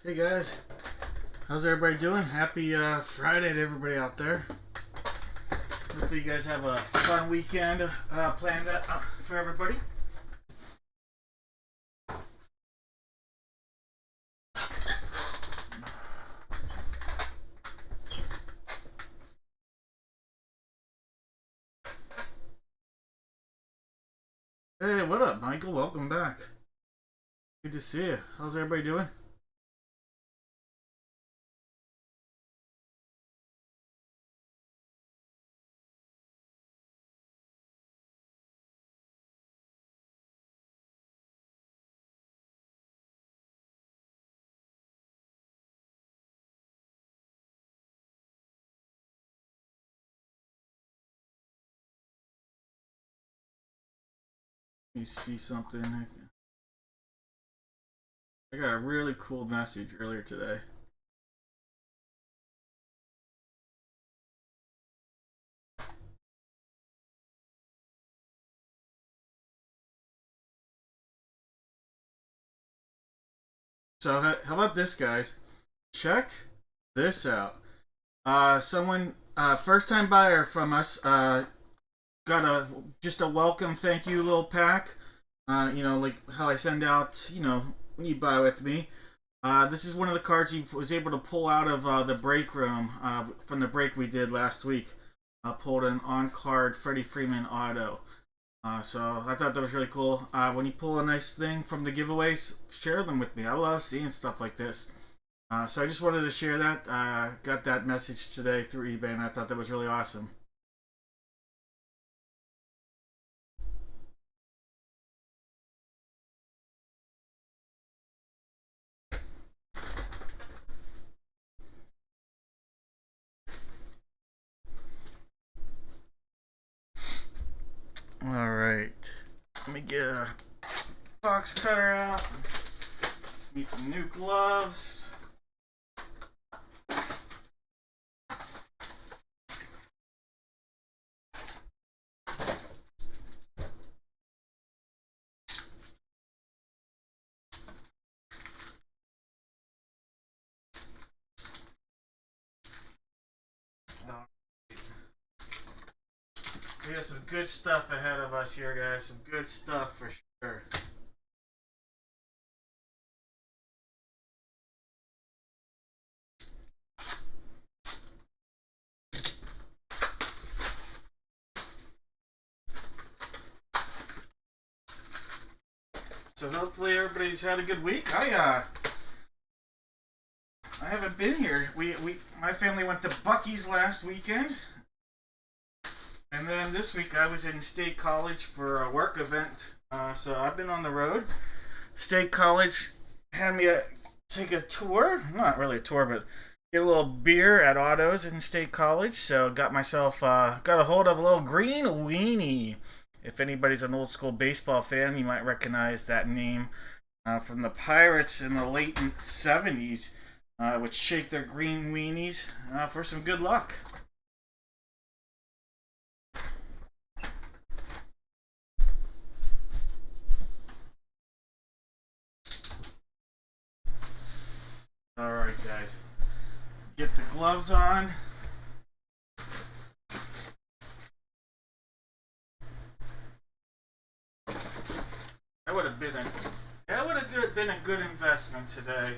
Hey guys, how's everybody doing? Happy Friday to everybody out there. Hopefully you guys have a fun weekend planned for everybody. Hey, what up, Michael? Welcome back. Good to see you. How's everybody doing? You see something? I got a really cool message earlier today. So how about this, guys? Check this out. Someone, first time buyer from us, got just a welcome thank you little pack. Like how I send out, when you buy with me. This is one of the cards he was able to pull out of the break room from the break we did last week. Pulled an on card Freddie Freeman auto. So I thought that was really cool. When you pull a nice thing from the giveaways, share them with me. I love seeing stuff like this. So I just wanted to share that. Got that message today through eBay, and I thought that was really awesome. All right, let me get a box cutter out. Need some new gloves. We got some good stuff ahead of us here, guys. Some good stuff for sure. So hopefully everybody's had a good week. I haven't been here. My family went to Buc-ee's last weekend, and then this week I was in State College for a work event. So I've been on the road. State College had me take a tour. Not really a tour, but get a little beer at Otto's in State College. So got myself got a hold of a little green weenie. If anybody's an old school baseball fan, you might recognize that name from the Pirates in the late '70s, which shake their green weenies for some good luck. All right, guys, get the gloves on. That would have been a good investment today.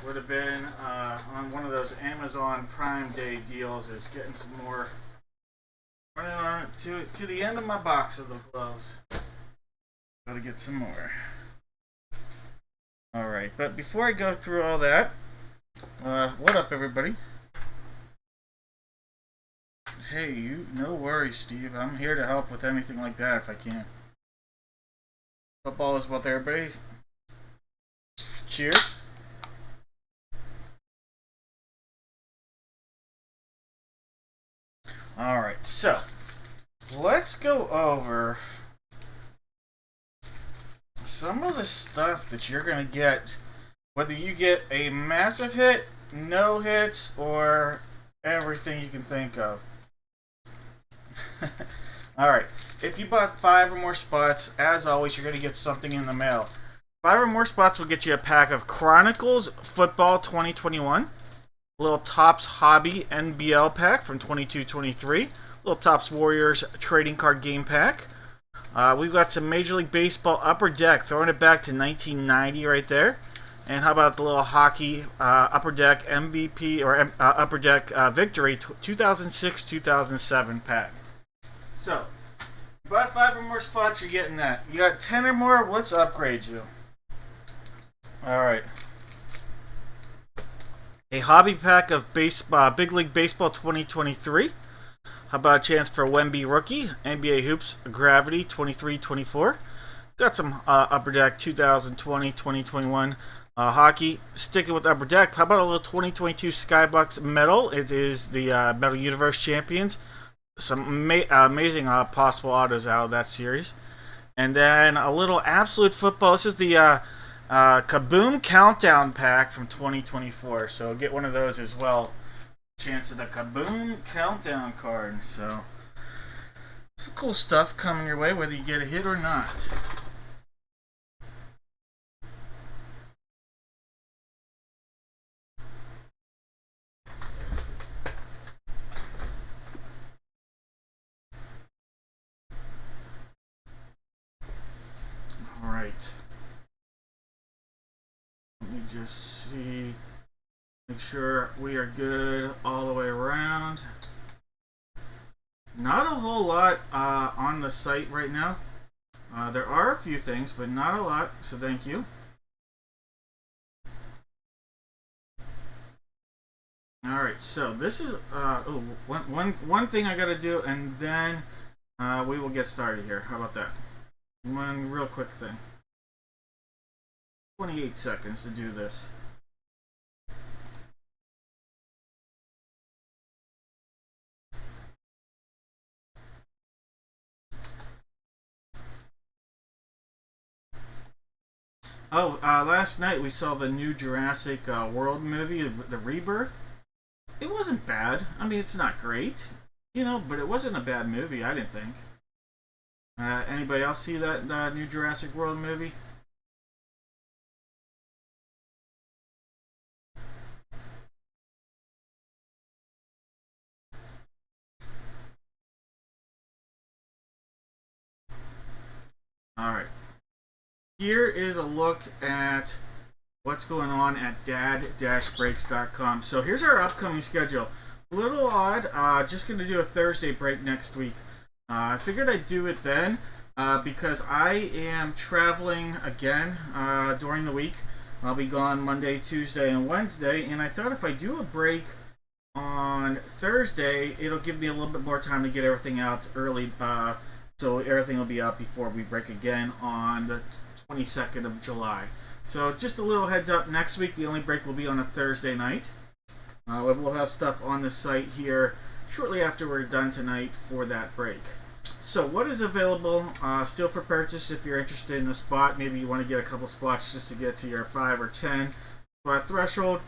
Would have been on one of those Amazon Prime Day deals. Is getting some more. Running on to the end of my box of the gloves. Gotta get some more. All right, but before I go through all that, what up, everybody? Hey, no worries, Steve. I'm here to help with anything like that if I can. Football is what everybody. Cheers. All right, so let's go over some of the stuff that you're going to get, whether you get a massive hit, no hits, or everything you can think of. Alright, if you bought 5 or more spots, as always, you're going to get something in the mail. 5 or more spots will get you a pack of Chronicles Football 2021, little Topps Hobby NBL pack from 22-23, little Topps Warriors trading card game pack. We've got some Major League Baseball Upper Deck, throwing it back to 1990 right there. And how about the little hockey Upper Deck MVP or Upper Deck Victory 2006-2007 pack. So, you bought 5 or more spots, you're getting that. You got 10 or more, let's upgrade you. Alright. A hobby pack of Big League Baseball 2023. How about a chance for Wemby Rookie, NBA Hoops Gravity 23-24. Got some Upper Deck 2020-2021 hockey. Sticking with Upper Deck, how about a little 2022 Skybox Metal? It is the Metal Universe Champions. Some amazing possible autos out of that series. And then a little Absolute Football. This is the Kaboom Countdown Pack from 2024. So get one of those as well. Chance of the Kaboom Countdown card. So some cool stuff coming your way, whether you get a hit or not. All right. Let me just see. Make sure we are good all the way around. Not a whole lot on the site right now. There are a few things, but not a lot, so thank you. Alright, so this is one thing I gotta do, and then we will get started here. How about that? One real quick thing. 28 seconds to do this. Oh, last night we saw the new Jurassic World movie, The Rebirth. It wasn't bad. I mean, it's not great, you know, but it wasn't a bad movie, I didn't think. Anybody else see that new Jurassic World movie? Alright. Here is a look at what's going on at dad-breaks.com. So here's our upcoming schedule. A little odd. Just going to do a Thursday break next week. I figured I'd do it then because I am traveling again during the week. I'll be gone Monday, Tuesday, and Wednesday. And I thought if I do a break on Thursday, it'll give me a little bit more time to get everything out early. So everything will be out before we break again on the 22nd of July. So just a little heads up, next week the only break will be on a Thursday night. We'll have stuff on the site here shortly after we're done tonight for that break. So what is available still for purchase if you're interested in a spot? Maybe you want to get a couple spots just to get to your 5 or 10 spot threshold.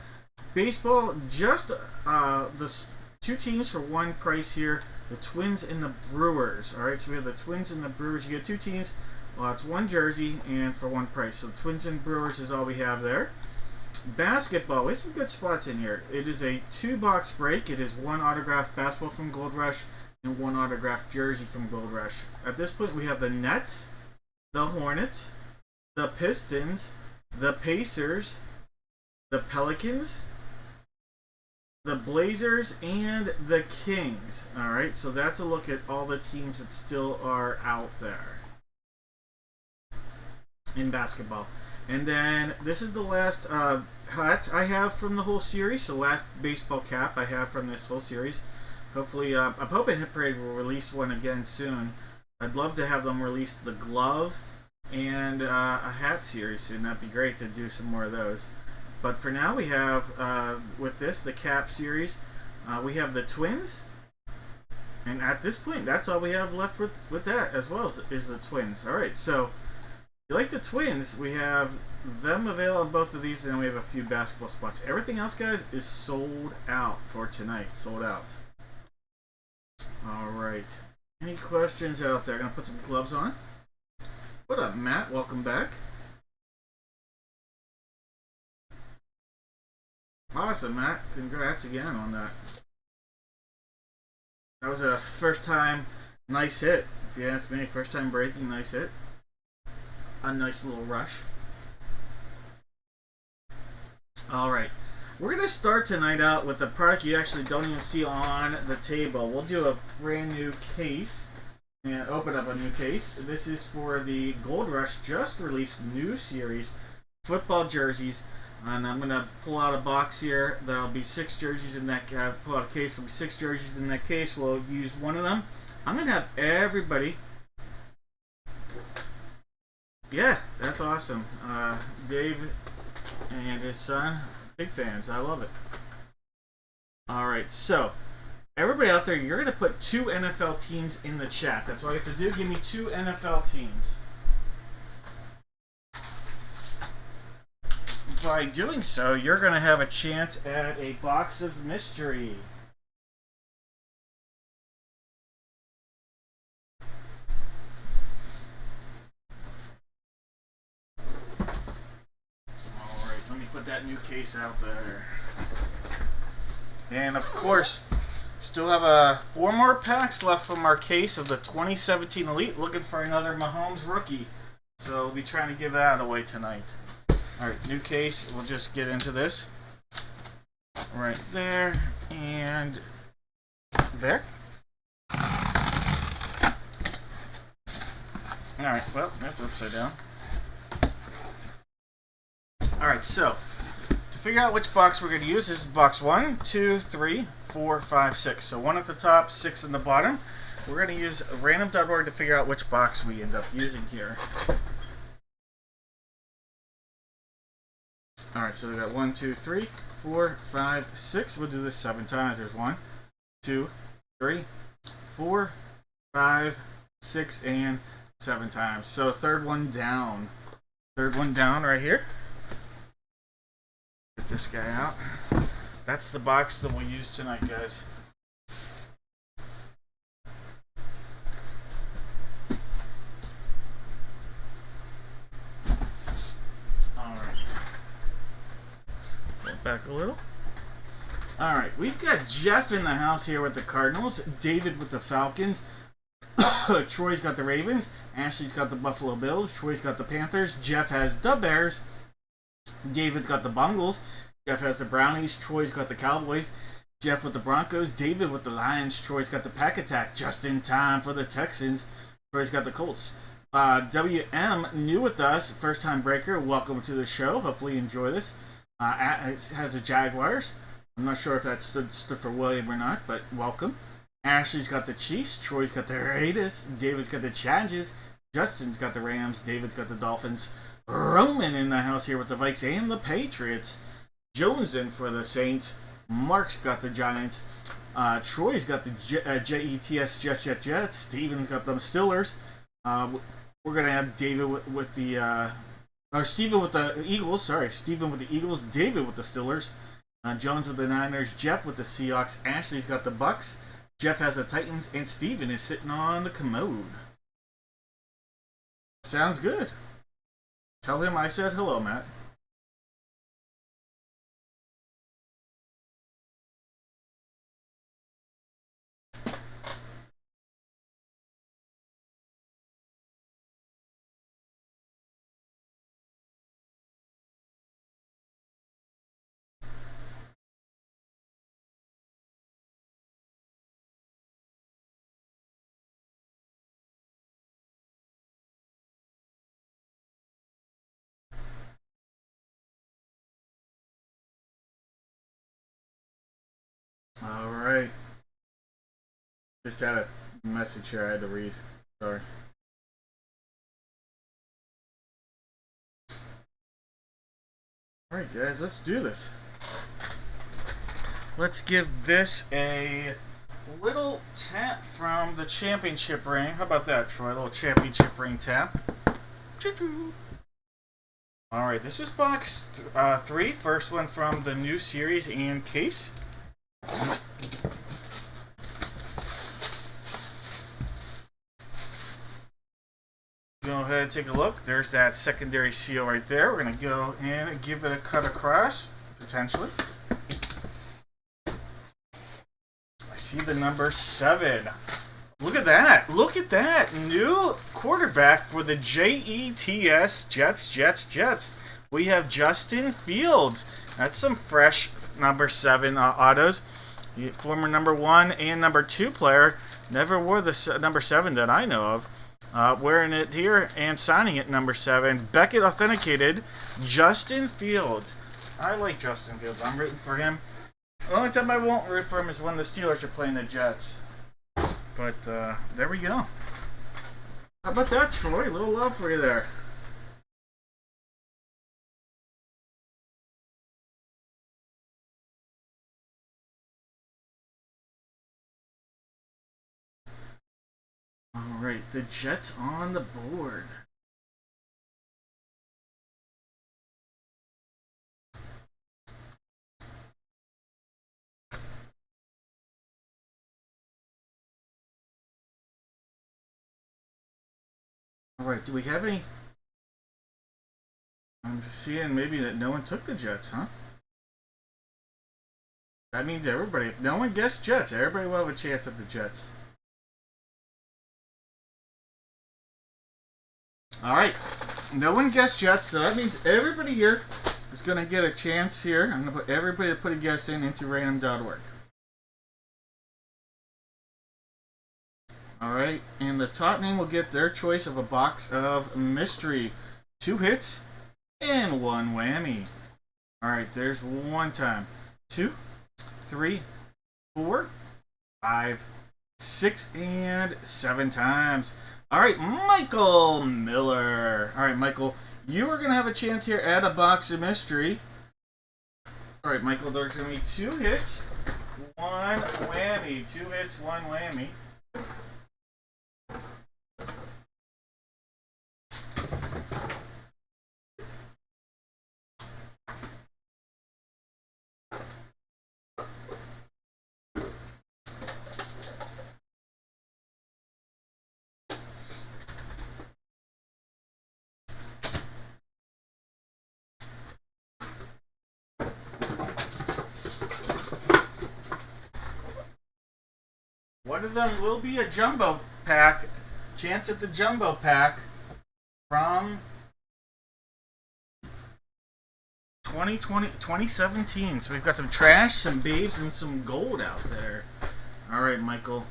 Baseball, just the 2 teams for one price here. The Twins and the Brewers. Alright, so we have the Twins and the Brewers. You get 2 teams. Well, it's 1 jersey and for 1 price. So Twins and Brewers is all we have there. Basketball. We have some good spots in here. It is a 2-box break. It is 1 autographed basketball from Gold Rush and 1 autographed jersey from Gold Rush. At this point, we have the Nets, the Hornets, the Pistons, the Pacers, the Pelicans, the Blazers, and the Kings. Alright, so that's a look at all the teams that still are out there in basketball. And then this is the last hat I have from the whole series. So last baseball cap I have from this whole series. Hopefully, I'm hoping Hit Parade will release one again soon. I'd love to have them release the glove and a hat series soon. That'd be great to do some more of those. But for now, we have, with this, the cap series, we have the Twins. And at this point, that's all we have left with that as well, is the Twins. Alright, so if you like the Twins, we have them available on both of these, and then we have a few basketball spots. Everything else, guys, is sold out for tonight. Sold out. Alright. Any questions out there? I'm going to put some gloves on. What up, Matt? Welcome back. Awesome, Matt. Congrats again on that. That was a first time nice hit. If you ask me, first time breaking, nice hit. A nice little rush. Alright. We're going to start tonight out with a product you actually don't even see on the table. We'll do a brand new case and open up a new case. This is for the Gold Rush just released new series football jerseys. And I'm going to pull out a box here. There'll be 6 jerseys in that pull out a case. There'll be 6 jerseys in that case. We'll use one of them. I'm going to have everybody. Yeah, that's awesome. Dave and his son, big fans. I love it. Alright, so everybody out there, you're going to put 2 NFL teams in the chat. That's all you have to do. Give me 2 NFL teams. By doing so, you're going to have a chance at a box of mystery. Alright, let me put that new case out there. And of course, still have 4 more packs left from our case of the 2017 Elite. Looking for another Mahomes rookie. So we'll be trying to give that away tonight. Alright, new case. We'll just get into this. Right there. And there. Alright, well, that's upside down. Alright, so to figure out which box we're going to use, this is box 1, 2, 3, 4, 5, 6. So 1 at the top, 6 in the bottom. We're going to use random.org to figure out which box we end up using here. Alright, so we got 1, 2, 3, 4, 5, 6. We'll do this 7 times. There's 1, 2, 3, 4, 5, 6, and 7 times. So third one down. Third one down right here. Get this guy out. That's the box that we'll use tonight, guys. Back a little. Alright, we've got Jeff in the house here with the Cardinals, David with the Falcons, Troy's got the Ravens, Ashley's got the Buffalo Bills, Troy's got the Panthers, Jeff has the Bears, David's got the Bungles, Jeff has the Brownies, Troy's got the Cowboys, Jeff with the Broncos, David with the Lions, Troy's got the Pack Attack, just in time for the Texans, Troy's got the Colts. WM, new with us, first time breaker, welcome to the show, hopefully you enjoy this. It has the Jaguars. I'm not sure if that stood for William or not, but welcome. Ashley's got the Chiefs. Troy's got the Raiders. David's got the Chargers. Justin's got the Rams. David's got the Dolphins. Roman in the house here with the Vikes and the Patriots. Jones in for the Saints. Mark's got the Giants. Troy's got the Jets. Steven's got the Steelers. We're going to have David with the... Steven with the Eagles, Steven with the Eagles, David with the Steelers, Jones with the Niners, Jeff with the Seahawks, Ashley's got the Bucks, Jeff has the Titans, and Steven is sitting on the commode. Sounds good. Tell him I said hello, Matt. Alright. Just had a message here I had to read. Sorry. Alright guys, let's do this. Let's give this a little tap from the championship ring. How about that, Troy? A little championship ring tap. Choo-choo. Alright, this was box 3. First one from the new series and case. Go ahead and take a look. There's that secondary seal right there. We're going to go and give it a cut across, potentially. see the number 7. Look at that. Look at that. New quarterback for the Jets, Jets. We have Justin Fields. That's some fresh number 7 autos. Former number 1 and number 2 player. Never wore the number 7 that I know of. Wearing it here and signing it number 7. Beckett authenticated. Justin Fields. I like Justin Fields. I'm rooting for him. The only time I won't root for him is when the Steelers are playing the Jets. But there we go. How about that, Troy? A little love for you there. All right, the Jets on the board. Alright, do we have any? I'm seeing maybe that no one took the Jets, huh? That means everybody, if no one guessed Jets, everybody will have a chance at the Jets. Alright, no one guessed Jets, so that means everybody here is going to get a chance here. I'm going to put everybody that put a guess in into random.org. Alright, and the top name will get their choice of a box of mystery. 2 hits and 1 whammy. Alright, there's 1 time. 2, 3, 4, 5, 6, and 7 times. Alright, Michael Miller. Alright, Michael, you are going to have a chance here at a box of mystery. Alright, Michael, there's going to be 2 hits, 1 whammy. 2 hits, 1 whammy. One of them will be a jumbo pack. Chance at the jumbo pack from 2017. So we've got some trash, some babes, and some gold out there. All right, Michael.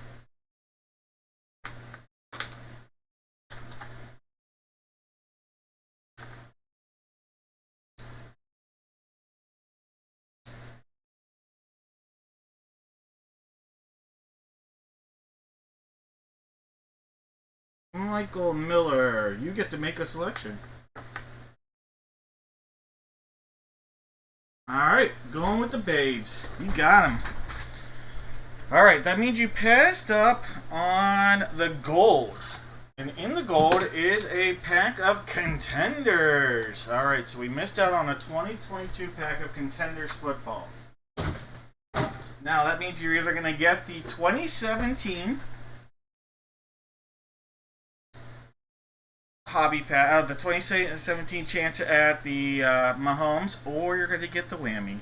Michael Miller, you get to make a selection. Alright, going with the babes. You got them. Alright, that means you passed up on the gold. And in the gold is a pack of Contenders. Alright, so we missed out on a 2022 pack of Contenders football. Now, that means you're either going to get the 2017 hobby pack, the 2017 chance at the Mahomes, or you're going to get the whammy.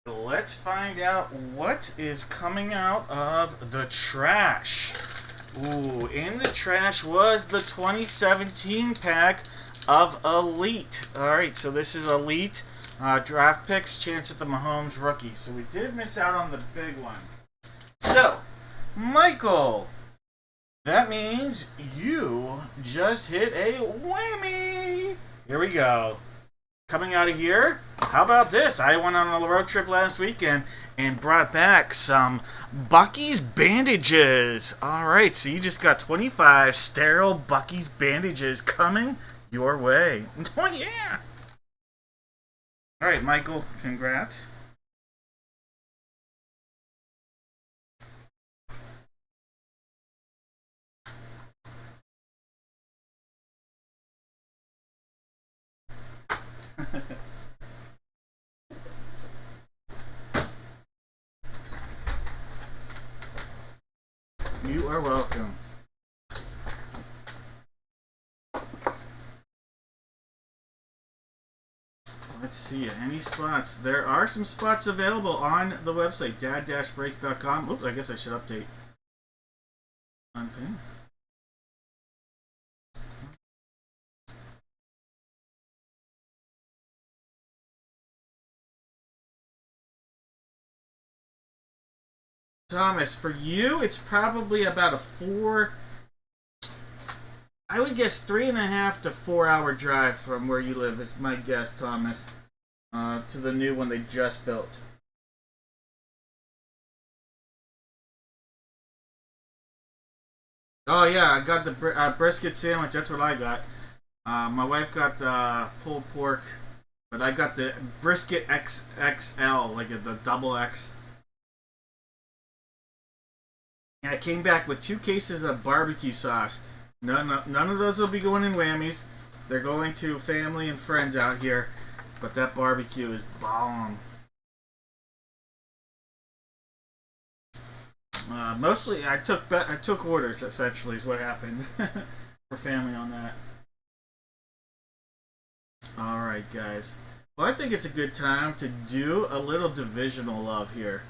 Let's find out what is coming out of the trash. Ooh, in the trash was the 2017 pack of Elite. Alright, so this is Elite draft picks, chance at the Mahomes rookie. So we did miss out on the big one. So, Michael, that means you just hit a whammy. Here we go. Coming out of here, how about this? I went on a road trip last weekend and brought back some Bucky's bandages. All right, so you just got 25 sterile Bucky's bandages coming your way. Oh, yeah. All right, Michael, congrats. You are welcome. Let's see, any spots? There are some spots available on the website, dad-breaks.com. Oops, I guess I should update. Unpin. Thomas, for you, it's probably about a 4. I would guess 3.5 to 4 hour drive from where you live is my guess, Thomas. To the new one they just built. Oh yeah, I got the brisket sandwich. That's what I got. My wife got the pulled pork, but I got the brisket XXL, like the double X. And I came back with 2 cases of barbecue sauce. None of those will be going in whammies. They're going to family and friends out here. But that barbecue is bomb. Mostly, I took orders. Essentially, is what happened for family on that. All right, guys. Well, I think it's a good time to do a little divisional love here.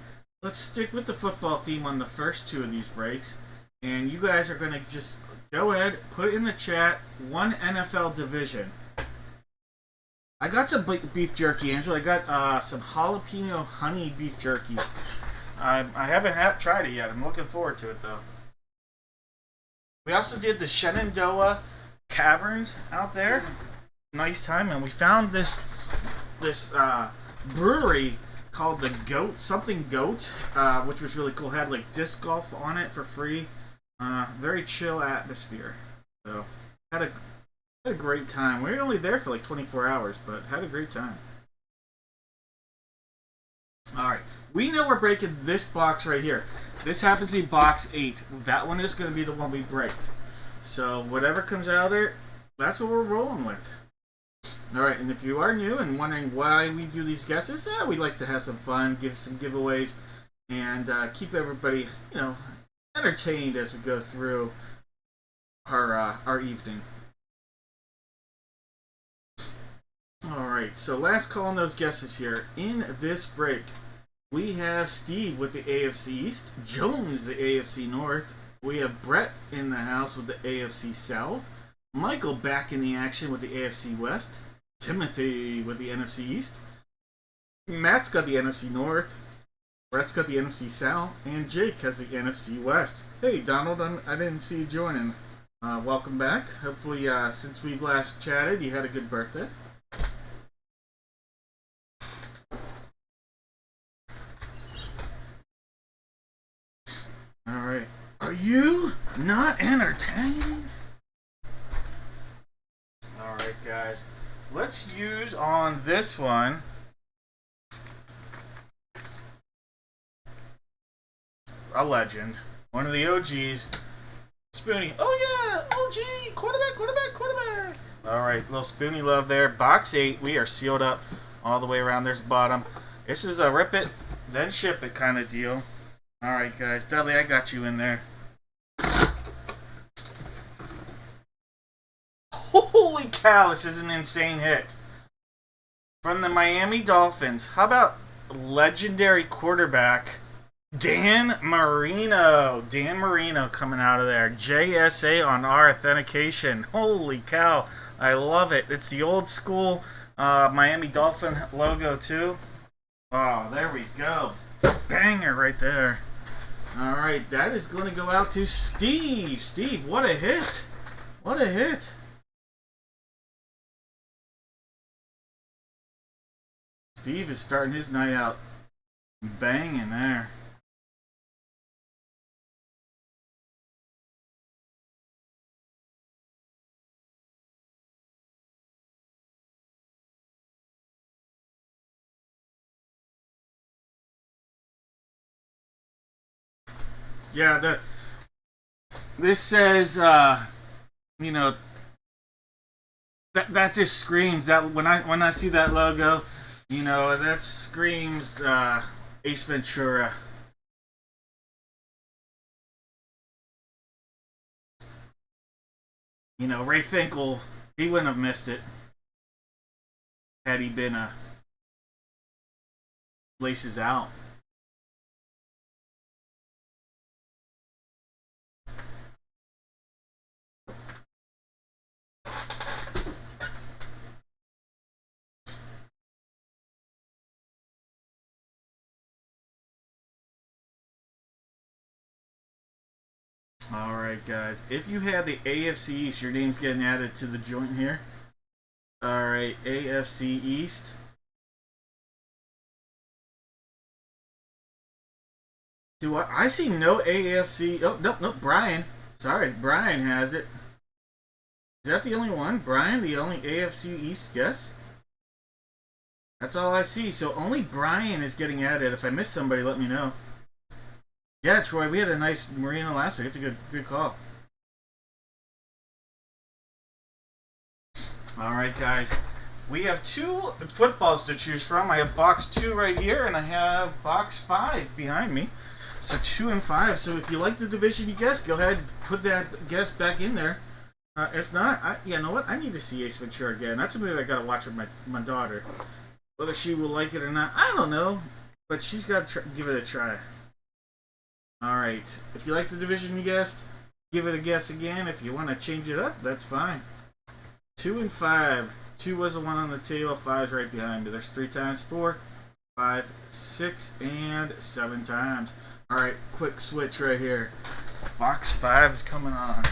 Let's stick with the football theme on the first 2 of these breaks, and you guys are going to just go ahead, put it in the chat, one NFL division. I got some beef jerky, Angela. I got some jalapeno honey beef jerky. I haven't tried it yet. I'm looking forward to it, though. We also did the Shenandoah Caverns out there. Nice time, and we found this brewery called the Goat, which was really cool. Had like disc golf on it for free. Very chill atmosphere. So had a great time. We were only there for like 24 hours, but had a great time. Alright, we know we're breaking this box right here. This happens to be box 8. That one is going to be the one we break. So whatever comes out of there, that's what we're rolling with. Alright, and if you are new and wondering why we do these guesses, we like to have some fun, give some giveaways, and keep everybody, entertained as we go through our evening. Alright, so last call on those guesses here. In this break, we have Steve with the AFC East, Jones, the AFC North. We have Brett in the house with the AFC South, Michael back in the action with the AFC West, Timothy with the NFC East, Matt's got the NFC North, Brett's got the NFC South, and Jake has the NFC West. Hey, Donald, I didn't see you joining. Welcome back. Hopefully, since we've last chatted, you had a good birthday. Alright. Are you not entertained? Alright, guys. Let's use on this one a legend. One of the OGs. Spoonie. Oh yeah! OG! Quarterback! Alright, little Spoonie love there. Box 8. We are sealed up all the way around. There's the bottom. This is a rip it, then ship it kind of deal. Alright, guys. Dudley, I got you in there. Holy cow, this is an insane hit. From the Miami Dolphins. How about legendary quarterback Dan Marino? Dan Marino coming out of there. JSA on our authentication. Holy cow. I love it. It's the old school Miami Dolphin logo too. Oh, there we go. Banger right there. Alright, that is going to go out to Steve. Steve, what a hit. What a hit. Steve is starting his night out banging there. Yeah, this says, that just screams that when I see that logo, that screams Ace Ventura. Ray Finkel, he wouldn't have missed it. had he been laces out. Alright, guys. If you had the AFC East, your name's getting added to the joint here. Alright, AFC East. I see no AFC. Oh, nope. Brian. Sorry, Brian has it. Is that the only one? Brian, the only AFC East guess? That's all I see. So only Brian is getting added. If I miss somebody, let me know. Yeah, Troy, we had a nice marina last week. It's a good call. Alright, guys. We have 2 footballs to choose from. I have box 2 right here, and I have box 5 behind me. So 2 and 5. So if you like the division you guessed, go ahead and put that guess back in there. If not, you know what? I need to see Ace Ventura again. That's a movie I gotta watch with my daughter. Whether she will like it or not, I don't know. But she's got to give it a try. Alright. If you like the division you guessed, give it a guess again. If you want to change it up, that's fine. 2 and 5. 2 was the one on the table. 5's right behind me. There's 3 times 4, 5, 6, and 7 times. Alright, quick switch right here. Box 5 is coming on.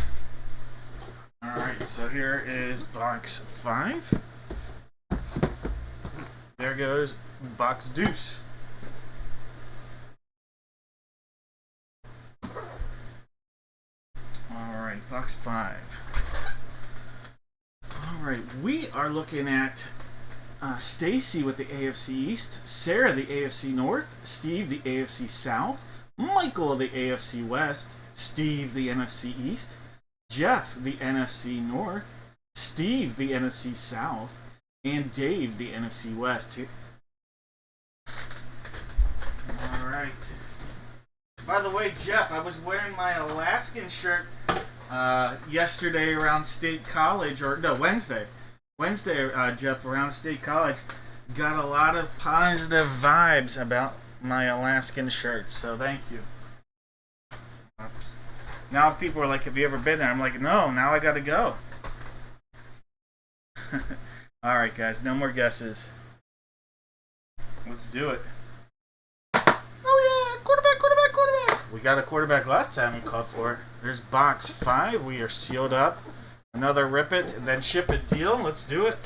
Alright, so here is box 5. There goes box deuce. Alright, box 5. Alright, we are looking at Stacy with the AFC East, Sarah the AFC North, Steve the AFC South, Michael the AFC West, Steve the NFC East, Jeff the NFC North, Steve the NFC South, and Dave the NFC West. Alright. By the way, Jeff, I was wearing my Alaskan shirt yesterday around State College, or no, Wednesday, Jeff, around State College. Got a lot of positive vibes about my Alaskan shirt, so thank you. Oops. Now people are like, have you ever been there? I'm like, no, now I gotta go. Alright, guys, no more guesses. Let's do it. Oh yeah, quarterback. We got a quarterback last time we called for it. There's box 5. We are sealed up. Another rip it and then ship it deal. Let's do it.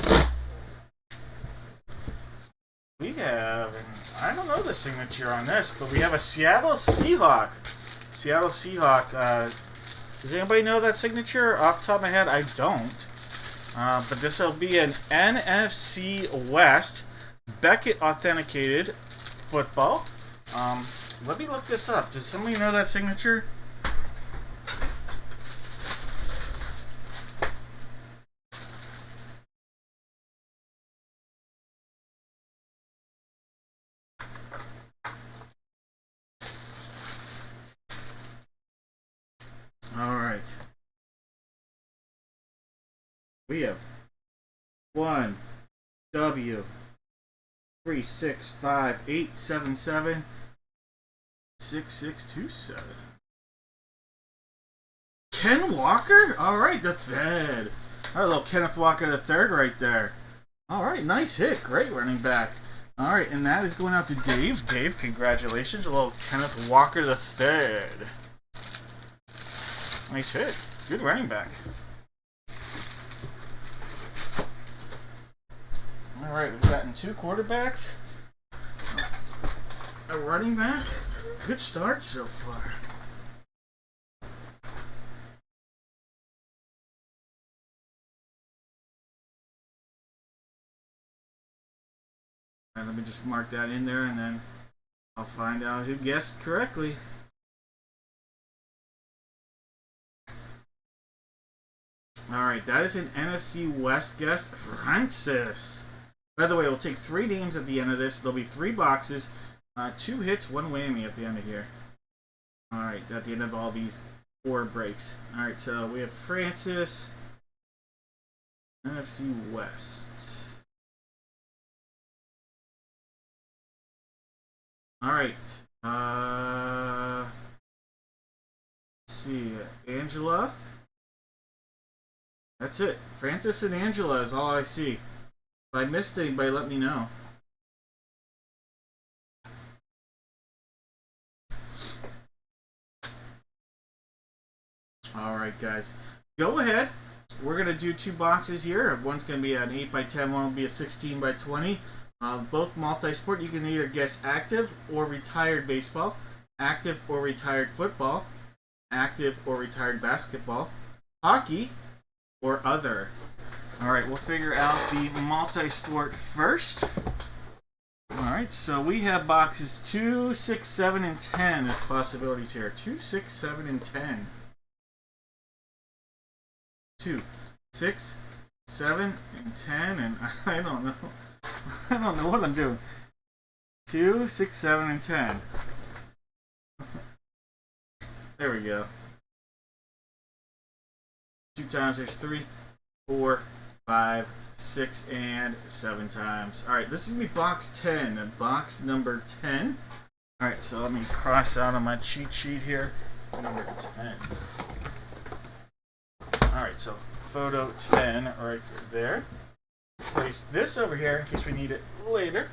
We have, I don't know the signature on this, but we have a Seattle Seahawk. Seattle Seahawk. Does anybody know that signature? Off the top of my head, I don't. But this will be an NFC West Beckett authenticated football. Let me look this up. Does somebody know that signature? Alright. We have 1 W 3 6 5 8 7 7 6 6 2 7. Ken Walker? Alright, the third. Alright, little Kenneth Walker the third right there. Alright, nice hit. Great running back. Alright, and that is going out to Dave. Dave, congratulations. A little Kenneth Walker the third. Nice hit. Good running back. Alright, we've gotten 2 quarterbacks. A running back. Good start so far. And let me just mark that in there and then I'll find out who guessed correctly. Alright, that is an NFC West guest, Francis. By the way, we'll take 3 names at the end of this. There'll be 3 boxes, 2 hits, 1 whammy at the end of here. Alright, at the end of all these 4 breaks. Alright, so we have Francis, NFC West. All right. Let's see. Angela. That's it. Francis and Angela is all I see. If I missed anybody, let me know. Alright, guys. Go ahead. We're going to do two boxes here. One's going to be an 8x10, one will be a 16x20. Both multi-sport. You can either guess active or retired baseball, active or retired football, active or retired basketball, hockey, or other. Alright, we'll figure out the multi-sport first. Alright, so we have boxes 2, 6, 7, and 10 as possibilities here. 2, 6, 7, and 10. 2, 6, 7, and 10, and I don't know. I don't know what I'm doing. 2, 6, 7, and 10. There we go. 2 times there's 3, 4, 5, 6, and 7 times. Alright, this is going to be box 10. Box number 10. Alright, so let me cross out on my cheat sheet here. Number 10. Alright, so photo 10 right there. Place this over here in case we need it later.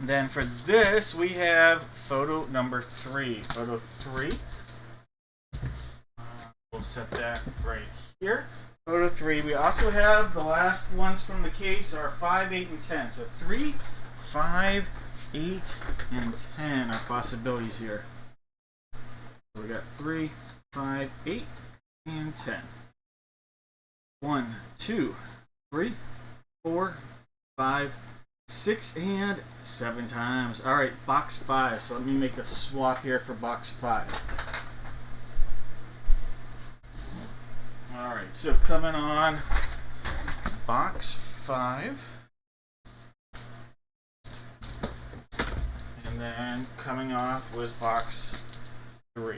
Then for this, we have photo number 3. Photo 3. We'll set that right here. Photo 3. We also have the last ones from the case are 5, 8, and 10. So 3, 5, 8, and 10 are possibilities here. So we got 3, 5, 8, and 10. 1, 2, 3, 4, 5, 6, and 7 times. Alright, box 5. So let me make a swap here for box 5. Alright, so coming on box 5. And then coming off was box 3.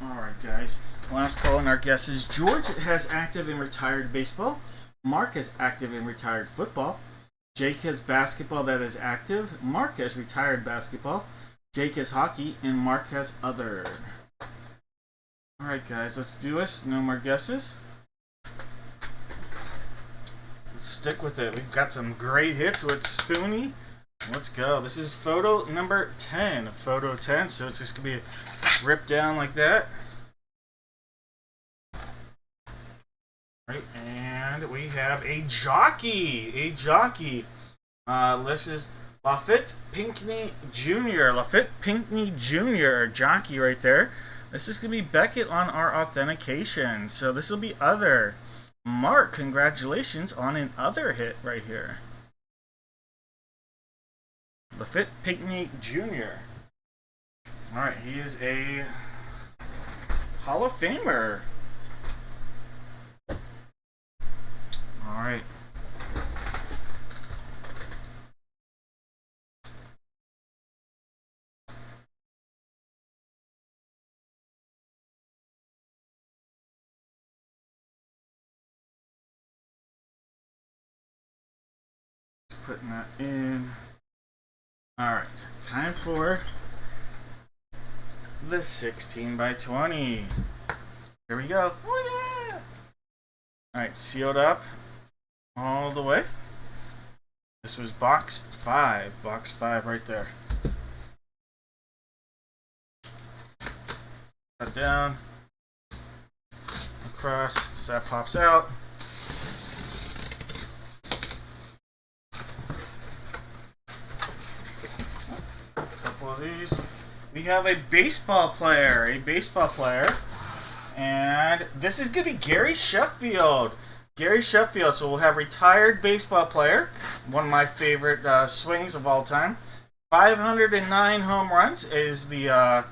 Alright, guys. Last call in our guesses. George has active and retired baseball. Mark has active and retired football. Jake has basketball that is active. Mark has retired basketball. Jake has hockey. And Mark has other. Alright, guys. Let's do this. No more guesses. Let's stick with it. We've got some great hits with Spoonie. Let's go. This is photo number 10. Photo 10. So it's just going to be ripped down like that. Right, and we have a jockey. A jockey. This is Lafitte Pinckney Jr. Lafitte Pinckney Jr. Jockey right there. This is going to be Beckett on our authentication. So this will be other. Mark, congratulations on an other hit right here. Lafitte Pinckney Jr. Alright, he is a Hall of Famer. Alright. Just putting that in. Alright, time for the 16x20. Here we go. Oh yeah! Alright, sealed up all the way. This was box 5. Box 5 right there. Cut down. Across. So that pops out. Of these. We have a baseball player, and this is going to be Gary Sheffield. So we'll have retired baseball player, one of my favorite swings of all time. 509 home runs is the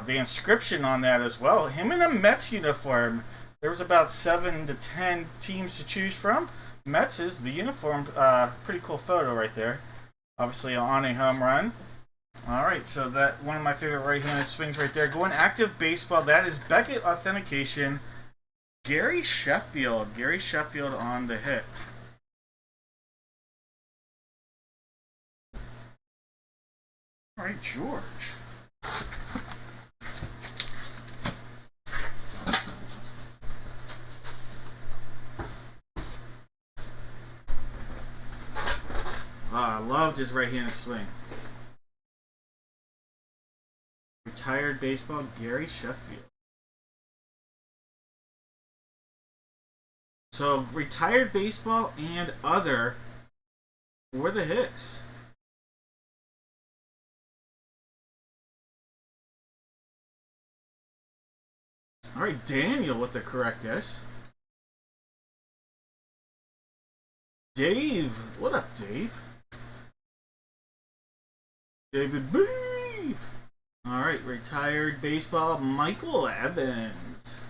inscription on that as well. Him in a Mets uniform. There was about 7 to 10 teams to choose from. Mets is the uniform. Pretty cool photo right there. Obviously on a home run. Alright, so that one of my favorite right-handed swings right there. Going active baseball, that is Beckett authentication. Gary Sheffield. Gary Sheffield on the hit. All right, George. I loved his right-handed swing. Retired baseball, Gary Sheffield. So, retired baseball and other were the hits. All right, Daniel with the correct guess. Dave. What up, Dave? David B. All right, retired baseball, Michael Evans.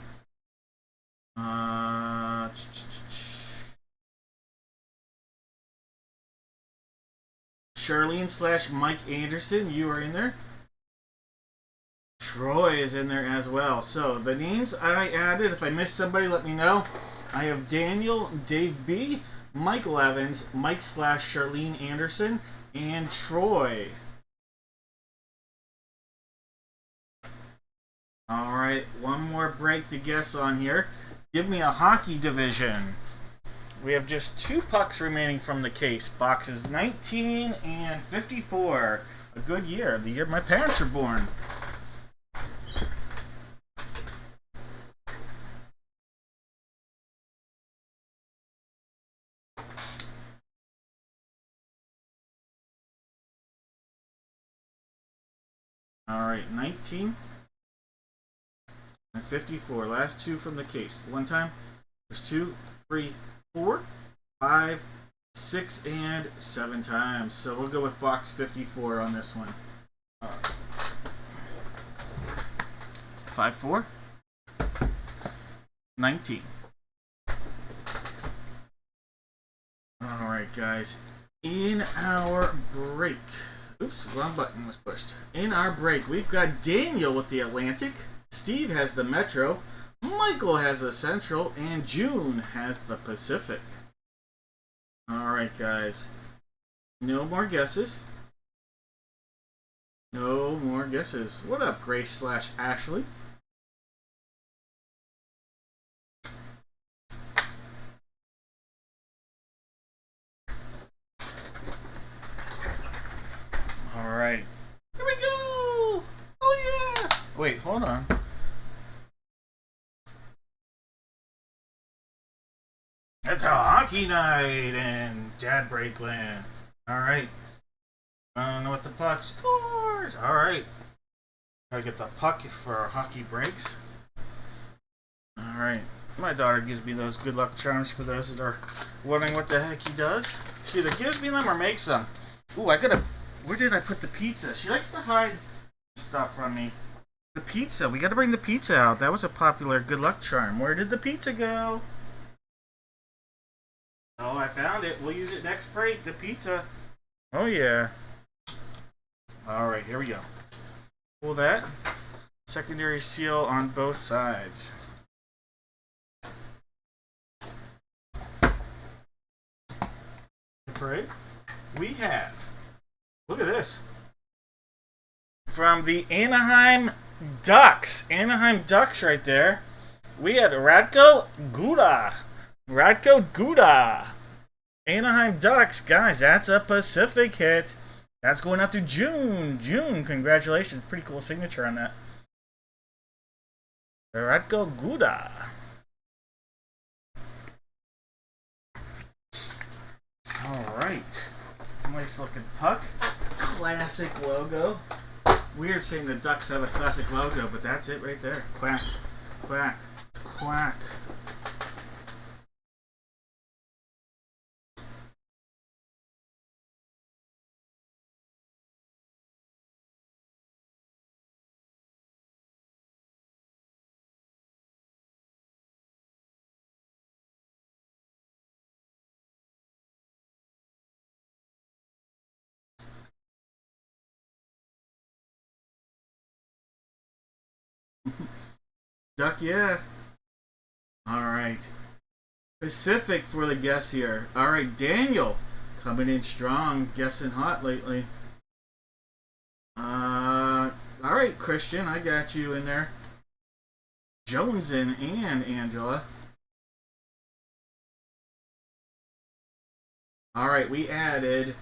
Charlene / Mike Anderson, you are in there. Troy is in there as well. So the names I added, if I missed somebody, let me know. I have Daniel, Dave B, Michael Evans, Mike / Charlene Anderson, and Troy. All right, one more break to guess on here. Give me a hockey division. We have just 2 pucks remaining from the case. Boxes 19 and 54. A good year. The year my parents were born. All right, 19 and 54. Last 2 from the case. One time, there's 2, 3, 4, 5, 6, and 7 times. So we'll go with box 54 on this one. 5, 4, 19. All right, guys. In our break. Oops, wrong button was pushed. In our break, we've got Daniel with the Atlantic. Steve has the Metro. Michael has the Central. And June has the Pacific. Alright, guys. No more guesses. No more guesses. What up, Grace / Ashley? Alright. Here we go! Oh, yeah! Wait, hold on. It's a hockey night in Dad Breakland. Alright. I don't know what the puck scores. Alright. Gotta get the puck for our hockey breaks. Alright. My daughter gives me those good luck charms for those that are wondering what the heck he does. She either gives me them or makes them. Ooh, I gotta... Where did I put the pizza? She likes to hide stuff from me. The pizza. We gotta bring the pizza out. That was a popular good luck charm. Where did the pizza go? Oh, I found it. We'll use it next break. The pizza. Oh, yeah. Alright, here we go. Pull that. Secondary seal on both sides. Parade. We have, look at this, from the Anaheim Ducks. Anaheim Ducks right there. We had Radko Guda. Radko Guda. Anaheim Ducks. Guys, that's a Pacific hit. That's going out to June. June, congratulations. Pretty cool signature on that. Radko Guda. Alright. Nice looking puck. Classic logo. Weird saying the Ducks have a classic logo, but that's it right there. Quack. Quack. Quack. Duck, yeah. All right. Pacific for the guess here. All right, Daniel coming in strong, guessing hot lately. All right, Christian, I got you in there. Jonesin and Angela. All right, we added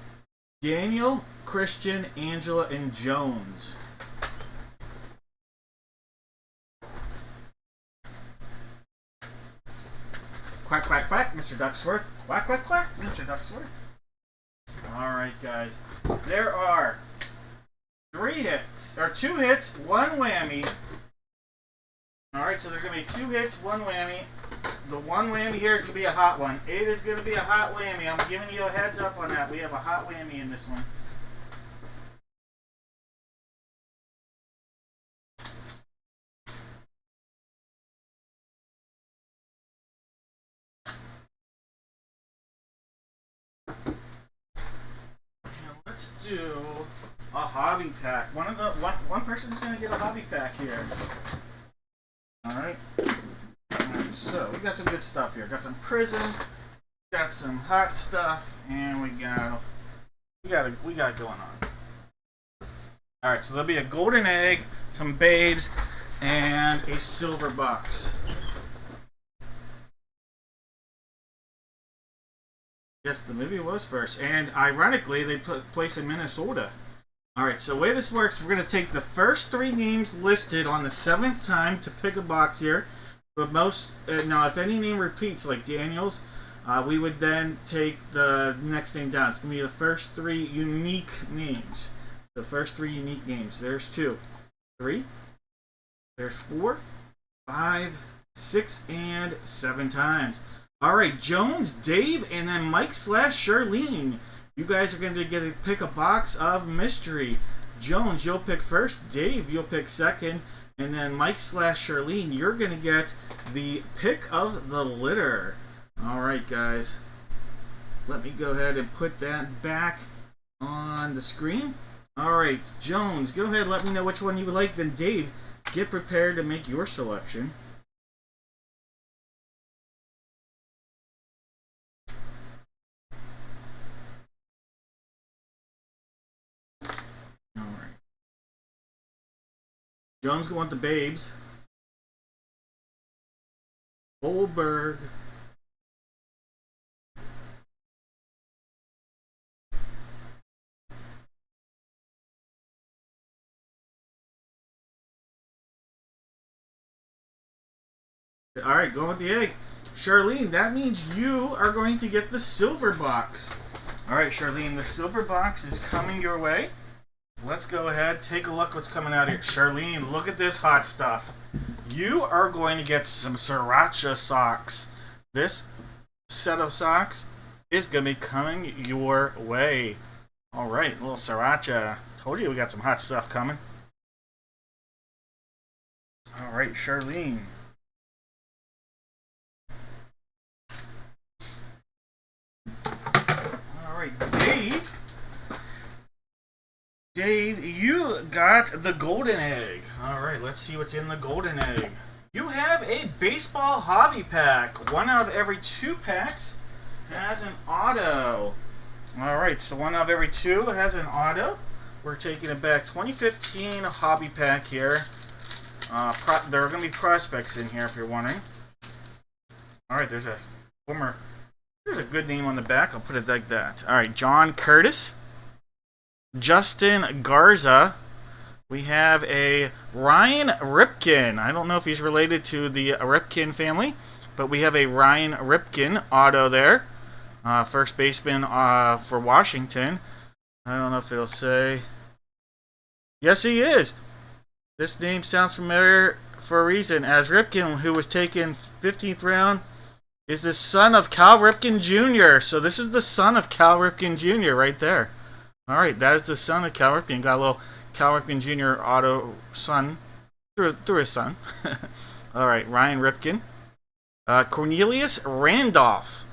Daniel, Christian, Angela, and Jones. Quack, quack, quack, Mr. Ducksworth. Quack, quack, quack, Mr. Ducksworth. All right, guys. There are 3 hits, or 2 hits, 1 whammy. All right, so there's going to be 2 hits, 1 whammy. The 1 whammy here is going to be a hot one. It is going to be a hot whammy. I'm giving you a heads up on that. We have a hot whammy in this one. Let's do a hobby pack. One person's gonna get a hobby pack here. All right. So we got some good stuff here. Got some prison, got some hot stuff, and we got going on. All right. So there'll be a golden egg, some babes, and a silver box. Yes, the movie was first, and ironically, they put place in Minnesota. All right, so the way this works, we're going to take the first 3 names listed on the 7th time to pick a box here. But now, if any name repeats, like Daniel's, we would then take the next name down. It's going to be the first 3 unique names. The first 3 unique names. There's 2, 3. There's 4, 5, 6, and 7 times. All right, Jones, Dave, and then Mike/Charlene. You guys are going to get to pick a box of mystery. Jones, you'll pick first. Dave, you'll pick second. And then Mike/Charlene, you're going to get the pick of the litter. All right, guys. Let me go ahead and put that back on the screen. All right, Jones, go ahead. Let me know which one you would like. Then Dave, get prepared to make your selection. Jones going to babes. Goldberg. All right, going with the egg. Charlene, that means you are going to get the silver box. All right, Charlene, the silver box is coming your way. Let's go ahead, take a look what's coming out here. Charlene, look at this hot stuff. You are going to get some sriracha socks. This set of socks is going to be coming your way. All right, a little sriracha. Told you we got some hot stuff coming. All right, Charlene. All right, Dave. Dave, you got the golden egg. All right, let's see what's in the golden egg. You have a baseball hobby pack. 1 out of every 2 packs has an auto. All right, so 1 out of every 2 has an auto. We're taking it back. 2015 hobby pack here. There are going to be prospects in here if you're wondering. All right, there's a good name on the back. I'll put it like that. All right, John Curtis. Justin Garza. We have a Ryan Ripken. I don't know if he's related to the Ripken family, but we have a Ryan Ripken auto there. First baseman for Washington. I don't know if it'll say. Yes, he is. This name sounds familiar for a reason, as Ripken, who was taken 15th round, is the son of Cal Ripken Jr. So this is the son of Cal Ripken Jr. right there. All right, that is the son of Cal Ripken. Got a little Cal Ripken Jr. auto son through his son. All right, Ryan Ripken. Cornelius Randolph.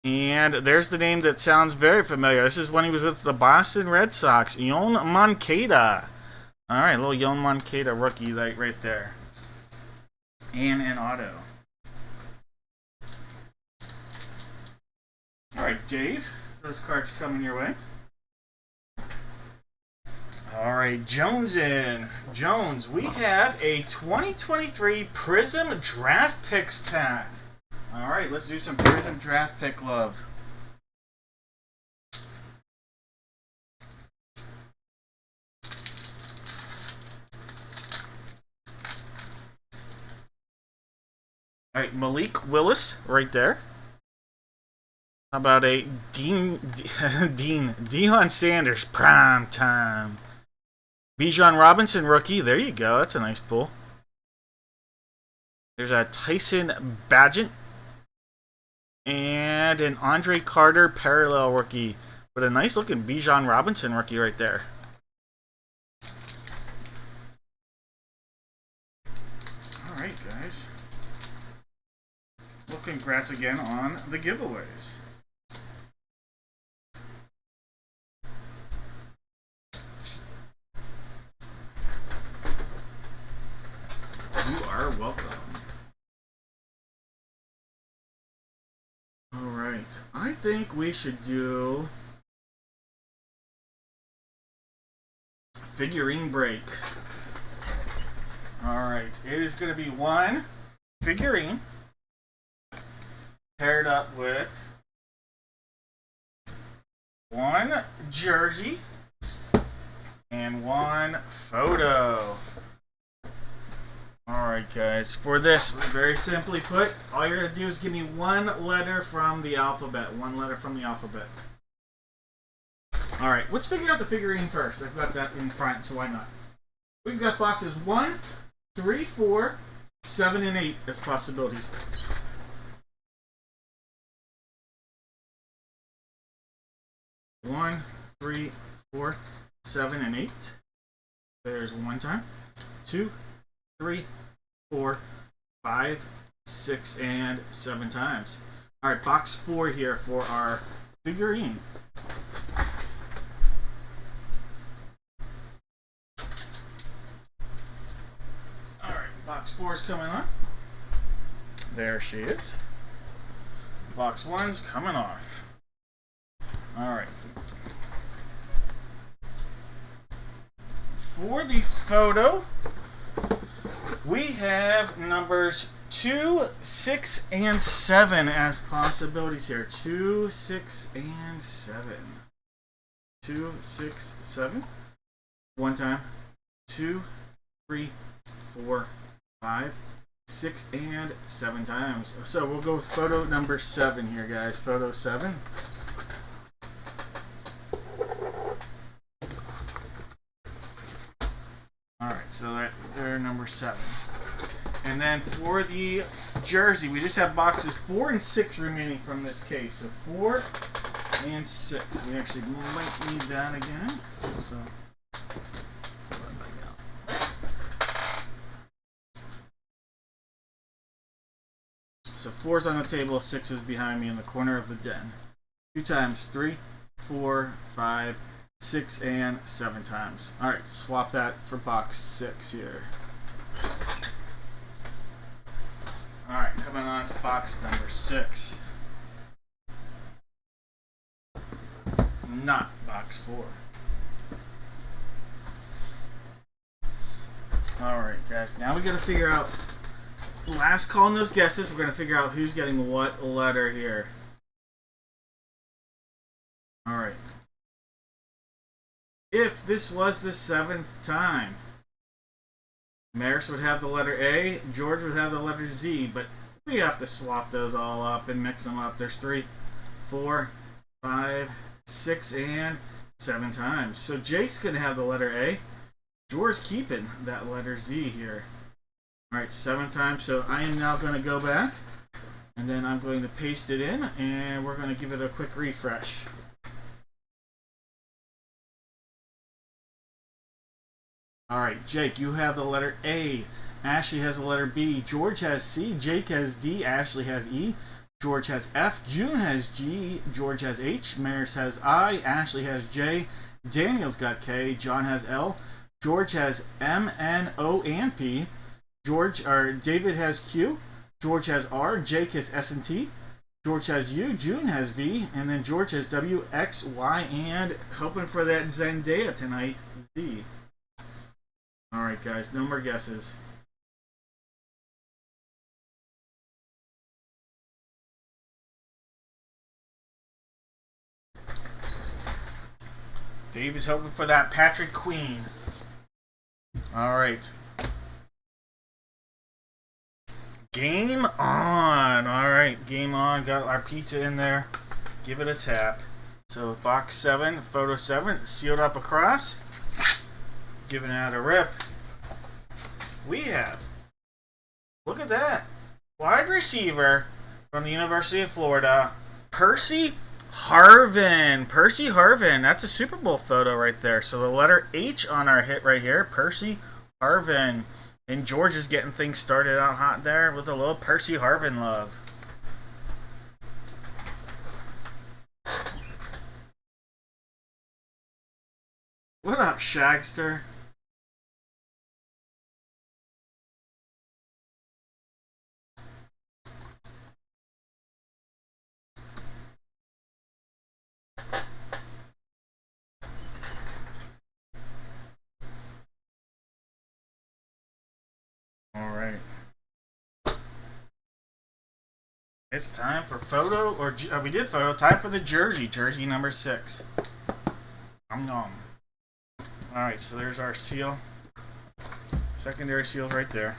And there's the name that sounds very familiar. This is when he was with the Boston Red Sox. Yon Moncada. All right, little Yon Moncada rookie right there. And an auto. Dave. Those cards coming your way. All right, Jones in. Jones, we have a 2023 Prism Draft Picks pack. All right, let's do some Prism Draft Pick love. All right, Malik Willis right there. How about a Deion Sanders prime time? Bijan Robinson rookie. There you go. That's a nice pull. There's a Tyson Bagent and an Andre Carter parallel rookie with a nice looking Bijan Robinson rookie right there. All right, guys. Well, congrats again on the giveaways. You are welcome. Alright, I think we should do figurine break. Alright, it is going to be one figurine paired up with one jersey and one photo. Alright guys, for this, very simply put, all you're going to do is give me one letter from the alphabet. One letter from the alphabet. Alright, let's figure out the figurine first. I've got that in front, so why not? We've got boxes 1, 3, 4, 7, and 8 as possibilities. One, 3, 4, 7, and 8. There's one time. 2, 3, 4, 5, 6, and 7 times. Alright, box 4 here for our figurine. Alright, box 4 is coming on. There she is. Box 1's coming off. Alright. For the photo, we have numbers 2, 6, and 7 as possibilities here. 2, 6, and 7. 2, 6, 7. One time. 2, 3, 4, 5, 6, and 7 times. So we'll go with photo number 7 here, guys. Photo 7. Alright, so they're number 7. And then for the jersey, we just have boxes 4 and 6 remaining from this case. So 4 and 6. We actually might need that again. So 4's on the table, 6 is behind me in the corner of the den. 2 times, 3, 4, 5, 6, and 7 times. Alright, swap that for box 6 here. Alright, coming on to box number 6. Not box 4. Alright, guys, now we gotta figure out. Last call on those guesses, we're gonna figure out who's getting what letter here. Alright. If this was the 7th time, Maris would have the letter A, George would have the letter Z, but we have to swap those all up and mix them up. There's 3, 4, 5, 6, and 7 times. So Jake's going to have the letter A. George's keeping that letter Z here. Alright, 7 times. So I am now going to go back, and then I'm going to paste it in, and we're going to give it a quick refresh. Alright, Jake, you have the letter A. Ashley has the letter B. George has C. Jake has D. Ashley has E. George has F. June has G. George has H. Maris has I. Ashley has J. Daniel's got K. John has L. George has M, N, O, and P. David has Q. George has R. Jake has S and T. George has U, June has V, and then George has W, X, Y, and hoping for that Zendaya tonight, Z. Alright, guys, no more guesses. Dave is hoping for that Patrick Queen. Alright. Game on. Alright, game on. Got our pizza in there. Give it a tap. So box 7, photo 7, sealed up across. Giving it out a rip. We have, look at that, wide receiver from the University of Florida, Percy Harvin. Percy Harvin. That's a Super Bowl photo right there. So the letter H on our hit right here, Percy Harvin. And George is getting things started out hot there with a little Percy Harvin love. What up, Shagster? Alright. It's time for photo, or we did photo. Time for the jersey. Jersey number 6. Alright, so there's our seal. Secondary seals right there.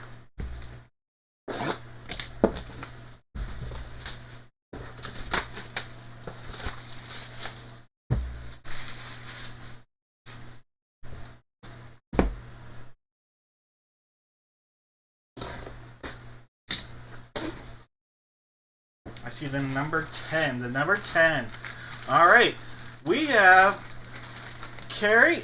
I see the number 10. The number 10. All right. We have Carly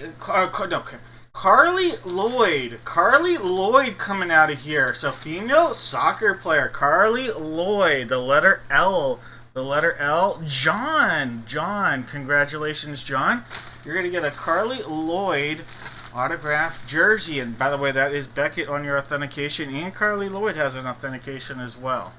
Lloyd. Carly Lloyd coming out of here. So female soccer player. Carly Lloyd. The letter L. The letter L. John. John. Congratulations, John. You're going to get a Carly Lloyd autographed jersey. And by the way, that is Beckett on your authentication. And Carly Lloyd has an authentication as well.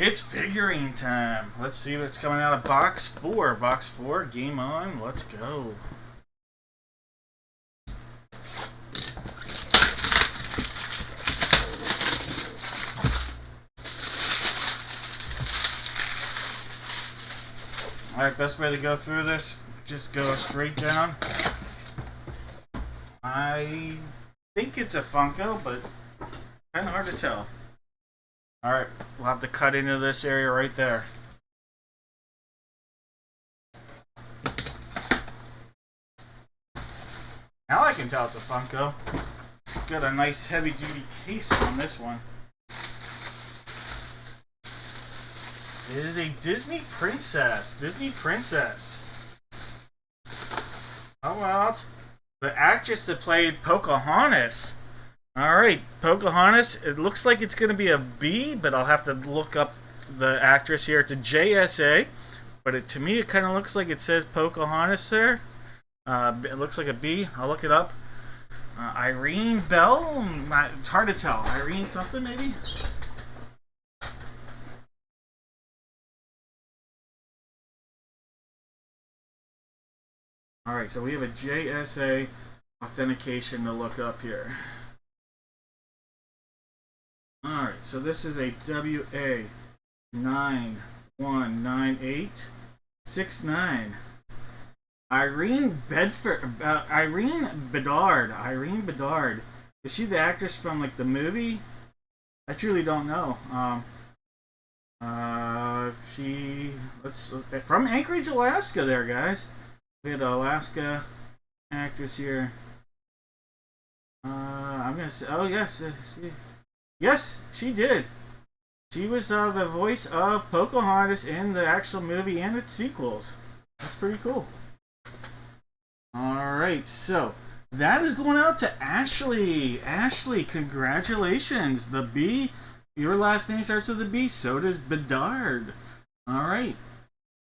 It's figurine time. Let's see what's coming out of box 4. Box 4, game on. Let's go. Alright, best way to go through this, just go straight down. I think it's a Funko, but kind of hard to tell. Alright, we'll have to cut into this area right there. Now I can tell it's a Funko. Got a nice heavy duty case on this one. It is a Disney princess. Disney princess. How about the actress that played Pocahontas? Alright, Pocahontas. It looks like it's going to be a B, but I'll have to look up the actress here. It's a JSA, but to me it kind of looks like it says Pocahontas there. It looks like a B. I'll look it up. Irene Bell? It's hard to tell. Irene something, maybe? Alright, so we have a JSA authentication to look up here. Alright, so this is a WA919869. Irene Bedard. Irene Bedard. Is she the actress from like the movie? I truly don't know. Let's from Anchorage, Alaska there, guys. We had an Alaska actress here. I'm gonna say, oh yes, yes, she did. She was the voice of Pocahontas in the actual movie and its sequels. That's pretty cool. Alright, so that is going out to Ashley. Ashley, congratulations. The B Your last name starts with a B. So does Bedard. All right.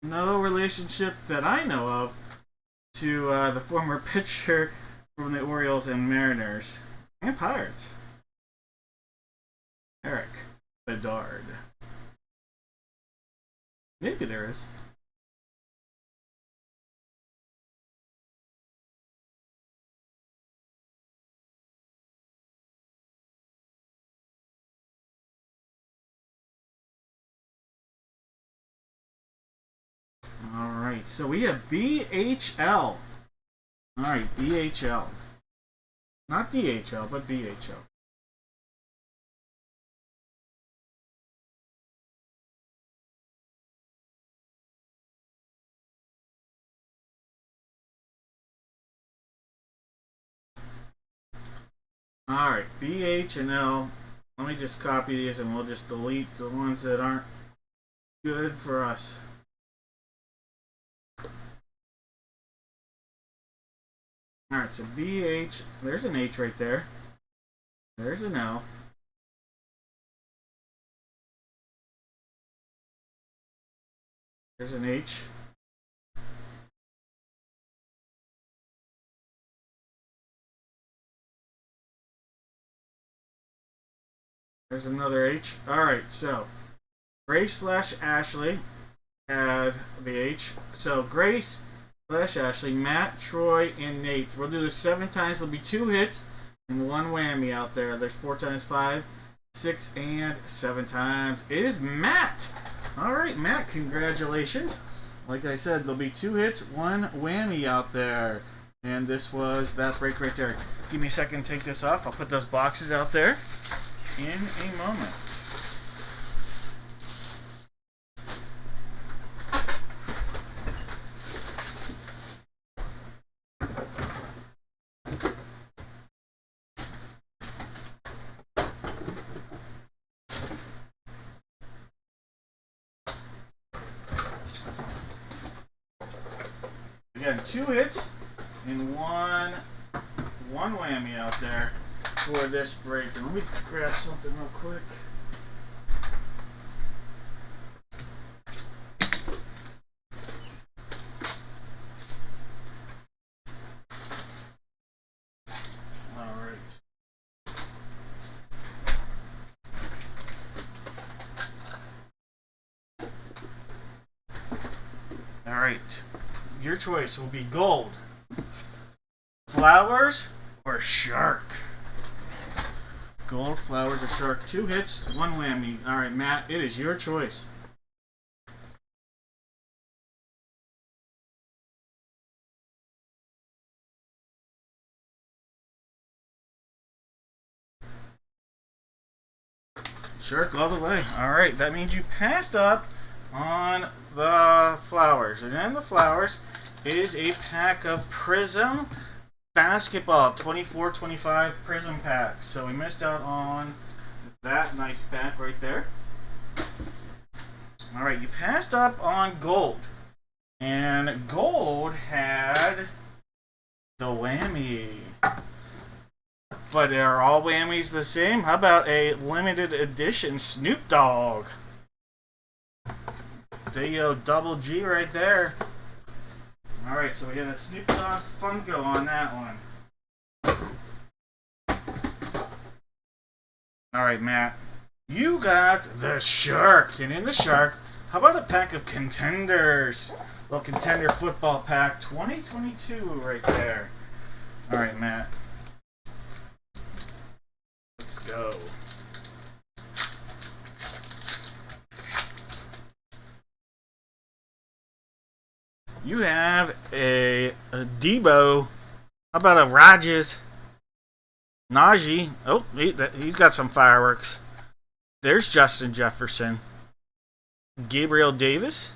No relationship that I know of to the former pitcher from the Orioles and Mariners and Pirates, Eric Bedard. Maybe there is. All right, so we have BHL. All right, BHL. Not DHL, but BHL. All right, BH and L. Let me just copy these and we'll just delete the ones that aren't good for us. All right, so BH. There's an H right there. There's an L. There's an H. There's another H. Alright, so Grace slash Ashley, add the H. So Grace slash Ashley, Matt, Troy, and Nate. We'll do this 7 times. There'll be 2 hits and 1 whammy out there. There's 4 times 5, 6, and 7 times. It is Matt. Alright, Matt, congratulations. Like I said, there'll be 2 hits, 1 whammy out there. And this was that break right there. Give me a second to take this off. I'll put those boxes out there in a moment. Again, 2 hits and one whammy out there for this break. And let me grab something real quick. Alright. Your choice will be gold, flowers, or shark. Gold, flowers, or shark. 2 hits, 1 whammy. Alright, Matt, it is your choice. Shark all the way. Alright, that means you passed up on the flowers. And then the flowers is a pack of Prism basketball 24-25 Prism packs. So we missed out on that nice pack right there. Alright, you passed up on gold. And gold had the whammy. But are all whammies the same? How about a limited edition Snoop Dogg? There you go, double G right there. Alright, so we got a Snoop Dogg Funko on that one. Alright, Matt. You got the shark. And in the shark, how about a pack of contenders? A little contender football pack 2022 right there. Alright, Matt. Let's go. You have a Debo. How about a Rogers? Najee. Oh, he's got some fireworks. There's Justin Jefferson. Gabriel Davis.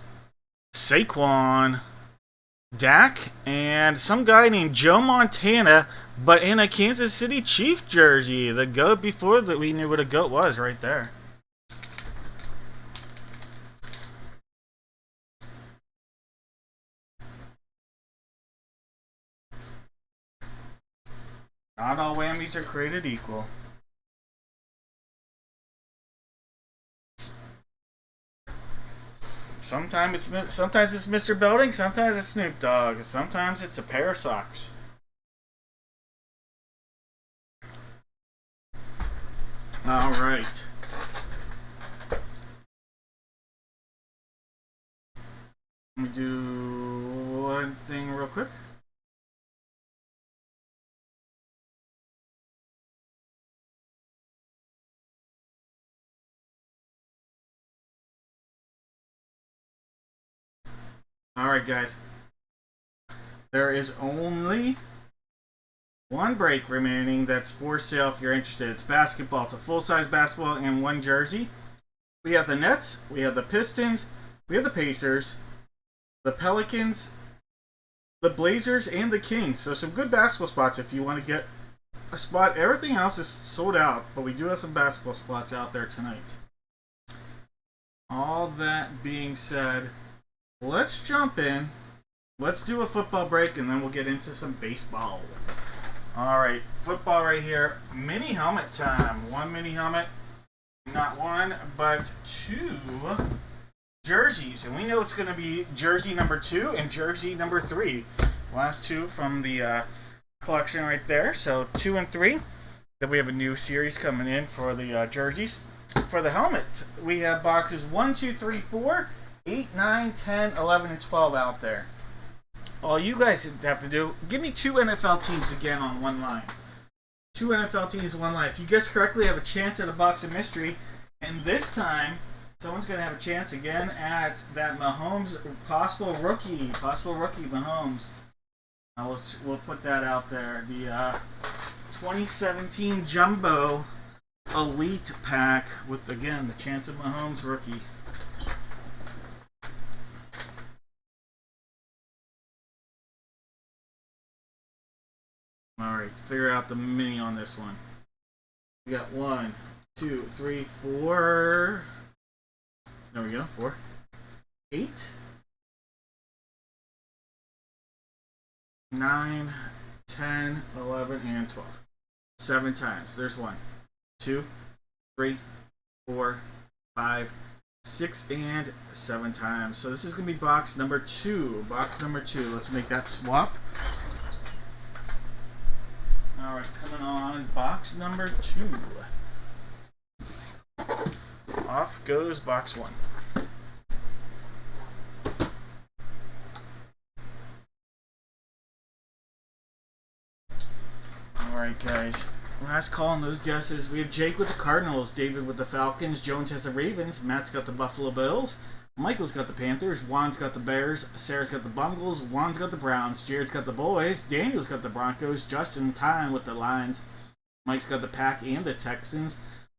Saquon. Dak. And some guy named Joe Montana, but in a Kansas City Chief jersey. The GOAT before that we knew what a GOAT was right there. Not all whammies are created equal. Sometimes it's Mr. Belding, sometimes it's Snoop Dogg, sometimes it's a pair of socks. All right. Let me do one thing real quick. Alright, guys. There is only one break remaining that's for sale if you're interested. It's basketball. It's a full-size basketball and one jersey. We have the Nets, we have the Pistons, we have the Pacers, the Pelicans, the Blazers, and the Kings. So some good basketball spots if you want to get a spot. Everything else is sold out, but we do have some basketball spots out there tonight. All that being said, let's jump in. Let's do a football break, and then we'll get into some baseball. Alright, football right here. Mini helmet time. One mini helmet. Not one, but two jerseys. And we know it's going to be jersey number 2 and jersey number 3. Last two from the collection right there. So 2 and 3. Then we have a new series coming in for the jerseys. For the helmet, we have boxes 1, 2, 3, 4, 8, 9, 10, 11, and 12 out there. All you guys have to do, give me 2 NFL teams again on one line. 2 NFL teams, one line. If you guess correctly, have a chance at a box of mystery. And this time, someone's going to have a chance again at that Mahomes possible rookie Mahomes. We'll put that out there. The 2017 Jumbo Elite Pack with, again, the chance of Mahomes rookie. Alright, figure out the mini on this one. We got 1, 2, 3, 4. There we go, 4. 8. 9, 10, 11, and 12. 7 times. There's 1, 2, 3, 4, 5, 6, and 7 times. So this is going to be box number 2. Box number 2. Let's make that swap. Alright, coming on box number 2. Off goes box 1. Alright, guys. Last call on those guesses. We have Jake with the Cardinals, David with the Falcons, Jones has the Ravens, Matt's got the Buffalo Bills, Michael's got the Panthers, Juan's got the Bears, Sarah's got the Bungles, Juan's got the Browns, Jared's got the Boys, Daniel's got the Broncos, Justin Tyne with the Lions, Mike's got the Pack and the Texans,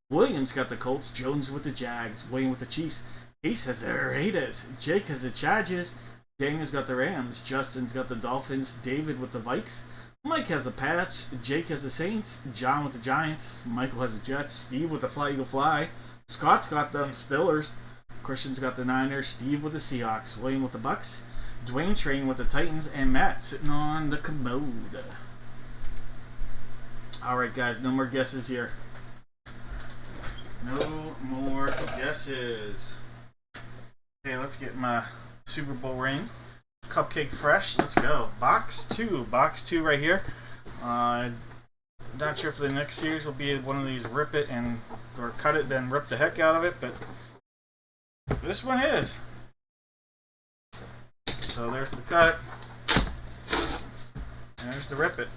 William's got the Colts, Jones with the Jags, William with the Chiefs, Ace has the Raiders, Jake has the Chargers, Daniel's got the Rams, Justin's got the Dolphins, David with the Vikes, Mike has the Pats, Jake has the Saints, John with the Giants, Michael has the Jets, Steve with the Fly Eagle Fly, Scott's got the Steelers, Christian's got the Niners, Steve with the Seahawks, William with the Bucks, Dwayne Train with the Titans, and Matt sitting on the commode. Alright guys, no more guesses here. No more guesses. Okay, let's get my Super Bowl ring. Cupcake fresh. Let's go. Box 2. Box 2 right here. Not sure if the next series will be one of these rip it and or cut it then rip the heck out of it, but this one is. So there's the cut. And there's the rip it.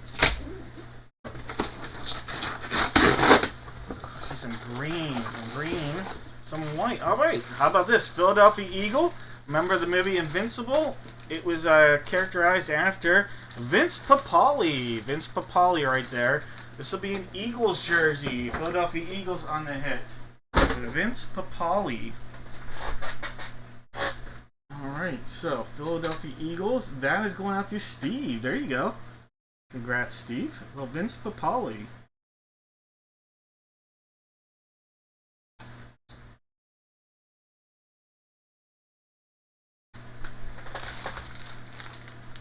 I see some green, some white. All right. How about this? Philadelphia Eagle. Remember the movie Invincible? It was characterized after Vince Papale. Vince Papale right there. This will be an Eagles jersey. Philadelphia Eagles on the hit. Vince Papale. Alright, so Philadelphia Eagles. That is going out to Steve. There you go. Congrats, Steve. Well, Vince Papale.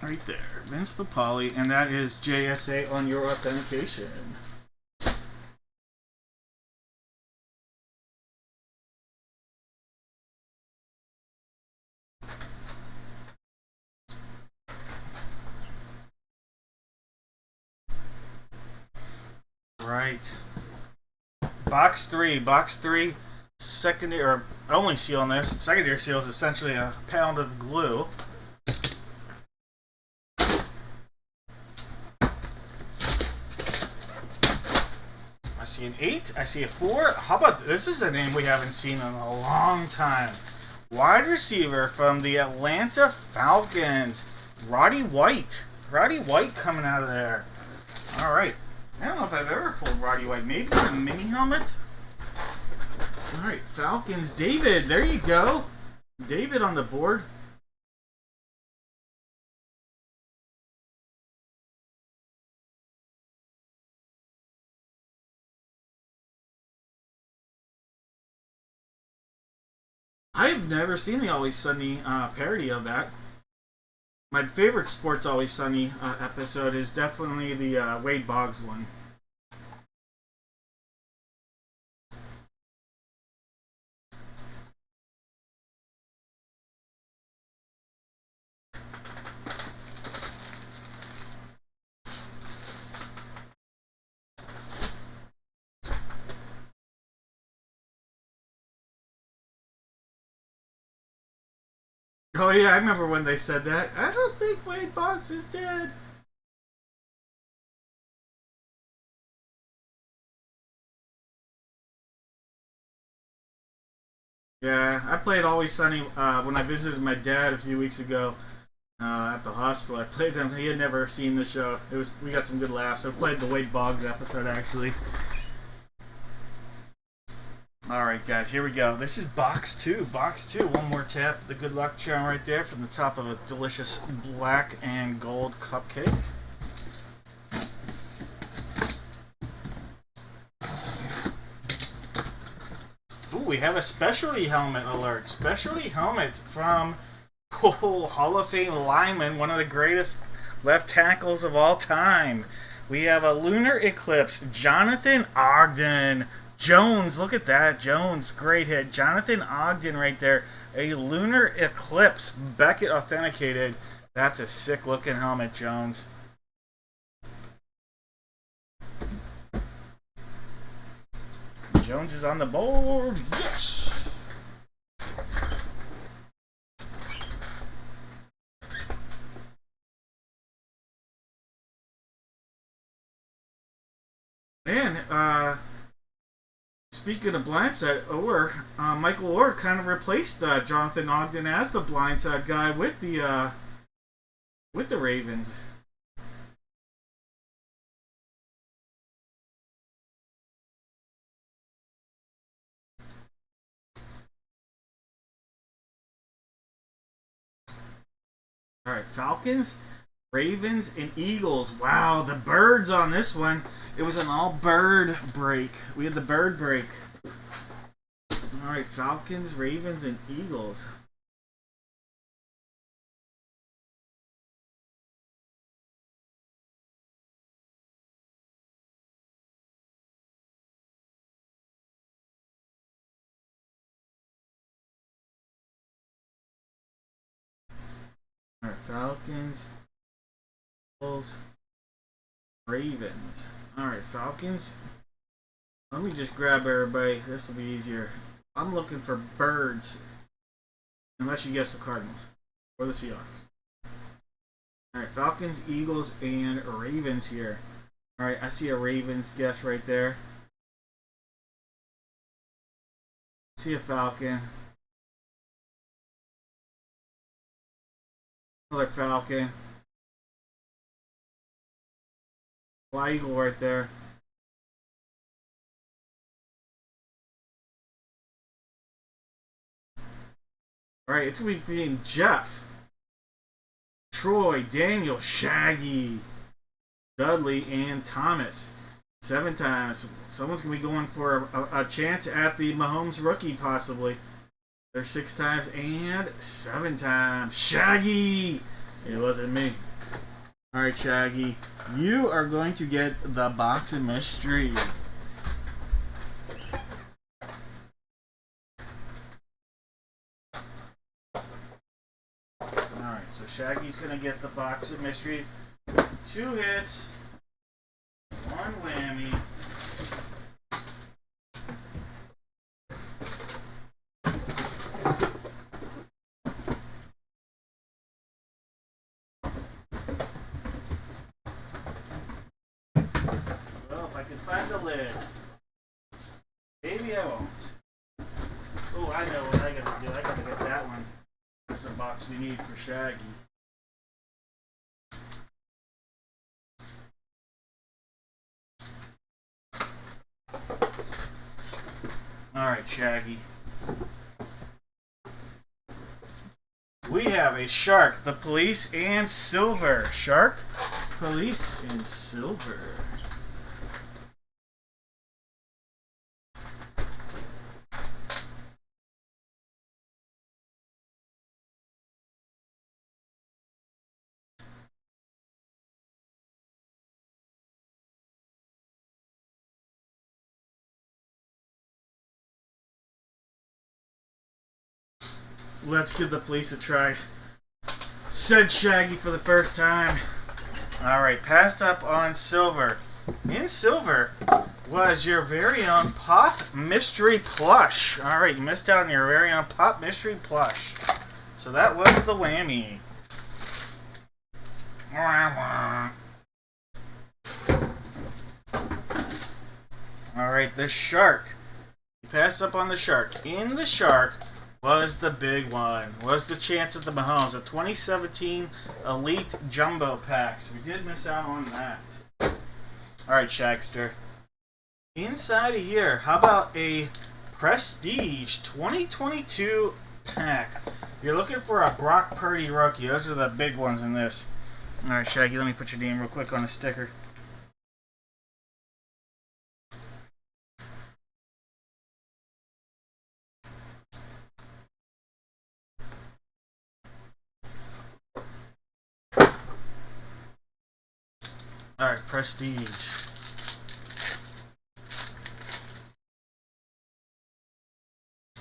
Right there, Vince Papale, and that is JSA on your authentication. Right. Box three. Box three. Secondary or only seal on this. Secondary seal is essentially a pound of glue. I see an 8. I see a 4. How about this? Is a name we haven't seen in a long time. Wide receiver from the Atlanta Falcons, Roddy White. Roddy White coming out of there. All right. I don't know if I've ever pulled Roddy White. Maybe in a mini helmet. All right, Falcons. David, there you go. David on the board. I've never seen the Always Sunny parody of that. My favorite Sports Always Sunny episode is definitely the Wade Boggs one. Oh yeah, I remember when they said that. I don't think Wade Boggs is dead. Yeah, I played Always Sunny when I visited my dad a few weeks ago at the hospital. I played him. He had never seen the show. We got some good laughs. I played the Wade Boggs episode actually. All right, guys, here we go. This is box 2. Box 2. One more tap. The good luck charm right there from the top of a delicious black and gold cupcake. Ooh, we have a specialty helmet alert. Specialty helmet from Hall of Fame lineman, one of the greatest left tackles of all time. We have a Lunar Eclipse, Jonathan Ogden. Jones, look at that. Jones, great hit. Jonathan Ogden right there. A Lunar Eclipse. Beckett authenticated. That's a sick looking helmet, Jones. Jones is on the board. Yes! And, speaking of blindside, Michael Orr kind of replaced Jonathan Ogden as the blindside guy with the Ravens. All right, Falcons, Ravens, and Eagles. Wow, the birds on this one. It was an all-bird break. We had the bird break. All right, Falcons, Ravens, and Eagles. All right, Falcons, Eagles, Ravens. All right, Falcons. Let me just grab everybody. This will be easier. I'm looking for birds. Unless you guess the Cardinals or the Seahawks. All right, Falcons, Eagles, and Ravens here. All right, I see a Ravens guess right there. See a Falcon. Another Falcon. Fly Eagle right there. Alright, it's going to be between Jeff, Troy, Daniel, Shaggy, Dudley, and Thomas. 7 times. Someone's going to be going for a chance at the Mahomes rookie, possibly. There's 6 times and 7 times. Shaggy! It wasn't me. Alright, Shaggy. You are going to get the box of mystery. Alright, so Shaggy's going to get the box of mystery. 2 hits. 1 whammy. outlet. Maybe I won't. Oh, I know what I gotta do. I gotta get that one. That's the box we need for Shaggy. Alright, Shaggy. We have a shark, the police, and silver. Shark, police, and silver. Let's give the police a try. Said Shaggy for the first time. Alright, passed up on silver. In silver was your very own Pop Mystery Plush. Alright, you missed out on your very own Pop Mystery Plush. So that was the whammy. Alright, the shark. You passed up on the shark. In the shark was the big one. Was the chance at the Mahomes. A 2017 Elite Jumbo Packs. We did miss out on that. Alright, Shagster. Inside of here, how about a Prestige 2022 pack? You're looking for a Brock Purdy rookie. Those are the big ones in this. Alright, Shaggy, let me put your name real quick on a sticker. Alright, Prestige.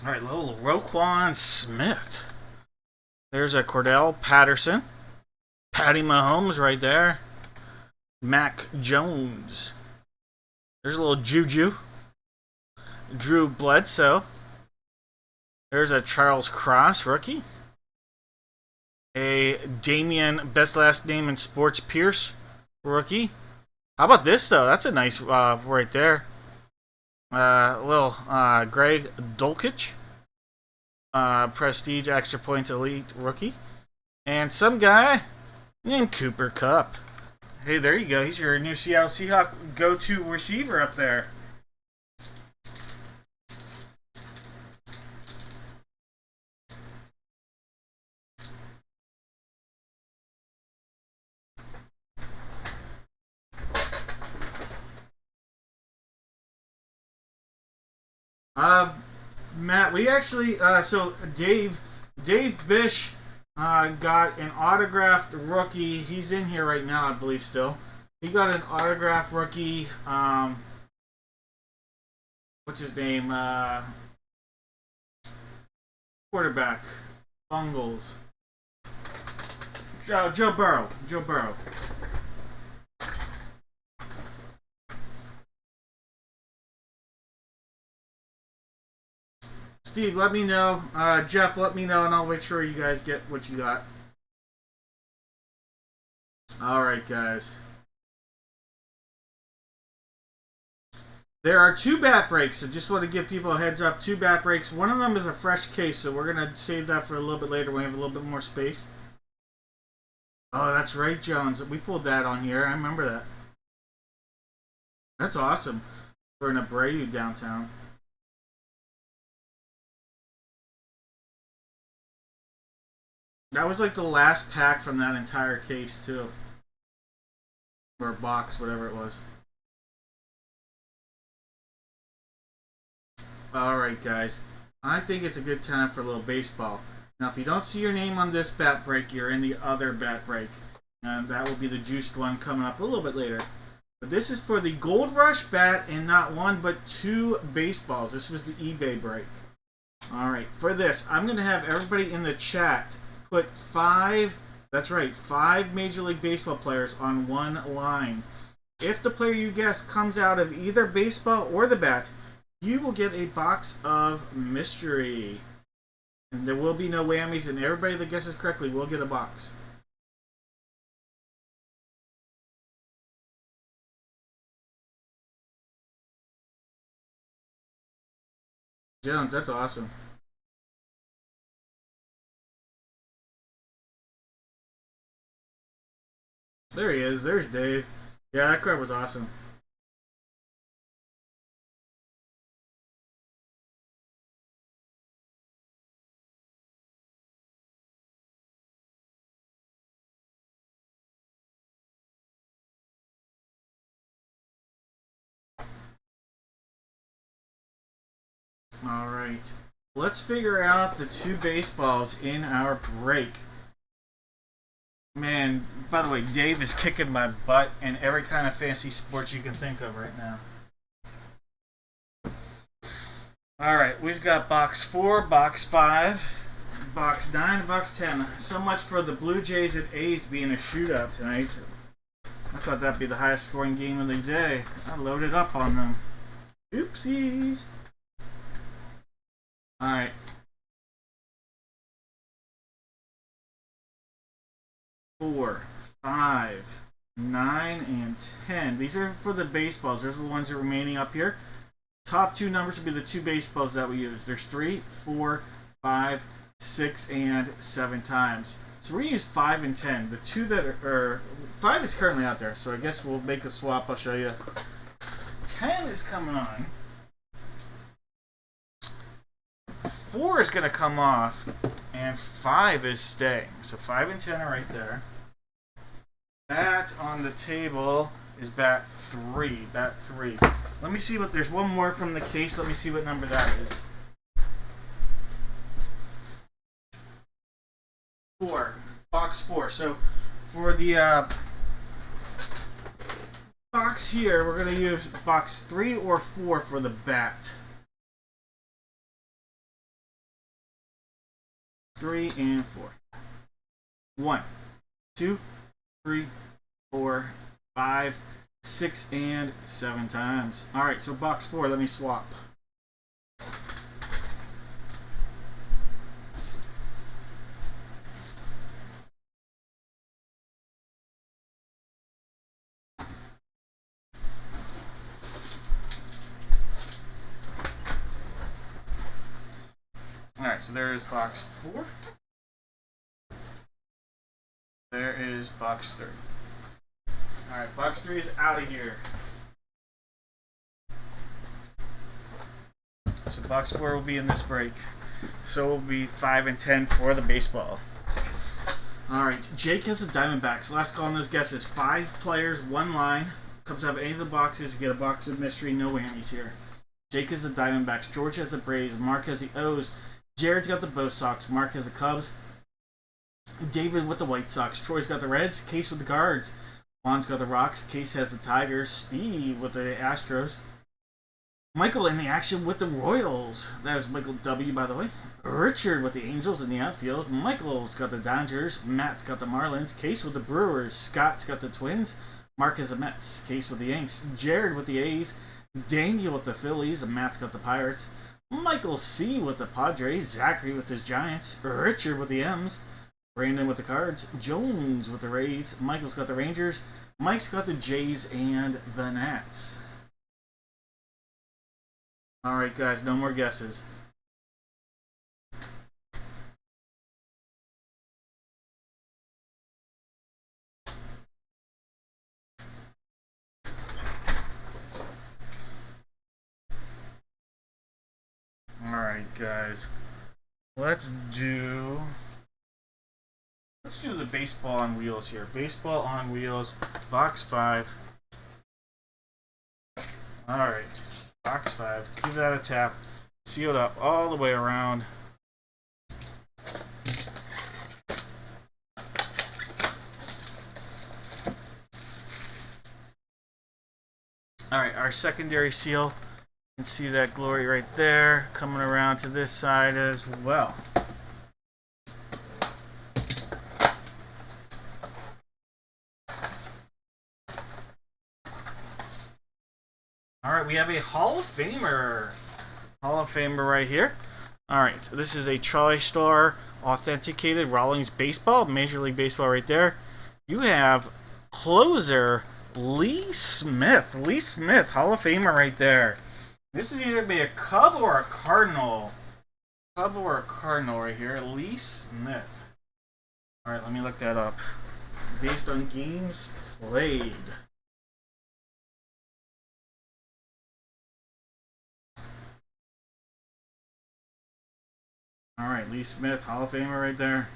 Alright, little Roquan Smith. There's a Cordell Patterson. Patty Mahomes right there. Mac Jones. There's a little Juju. Drew Bledsoe. There's a Charles Cross rookie. A Damian, best last name in sports, Pierce rookie. How about this though? That's a nice right there. Little Greg Dulcich. Prestige Extra Points Elite rookie. And some guy named Cooper Kupp. Hey, there you go. He's your new Seattle Seahawks go-to receiver up there. Matt, we actually, so Dave Bish got an autographed rookie. He's in here right now, I believe still. He got an autographed rookie, what's his name, quarterback, Bungles. Joe Burrow. Steve, let me know. Jeff, let me know, and I'll make sure you guys get what you got. Alright, guys. There are 2 bat breaks, so just want to give people a heads up. 2 bat breaks. One of them is a fresh case, so we're going to save that for a little bit later when we have a little bit more space. Oh, that's right, Jones. We pulled that on here. I remember that. That's awesome. For an Abreu downtown. That was like the last pack from that entire case, too. Or box, whatever it was. Alright, guys. I think it's a good time for a little baseball. Now, if you don't see your name on this bat break, you're in the other bat break. And that will be the juiced one coming up a little bit later. But this is for the Gold Rush bat and not 1 but 2 baseballs. This was the eBay break. Alright, for this, I'm going to have everybody in the chat put 5, that's right, 5 Major League Baseball players on one line. If the player you guess comes out of either baseball or the bat, you will get a box of mystery. And there will be no whammies, and everybody that guesses correctly will get a box. Jones, that's awesome. There he is. There's Dave. Yeah, that card was awesome. All right. Let's figure out the two baseballs in our break. Man, by the way, Dave is kicking my butt in every kind of fantasy sports you can think of right now. All right, we've got box 4, box 5, box 9, and box 10. So much for the Blue Jays and A's being a shootout tonight. I thought that'd be the highest scoring game of the day. I loaded up on them. Oopsies. All right. Four, 5, 9, and 10. These are for the baseballs. Those are the ones that are remaining up here. Top two numbers would be the two baseballs that we use. There's 3, 4, 5, 6, and 7 times. So we're going to use 5 and 10. The two that are 5 is currently out there, so I guess we'll make a swap. I'll show you. 10 is coming on. 4 is going to come off, and 5 is staying. So 5 and 10 are right there. Bat on the table is bat 3. Bat 3. Let me see what. There's one more from the case. Let me see what number that is. 4. Box 4. So for the box here, we're going to use box 3 or 4 for the bat. 3 and 4. 1, 2, 3, 4, 5, 6, and 7 times. Alright, so box 4, let me swap. Alright, so there is box 4. There is box 3. Alright, box 3 is out of here. So box 4 will be in this break. So will be 5 and 10 for the baseball. Alright, Jake has the Diamondbacks. Last call on those guesses. 5 players, 1 line. Comes out of any of the boxes. You get a box of mystery, no whammies here. Jake has the Diamondbacks. George has the Braves. Mark has the O's. Jared's got the Bo Sox. Mark has the Cubs. David with the White Sox. Troy's got the Reds. Case with the Cards. Juan's got the Rocks. Case has the Tigers. Steve with the Astros. Michael in the action with the Royals. That is Michael W, by the way. Richard with the Angels in the outfield. Michael's got the Dodgers. Matt's got the Marlins. Case with the Brewers. Scott's got the Twins. Mark has the Mets. Case with the Yanks. Jared with the A's. Daniel with the Phillies. Matt's got the Pirates. Michael C with the Padres. Zachary with his Giants. Richard with the M's. Brandon with the Cards. Jones with the Rays. Michael's got the Rangers. Mike's got the Jays and the Nats. Alright guys, no more guesses. Alright guys. Let's do the baseball on wheels here. Baseball on wheels, box 5. Alright, box 5. Give that a tap. Seal it up all the way around. Alright, our secondary seal. You can see that glory right there coming around to this side as well. Alright, we have a Hall of Famer. Hall of Famer right here. Alright, this is a TriStar authenticated Rawlings baseball, Major League Baseball right there. You have closer Lee Smith. Lee Smith, Hall of Famer right there. This is either be a Cub or a Cardinal. Cub or a Cardinal right here. Lee Smith. Alright, let me look that up. Based on games played. Alright, Lee Smith, Hall of Famer right there.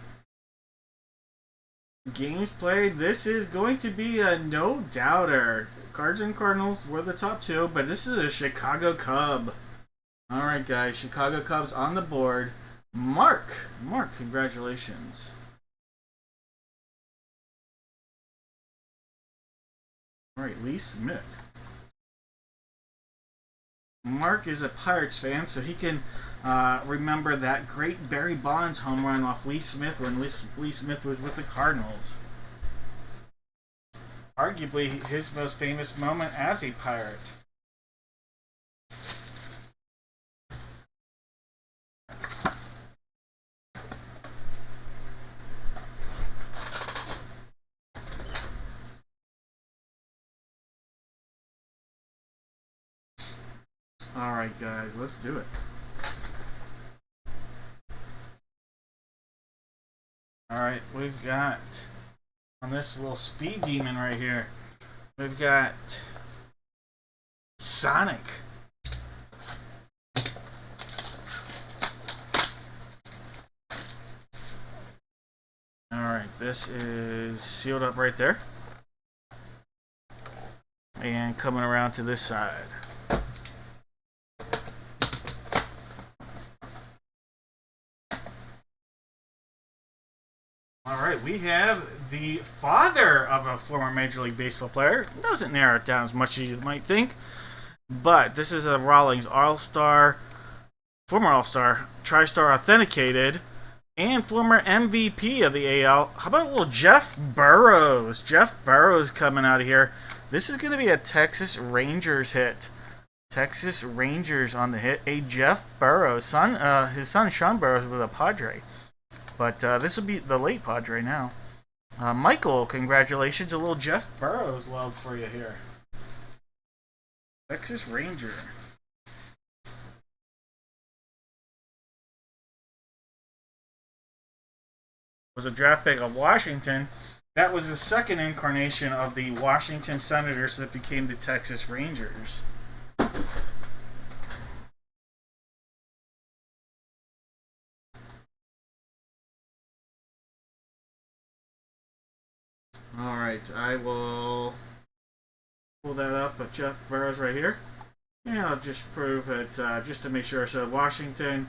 Games played, this is going to be a no doubter. Cards and Cardinals were the top two, but this is a Chicago Cub. Alright guys, Chicago Cubs on the board. Mark, congratulations. Alright, Lee Smith. Mark is a Pirates fan, so he can remember that great Barry Bonds home run off Lee Smith when Lee Smith was with the Cardinals. Arguably his most famous moment as a Pirate. Alright guys, let's do it. Alright, we've got, on this little speed demon right here, we've got Sonic. Alright, this is sealed up right there. And coming around to this side. Alright, we have the father of a former Major League Baseball player. Doesn't narrow it down as much as you might think. But this is a Rawlings All-Star, former All-Star, Tri-Star authenticated, and former MVP of the AL. How about a little Jeff Burrows? Jeff Burrows coming out of here. This is going to be a Texas Rangers hit. Texas Rangers on the hit. A Jeff Burrows. His son Sean Burrows was a Padre. But this will be the late Padre now. Michael, congratulations. A little Jeff Burrows love for you here. Texas Ranger. Was a draft pick of Washington. That was the second incarnation of the Washington Senators that became the Texas Rangers. Alright, I will pull that up with Jeff Burrows right here. And I'll just prove it just to make sure. So Washington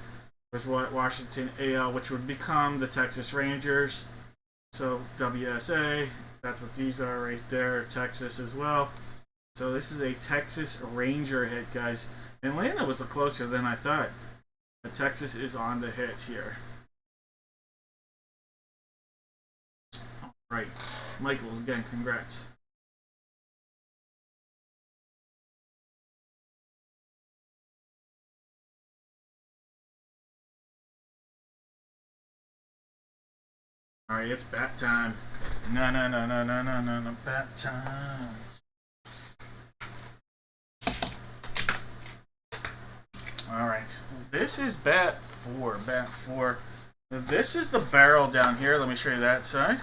was what Washington AL, which would become the Texas Rangers. So WSA, that's what these are right there. Texas as well. So this is a Texas Ranger hit, guys. Atlanta was closer than I thought. But Texas is on the hit here. Alright. Michael, again, congrats. Alright, it's bat time. No, bat time. Alright, this is bat 4. This is the barrel down here. Let me show you that side.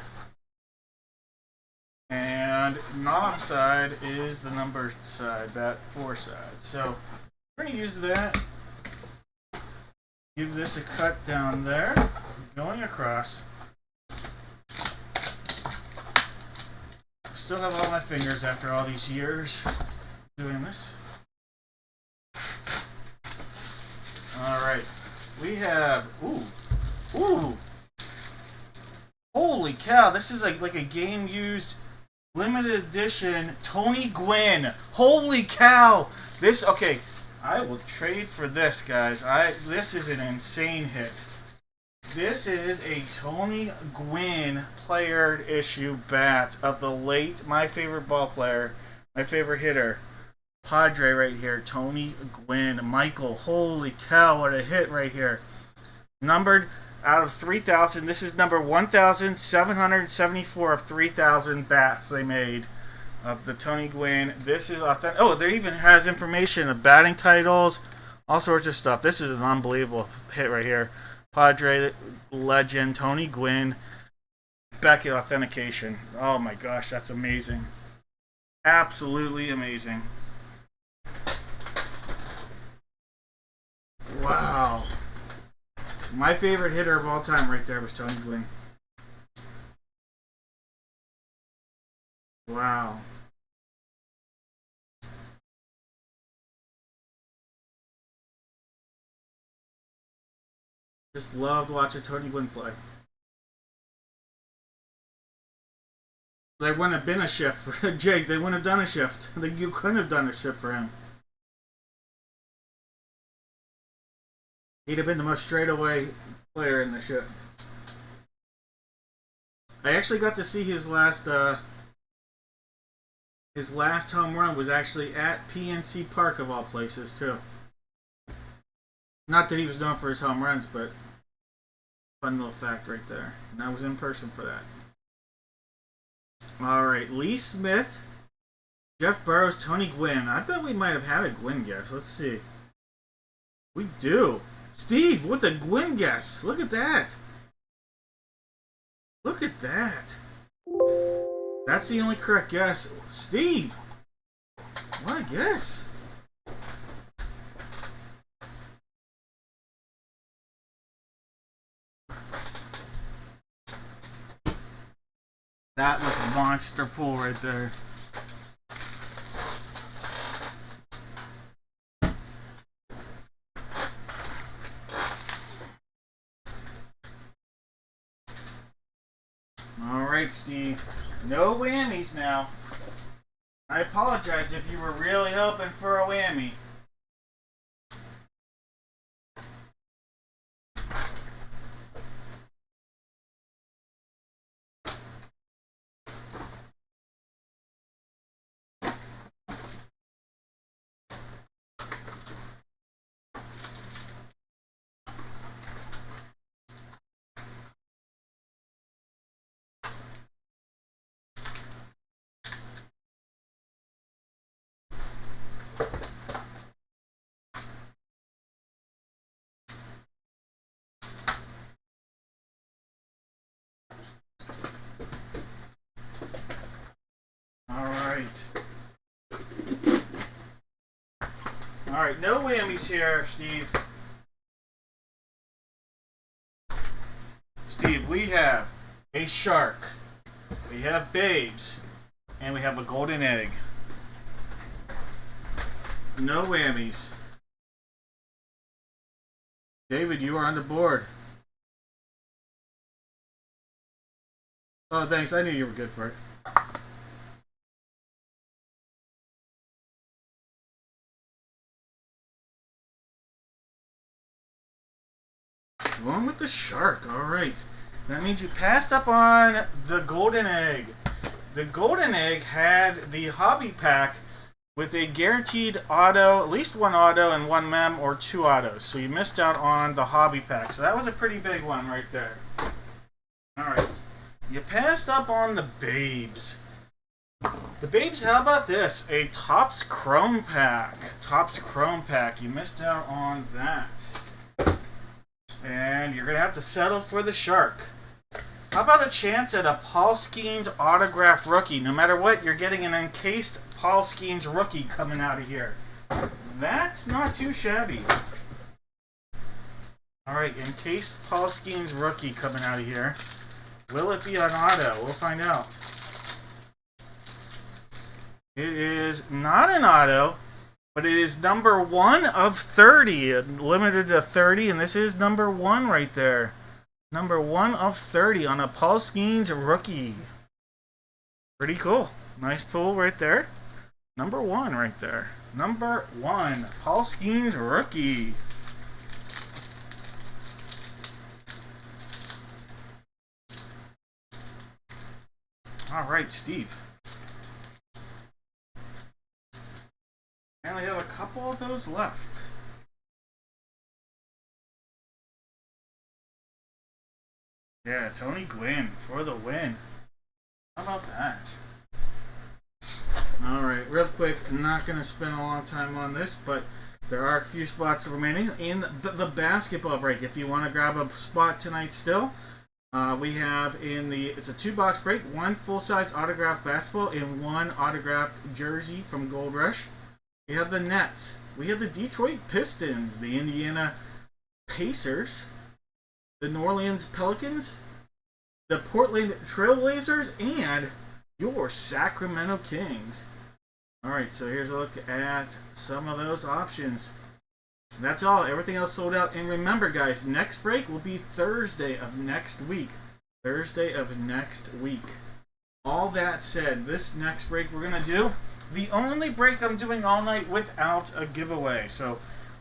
And knob side is the number side, bat 4 side. So we're going to use that. Give this a cut down there, going across. Still have all my fingers after all these years doing this. Alright, we have, ooh, holy cow, this is like a game used limited edition Tony Gwynn. Holy cow, this, okay, I will trade for this, guys. This is an insane hit. This is a Tony Gwynn player issue bat of the late, my favorite ball player, my favorite hitter, Padre right here, Tony Gwynn. Michael, holy cow, what a hit right here. Numbered out of 3,000. This is number 1,774 of 3,000 bats they made. of the Tony Gwynn. This is authentic. Oh, there even has information of batting titles, all sorts of stuff. This is an unbelievable hit right here. Padre legend Tony Gwynn. Beckett authentication. Oh my gosh, that's amazing. Absolutely amazing. Wow. My favorite hitter of all time right there was Tony Gwynn. Wow. Just loved watching Tony Gwynn play. There wouldn't have been a shift for Jake. They wouldn't have done a shift. You couldn't have done a shift for him. He'd have been the most straightaway player in the shift. I actually got to see his last home run was actually at PNC Park of all places too. Not that he was known for his home runs, but fun little fact right there. And I was in person for that. Alright, Lee Smith, Jeff Burrows, Tony Gwynn. I bet we might have had a Gwynn guess. Let's see. We do. Steve with the Gwynn guess. Look at that. Look at that. That's the only correct guess. Steve! What a guess. That was a monster pull right there. Alright, Steve. No whammies now. I apologize if you were really hoping for a whammy. Alright, no whammies here, Steve. Steve, we have a shark, we have babes, and we have a golden egg. No whammies. David, you are on the board. Oh, thanks. I knew you were good for it. Going with the shark. Alright. That means you passed up on the golden egg. The golden egg had the hobby pack with a guaranteed auto, at least one auto and one mem or two autos. So you missed out on the hobby pack. So that was a pretty big one right there. Alright. You passed up on the babes. The babes, how about this? A Topps Chrome pack. Topps Chrome pack. You missed out on that. And you're going to have to settle for the shark. How about a chance at a Paul Skeens autograph rookie? No matter what, you're getting an encased Paul Skeens rookie coming out of here. That's not too shabby. Alright, encased Paul Skeens rookie coming out of here. Will it be an auto? We'll find out. It is not an auto, but it is number 1 of 30. Limited to 30, and this is number 1 right there. Number 1 of 30 on a Paul Skeens rookie. Pretty cool. Nice pull right there. Number 1 right there. Number 1. Paul Skeens rookie. Alright, Steve. I only have a couple of those left. Yeah, Tony Gwynn for the win. How about that? Alright, real quick, I'm not going to spend a long time on this, but there are a few spots remaining in the basketball break. If you want to grab a spot tonight still, we have it's a 2-box break, 1 full-size autographed basketball and 1 autographed jersey from Gold Rush. We have the Nets. We have the Detroit Pistons, the Indiana Pacers, the New Orleans Pelicans, the Portland Trailblazers, and your Sacramento Kings. Alright, so here's a look at some of those options. That's all. Everything else sold out. And remember, guys, next break will be Thursday of next week. Thursday of next week. All that said, this next break we're going to do the only break I'm doing all night without a giveaway. So,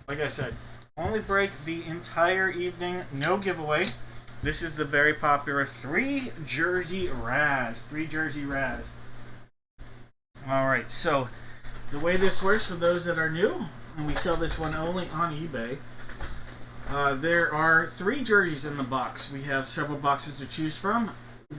like I said, only break the entire evening, no giveaway. This is the very popular 3 jersey Raz. 3 jersey Raz. Alright, so the way this works for those that are new, and we sell this one only on eBay, there are 3 jerseys in the box. We have several boxes to choose from.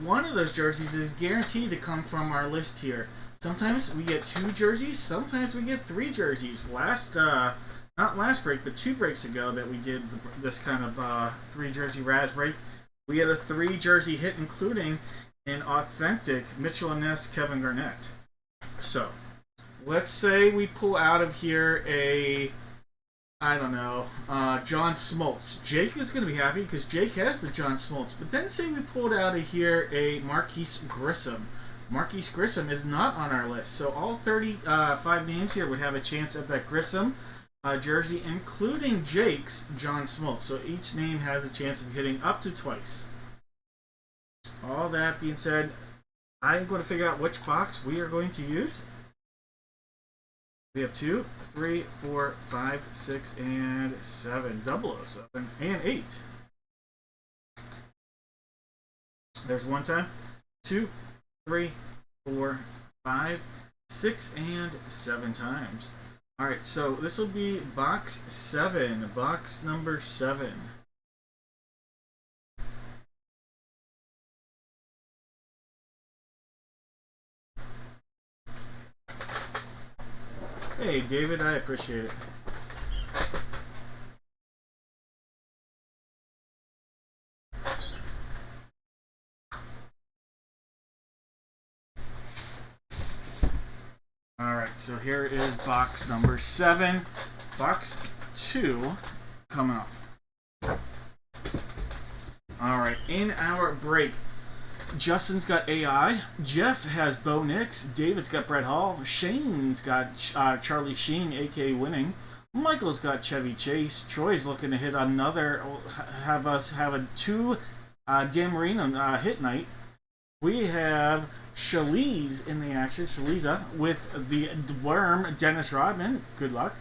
One of those jerseys is guaranteed to come from our list here. Sometimes we get 2 jerseys, sometimes we get 3 jerseys. Not last break, but 2 breaks ago that we did this kind of 3 jersey Raz break, we had a 3 jersey hit, including an authentic Mitchell & Ness Kevin Garnett. So, let's say we pull out of here a, I don't know, John Smoltz. Jake is going to be happy because Jake has the John Smoltz. But then say we pulled out of here a Marquise Grissom. Marquise Grissom is not on our list. So all 35 names here would have a chance at that Grissom jersey, including Jake's John Smoltz. So each name has a chance of hitting up to twice. All that being said, I'm going to figure out which box we are going to use. We have 2, 3, 4, 5, 6, and 7. 007 and 8. There's 1 time. 2, 3, 4, 5, 6, and 7 times. Alright, so this will be box 7. Box number 7. Hey, David, I appreciate it. Alright, so here is box number 7. Box 2 coming off. Alright, in our break, Justin's got AI, Jeff has Bo Nix, David's got Brett Hall, Shane's got Charlie Sheen, aka Winning, Michael's got Chevy Chase, Troy's looking to hit another, have us have a 2 Dan Marino hit night. We have Shaliz in the action, Shaliza, with the Worm, Dennis Rodman, good luck.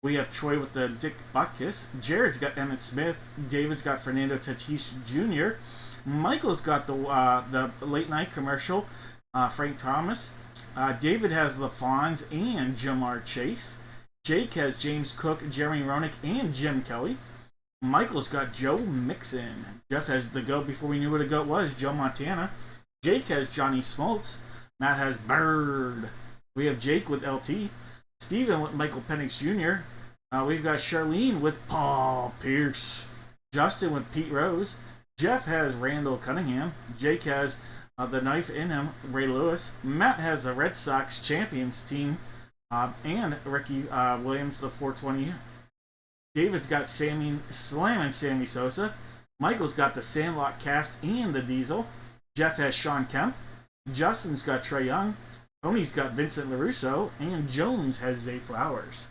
We have Troy with the Dick Butkus, Jared's got Emmett Smith, David's got Fernando Tatis Jr., Michael's got the late night commercial, Frank Thomas. David has LaFons and Jamar Chase. Jake has James Cook, Jeremy Roenick, and Jim Kelly. Michael's got Joe Mixon. Jeff has the GOAT before we knew what a GOAT was, Joe Montana. Jake has Johnny Smoltz. Matt has Bird. We have Jake with LT. Steven with Michael Penix Jr. We've got Charlene with Paul Pierce. Justin with Pete Rose. Jeff has Randall Cunningham. Jake has the knife in him, Ray Lewis. Matt has the Red Sox champions team and Ricky Williams, the 420. David's got Sammy Sosa. Michael's got the Sandlot cast and the Diesel. Jeff has Sean Kemp. Justin's got Trey Young. Tony's got Vincent LaRusso. And Jones has Zay Flowers.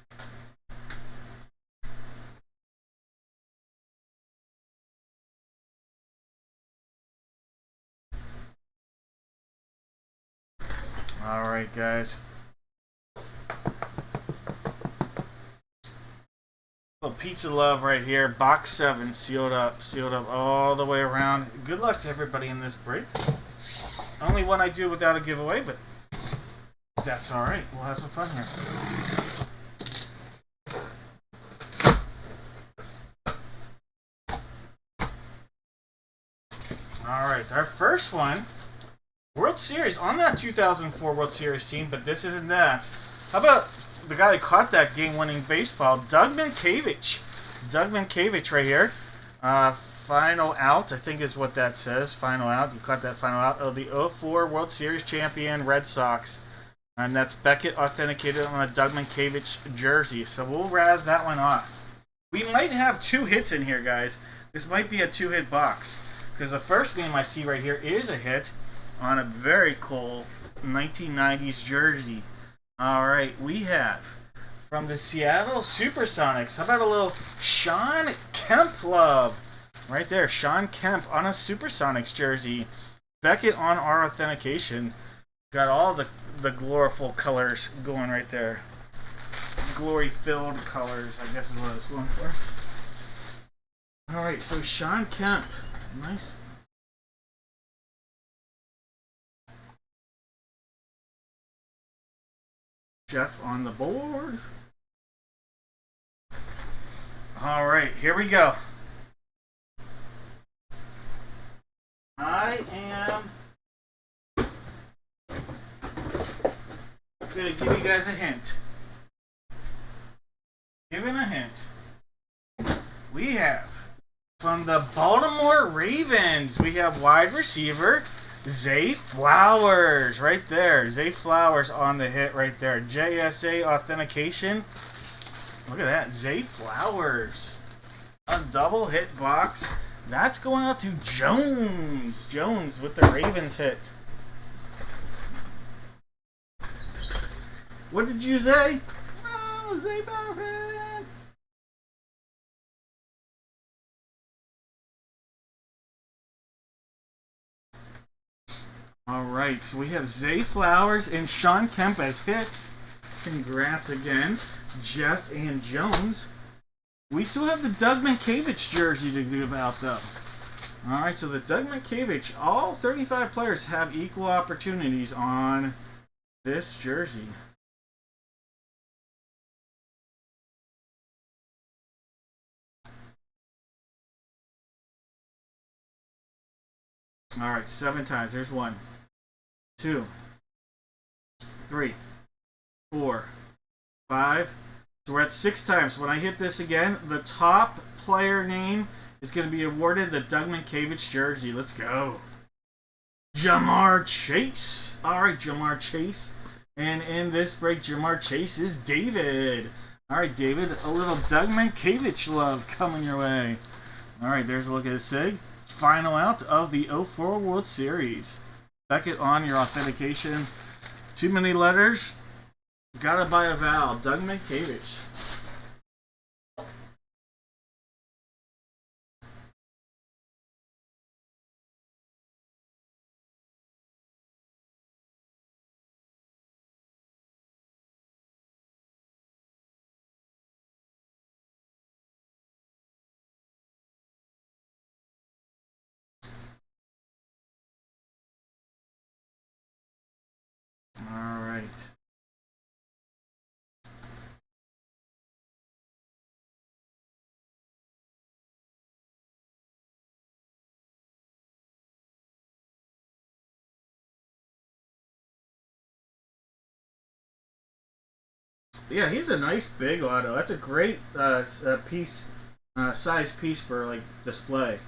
Alright, guys. Little pizza love right here. Box 7 sealed up all the way around. Good luck to everybody in this break. Only one I do without a giveaway, but that's alright. We'll have some fun here. Alright, our first one World Series on that 2004 World Series team, but this isn't that. How about the guy that caught that game-winning baseball, Doug Mankiewicz? Doug Mankiewicz right here. Final out, I think is what that says. Final out. You caught that final out of the 04 World Series champion Red Sox. And that's Beckett authenticated on a Doug Mankiewicz jersey. So we'll razz that one off. We might have 2 hits in here, guys. This might be a 2-hit box. Because the first name I see right here is a hit on a very cool 1990s jersey. Alright, we have from the Seattle Supersonics. How about a little Sean Kemp love? Right there, Sean Kemp on a Supersonics jersey. Beckett on our authentication. Got all the gloriful colors going right there. Glory-filled colors, I guess is what I was going for. Alright, so Sean Kemp. Nice. Jeff on the board. Alright, here we go. I am going to give you guys a hint. Giving a hint. We have from the Baltimore Ravens, we have wide receiver Zay Flowers right there. Zay Flowers on the hit right there. JSA authentication. Look at that. Zay Flowers. A double hit box. That's going out to Jones. Jones with the Ravens hit. What did you say? Oh, Zay Flowers. Alright, so we have Zay Flowers and Sean Kemp as hits. Congrats again, Jeff and Jones. We still have the Doug Mankiewicz jersey to give out, though. Alright, so the Doug Mankiewicz, all 35 players have equal opportunities on this jersey. Alright, 7 times. There's 1, 2, 3, 4, 5. So we're at 6 times. When I hit this again, the top player name is going to be awarded the Doug Mankiewicz jersey. Let's go. Jamar Chase. Alright, Jamar Chase. And in this break, Jamar Chase is David. Alright, David, a little Doug Mankiewicz love coming your way. Alright, there's a look at the SIG. Final out of the 04 World Series. Beckett on your authentication. Too many letters. Gotta buy a vowel. Doug Mankiewicz. Alright. Yeah, he's a nice big auto. That's a great piece, size piece for like display.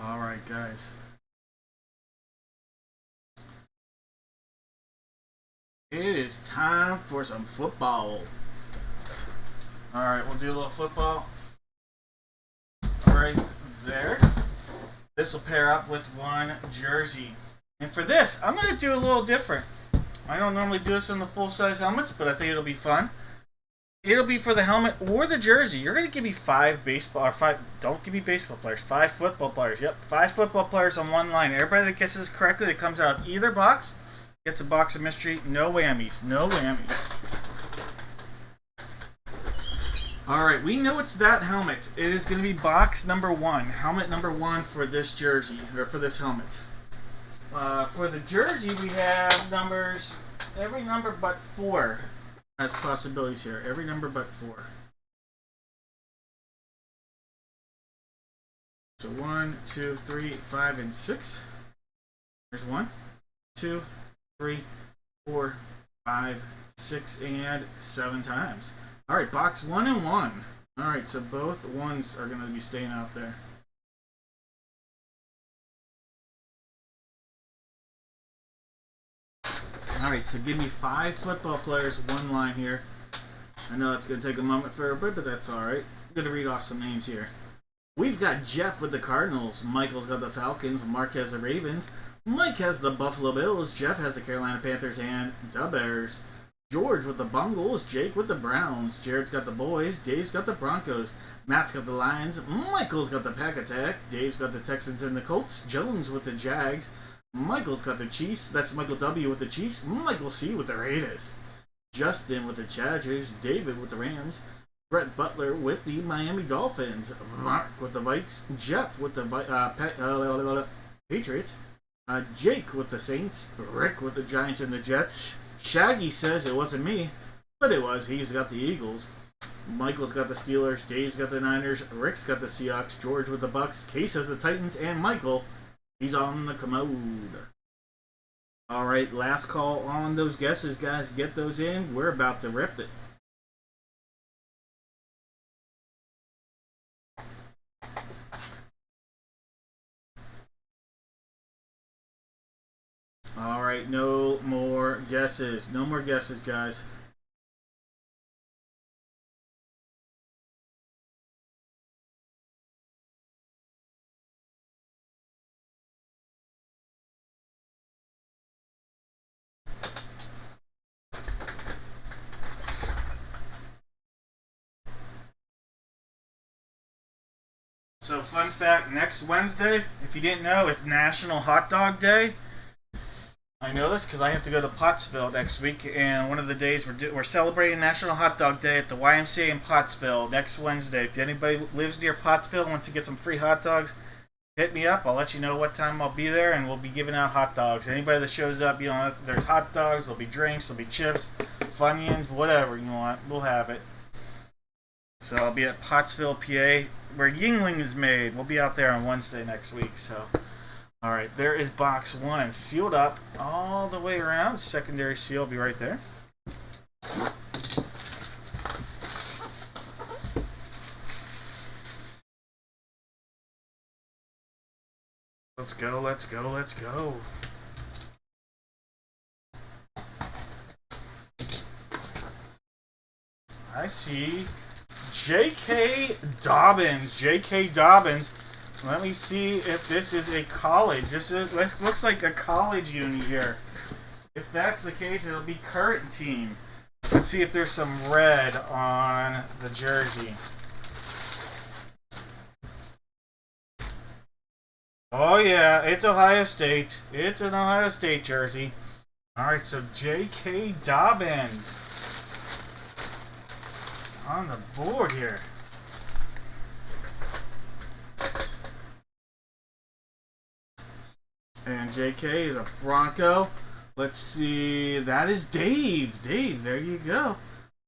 All right, guys. It is time for some football. All right, we'll do a little football. Right there. This will pair up with one jersey. And for this, I'm going to do a little different. I don't normally do this in the full-size helmets, but I think it'll be fun. It'll be for the helmet or the jersey. You're going to give me 5 baseball, or 5, don't give me baseball players, 5 football players. Yep, 5 football players on one line. Everybody that gets this correctly, that comes out of either box, gets a box of mystery. No whammies. No whammies. Alright, we know it's that helmet. It is going to be box number 1. Helmet number 1 for this jersey, or for this helmet. For the jersey, we have numbers, every number but 4 has possibilities here. Every number but 4. So 1, 2, 3, 5, and 6. There's 1, 2, 3, 4, 5, 6, and 7 times. Alright, box 1 and 1. Alright, so both ones are going to be staying out there. Alright, so give me 5 football players, 1 line here. I know it's going to take a moment for everybody, but that's alright. I'm going to read off some names here. We've got Jeff with the Cardinals. Michael's got the Falcons. Mark has the Ravens. Mike has the Buffalo Bills. Jeff has the Carolina Panthers and the Bears. George with the Bungles, Jake with the Browns, Jared's got the Boys, Dave's got the Broncos, Matt's got the Lions, Michael's got the Pack Attack, Dave's got the Texans and the Colts, Jones with the Jags, Michael's got the Chiefs, that's Michael W with the Chiefs, Michael C with the Raiders, Justin with the Chargers, David with the Rams, Brett Butler with the Miami Dolphins, Mark with the Vikes, Jeff with the Patriots, Jake with the Saints, Rick with the Giants and the Jets, Shaggy says it wasn't me, but it was. He's got the Eagles. Michael's got the Steelers. Dave's got the Niners. Rick's got the Seahawks. George with the Bucks. Case has the Titans. And Michael, he's on the commode. All right, last call on those guesses, guys. Get those in. We're about to rip it. All right, no more guesses. No more guesses, guys. So, fun fact, next Wednesday, if you didn't know, is National Hot Dog Day. I know this because I have to go to Pottsville next week, and one of the days we're celebrating National Hot Dog Day at the YMCA in Pottsville next Wednesday. If anybody lives near Pottsville and wants to get some free hot dogs, hit me up. I'll let you know what time I'll be there, and we'll be giving out hot dogs. Anybody that shows up, there's hot dogs, there'll be drinks, there'll be chips, Funyuns, whatever you want, we'll have it. So I'll be at Pottsville, PA, where Yingling is made. We'll be out there on Wednesday next week, so... Alright, there is box 1, sealed up all the way around. Secondary seal will be right there. Let's go, let's go, let's go. I see J.K. Dobbins. J.K. Dobbins. Let me see if this is a college. This looks like a college uni here. If that's the case, it'll be current team. Let's see if there's some red on the jersey. Oh yeah, it's Ohio State. It's an Ohio State jersey. Alright, so J.K. Dobbins on the board here. And J.K. is a Bronco. Let's see. That is Dave. Dave, there you go.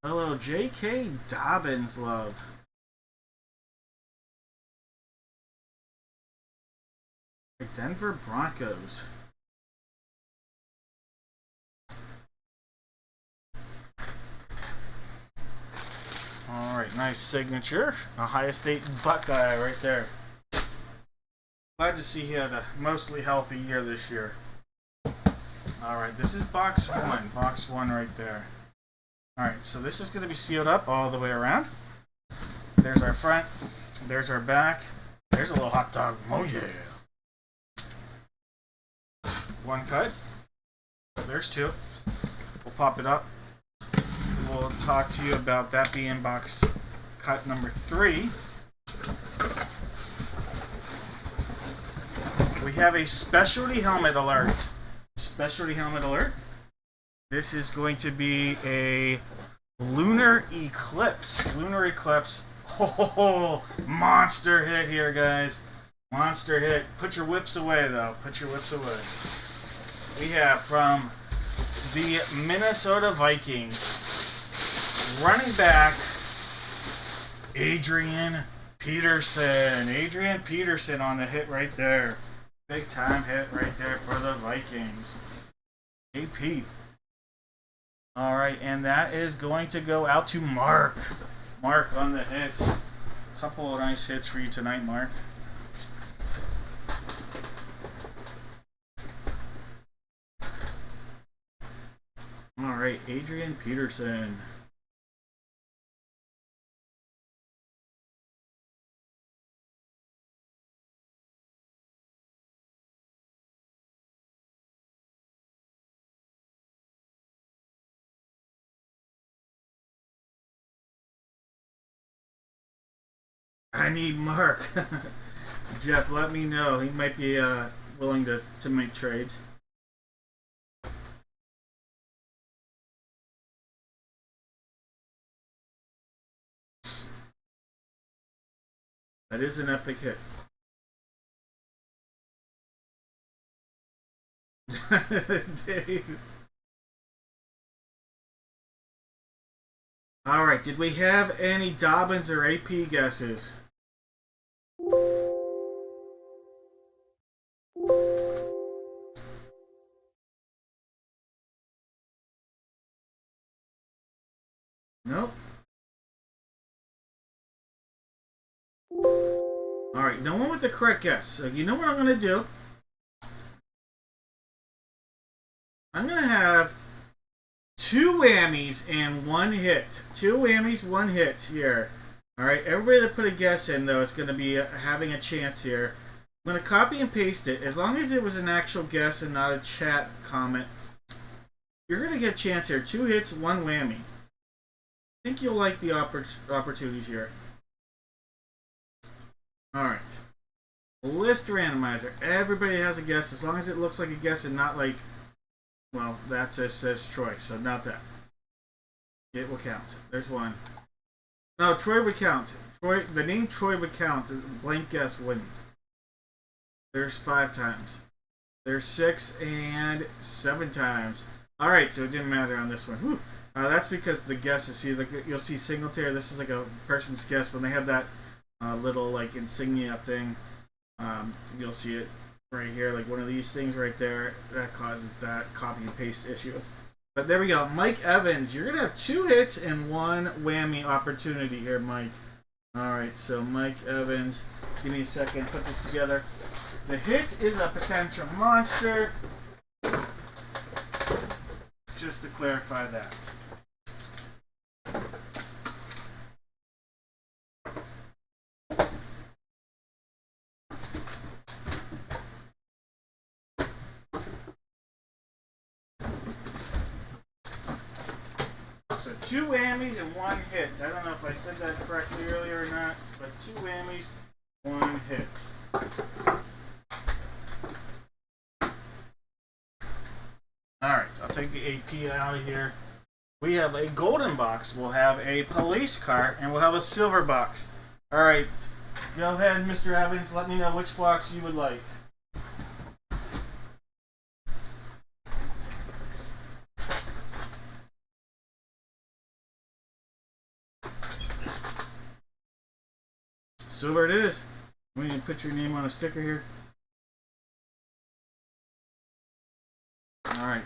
A little J.K. Dobbins love. Denver Broncos. Alright, nice signature. Ohio State Buckeye right there. Glad to see he had a mostly healthy year this year. Alright, this is box 1. Box 1 right there. Alright, so this is going to be sealed up all the way around. There's our front. There's our back. There's a little hot dog. Oh yeah. 1 cut. There's 2. We'll pop it up. We'll talk to you about that being box cut number 3. We have a specialty helmet alert. Specialty helmet alert. This is going to be a Lunar Eclipse. Lunar Eclipse. Oh, monster hit here, guys. Monster hit. Put your whips away, though. Put your whips away. We have from the Minnesota Vikings, running back, Adrian Peterson. Adrian Peterson on the hit right there. Big time hit right there for the Vikings. AP. Alright, and that is going to go out to Mark. Mark on the hits. Couple of nice hits for you tonight, Mark. Alright, Adrian Peterson. I need Mark. Jeff, let me know. He might be willing to make trades. That is an epic hit. Dave. Alright, did we have any Dobbins or AP guesses? Nope. Alright, no one with the correct guess. So you know what I'm going to do? I'm going to have 2 whammies and 1 hit. 2 whammies, 1 hit here. Alright, everybody that put a guess in, though, is going to be having a chance here. I'm going to copy and paste it. As long as it was an actual guess and not a chat comment, you're going to get a chance here. 2 hits, 1 whammy. I think you'll like the opportunities here. Alright. List randomizer. Everybody has a guess as long as it looks like a guess and not like, well, that says Troy, so not that. It will count. There's 1. No, Troy would count. Troy, the name Troy would count. Blank guess wouldn't. There's 5 times. There's 6 and 7 times. Alright, so it didn't matter on this one. Whew. That's because the guesses, see, like, you'll see Singletary, this is like a person's guess. When they have that little like insignia thing, you'll see it right here, like one of these things right there. That causes that copy and paste issue. But there we go. Mike Evans, you're going to have 2 hits and 1 whammy opportunity here, Mike. Alright, so Mike Evans, give me a second, put this together. The hit is a potential monster. Just to clarify that. So 2 whammies and 1 hit. I don't know if I said that correctly earlier or not, but 2 whammies, 1 hit. Alright, I'll take the AP out of here. We have a golden box, we'll have a police car, and we'll have a silver box. Alright, go ahead, Mr. Evans, let me know which box you would like. Silver it is. We need to put your name on a sticker here. Alright.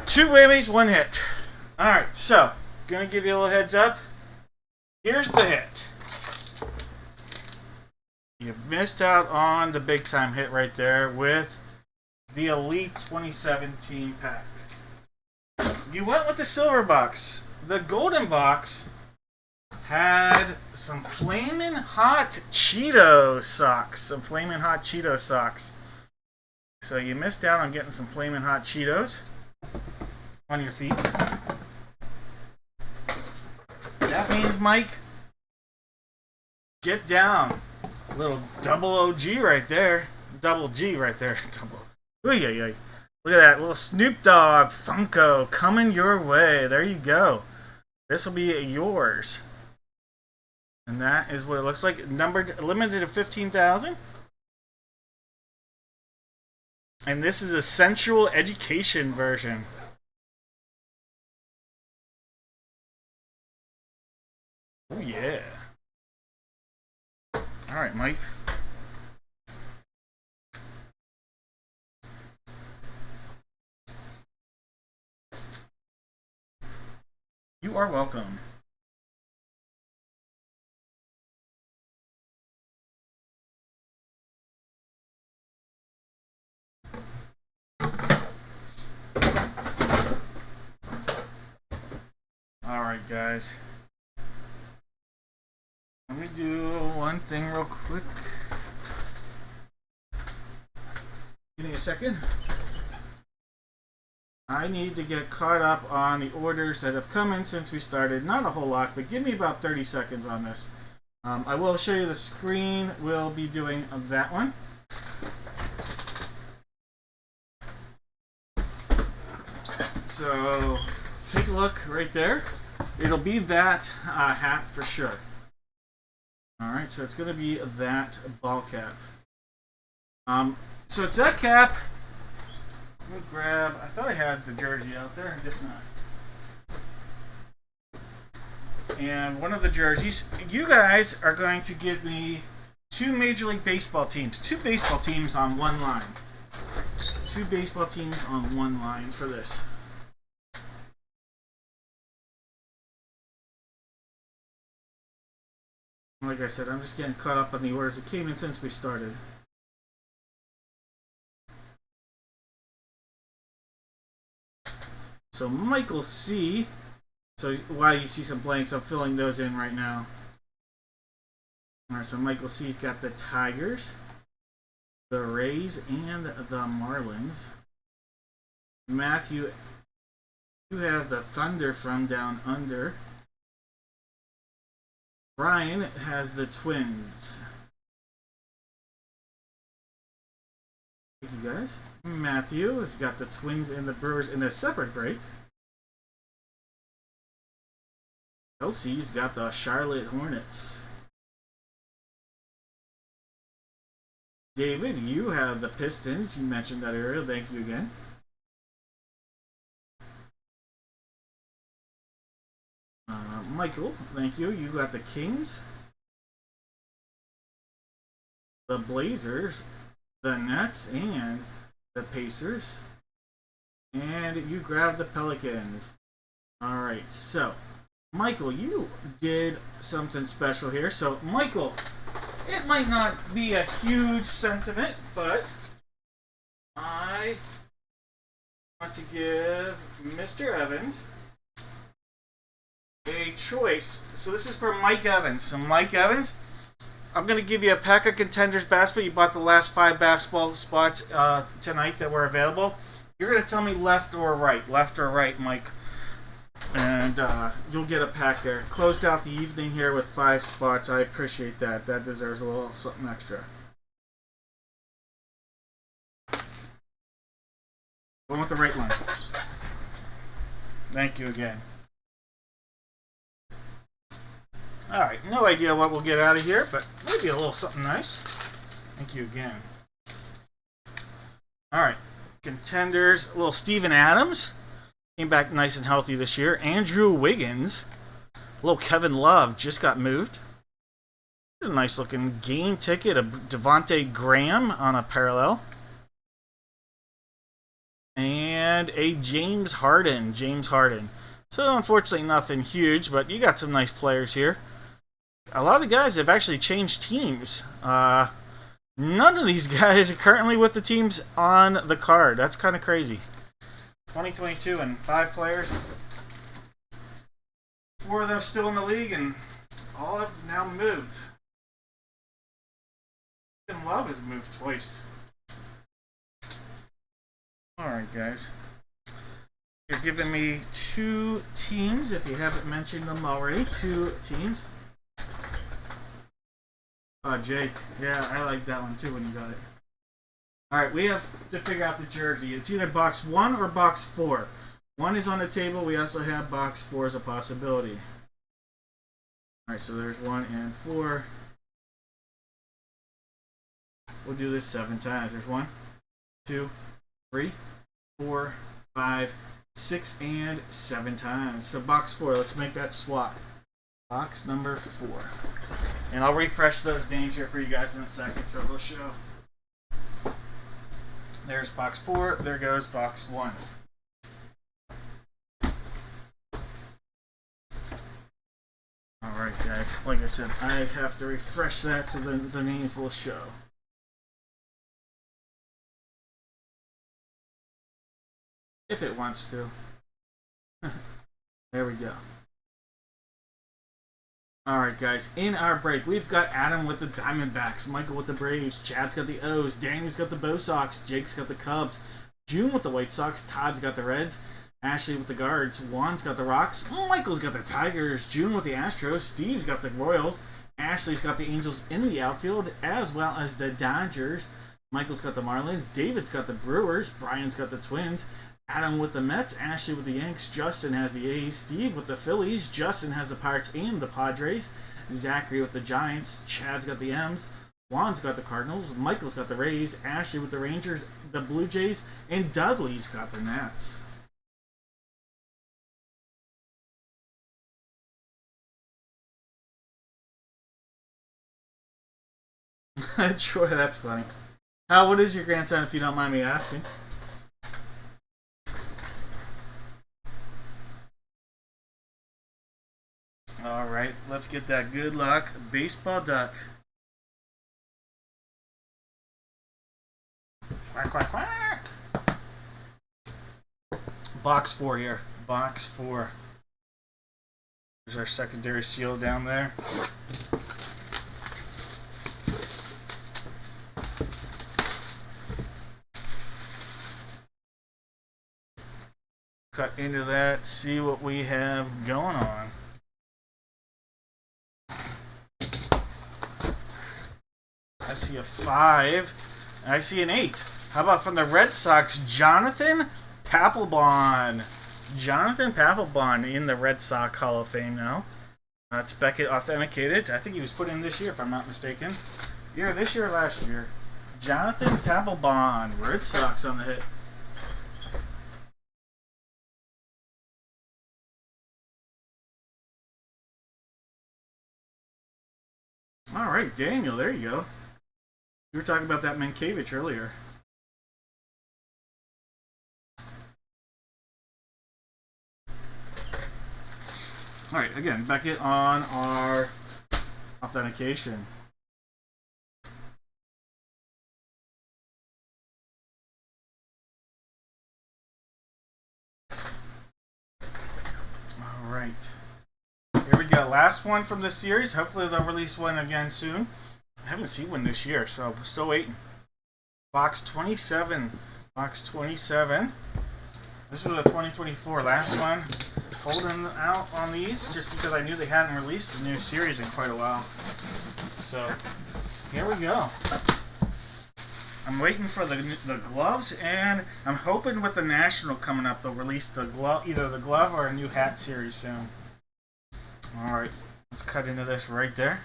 2 whammies, 1 hit. Alright, so, gonna give you a little heads up. Here's the hit. You missed out on the big time hit right there with the Elite 2017 pack. You went with the silver box. The golden box had some flamin' hot Cheeto socks. Some flamin' hot Cheeto socks. So you missed out on getting some flamin' hot Cheetos on your feet. That means, Mike, get down. A little double OG right there. Double G right there. Double. Look at that little Snoop Dogg Funko coming your way. There you go. This will be yours. And that is what it looks like. Numbered, limited to 15,000. And this is a sensual education version. Oh, yeah. All right, Mike. You are welcome. Alright, guys. Let me do one thing real quick. Give me a second. I need to get caught up on the orders that have come in since we started. Not a whole lot, but give me about 30 seconds on this. I will show you the screen. We'll be doing that one. So, take a look right there. It'll be that hat for sure. Alright, so it's going to be that ball cap. So it's that cap. Let me grab, I thought I had the jersey out there, I guess not. And one of the jerseys, you guys are going to give me 2 Major League Baseball teams. 2 baseball teams on one line. 2 baseball teams on one line for this. Like I said, I'm just getting caught up on the orders that came in since we started. So Michael C. So while you see some blanks, I'm filling those in right now. Alright, so Michael C's got the Tigers, the Rays, and the Marlins. Matthew, you have the Thunder from Down Under. Brian has the Twins. Thank you guys. Matthew has got the Twins and the Brewers in a separate break. Elsie's got the Charlotte Hornets. David, you have the Pistons. You mentioned that earlier. Thank you again. Michael, thank you. You got the Kings, the Blazers, the Nets, and the Pacers. And you grabbed the Pelicans. Alright, so Michael, you did something special here. So Michael, it might not be a huge sentiment, but I want to give Mr. Evans a choice. So this is for Mike Evans. So Mike Evans, I'm going to give you a pack of Contenders basketball. You bought the last 5 basketball spots tonight that were available. You're going to tell me left or right. Left or right, Mike. And you'll get a pack there. Closed out the evening here with 5 spots. I appreciate that. That deserves a little something extra. Going with the right one. Thank you again. Alright, no idea what we'll get out of here, but maybe a little something nice. Thank you again. Alright, Contenders, a little Steven Adams. Came back nice and healthy this year. Andrew Wiggins. A little Kevin Love just got moved. A nice looking game ticket of Devontae Graham on a parallel. And a James Harden. So unfortunately nothing huge, but you got some nice players here. A lot of guys have actually changed teams. None of these guys are currently with the teams on the card. That's kind of crazy. 2022 and 5 players. 4 of them still in the league, and all have now moved. And Love has moved twice. Alright, guys. You're giving me 2 teams, if you haven't mentioned them already. 2 teams. Oh, Jake. Yeah, I like that one too when you got it. Alright, we have to figure out the jersey. It's either box 1 or box 4. 1 is on the table. We also have box 4 as a possibility. Alright, so there's 1 and 4. We'll do this 7 times. There's 1, 2, 3, 4, 5, 6, and 7 times. So box 4, let's make that swap. Box number 4. And I'll refresh those names here for you guys in a second so they'll show. There's box 4, there goes box 1. Alright guys, like I said, I have to refresh that so the names will show. If it wants to. There we go. Alright guys, in our break, we've got Adam with the Diamondbacks, Michael with the Braves, Chad's got the O's, Daniel's got the Bo Sox, Jake's got the Cubs, June with the White Sox, Todd's got the Reds, Ashley with the Guards, Juan's got the Rocks, Michael's got the Tigers, June with the Astros, Steve's got the Royals, Ashley's got the Angels in the outfield, as well as the Dodgers, Michael's got the Marlins, David's got the Brewers, Brian's got the Twins, Adam with the Mets, Ashley with the Yanks, Justin has the A's, Steve with the Phillies, Justin has the Pirates and the Padres, Zachary with the Giants, Chad's got the M's, Juan's got the Cardinals, Michael's got the Rays, Ashley with the Rangers, the Blue Jays, and Dudley's got the Nats. Sure, that's funny. How old is your grandson, if you don't mind me asking? Alright, let's get that good luck baseball duck. Quack, quack, quack! Box 4 here. Box 4. There's our secondary seal down there. Cut into that, see what we have going on. I see a 5. I see an 8. How about from the Red Sox, Jonathan Papelbon? Jonathan Papelbon in the Red Sox Hall of Fame now. It's Beckett authenticated. I think he was put in this year, if I'm not mistaken. Either this year or last year. Jonathan Papelbon, Red Sox on the hit. All right, Daniel, there you go. You were talking about that Mankiewicz earlier. Alright, again, Beckett on our authentication. Alright. Here we go. Last one from this series. Hopefully they'll release one again soon. I haven't seen one this year, so we're still waiting. Box 27. Box 27. This was a 2024 last one. Holding out on these just because I knew they hadn't released a new series in quite a while. So, here we go. I'm waiting for the gloves, and I'm hoping with the National coming up, they'll release the glove, either the glove or a new hat series soon. Alright, let's cut into this right there.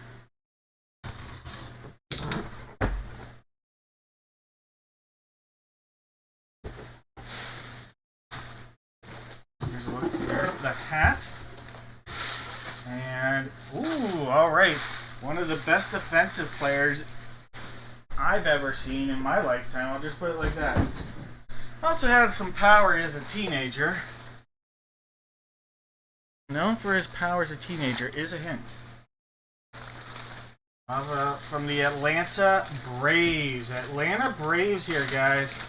There's the hat. And, ooh, alright. One of the best defensive players I've ever seen in my lifetime. I'll just put it like that. Also had some power as a teenager. Known for his power as a teenager is a hint. From the Atlanta Braves. Atlanta Braves here, guys.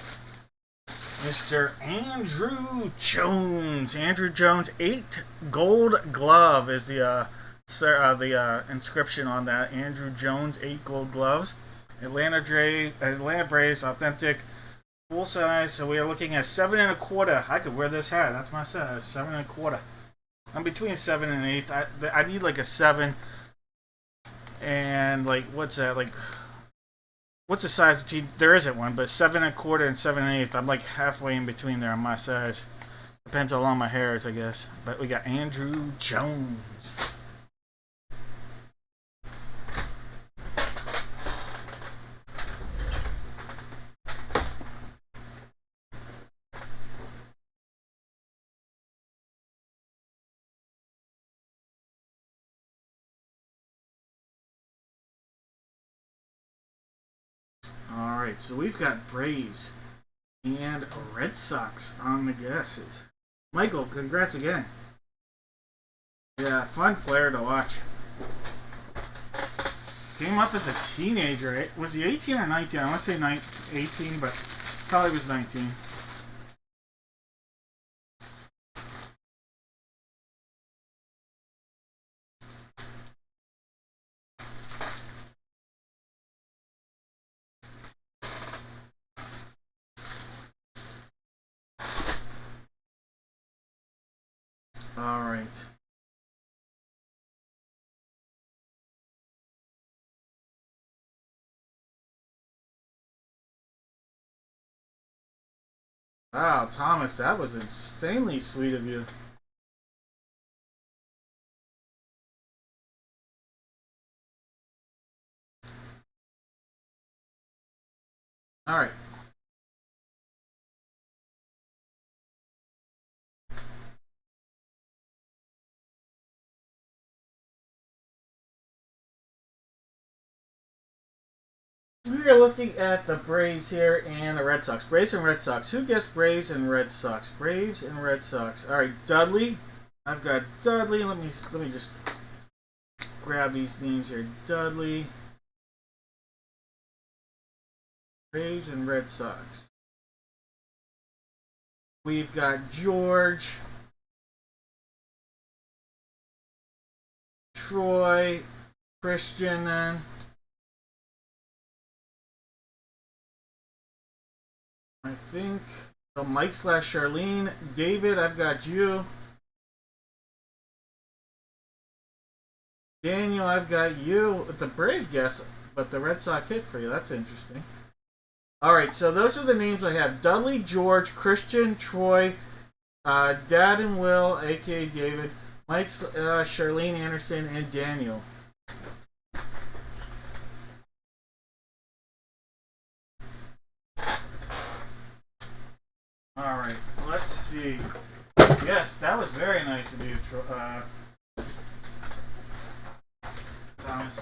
Mr. Andrew Jones. Andrew Jones, 8 gold glove is the inscription on that. Andrew Jones, 8 gold gloves. Atlanta Braves, authentic, full size. So we are looking at 7 1/4. I could wear this hat. That's my size. 7 1/4. I'm between 7 and 8. I need like a 7. And like, what's that? Like, what's the size between? There isn't one, but 7 1/4 and 7 1/8. I'm like halfway in between there on my size. Depends how long my hair is, I guess. But we got Andrew Jones. Alright, so we've got Braves and Red Sox on the guesses. Michael, congrats again. Yeah, fun player to watch. Came up as a teenager. Was he 18 or 19? I want to say 18, but probably was 19. All right. Wow, Thomas, that was insanely sweet of you. All right. We are looking at the Braves here and the Red Sox. Braves and Red Sox. Who guessed Braves and Red Sox? Braves and Red Sox. All right, Dudley. I've got Dudley. Let me just grab these names here. Dudley. Braves and Red Sox. We've got George. Troy. Christian then. I think Mike / Charlene. David, I've got you. Daniel, I've got you. The Brave guess, but the Red Sox hit for you. That's interesting. Alright, so those are the names I have. Dudley, George, Christian, Troy, Dad and Will, a.k.a. David, Mike / Charlene Anderson, and Daniel. Alright, let's see. Yes, that was very nice of you, Thomas.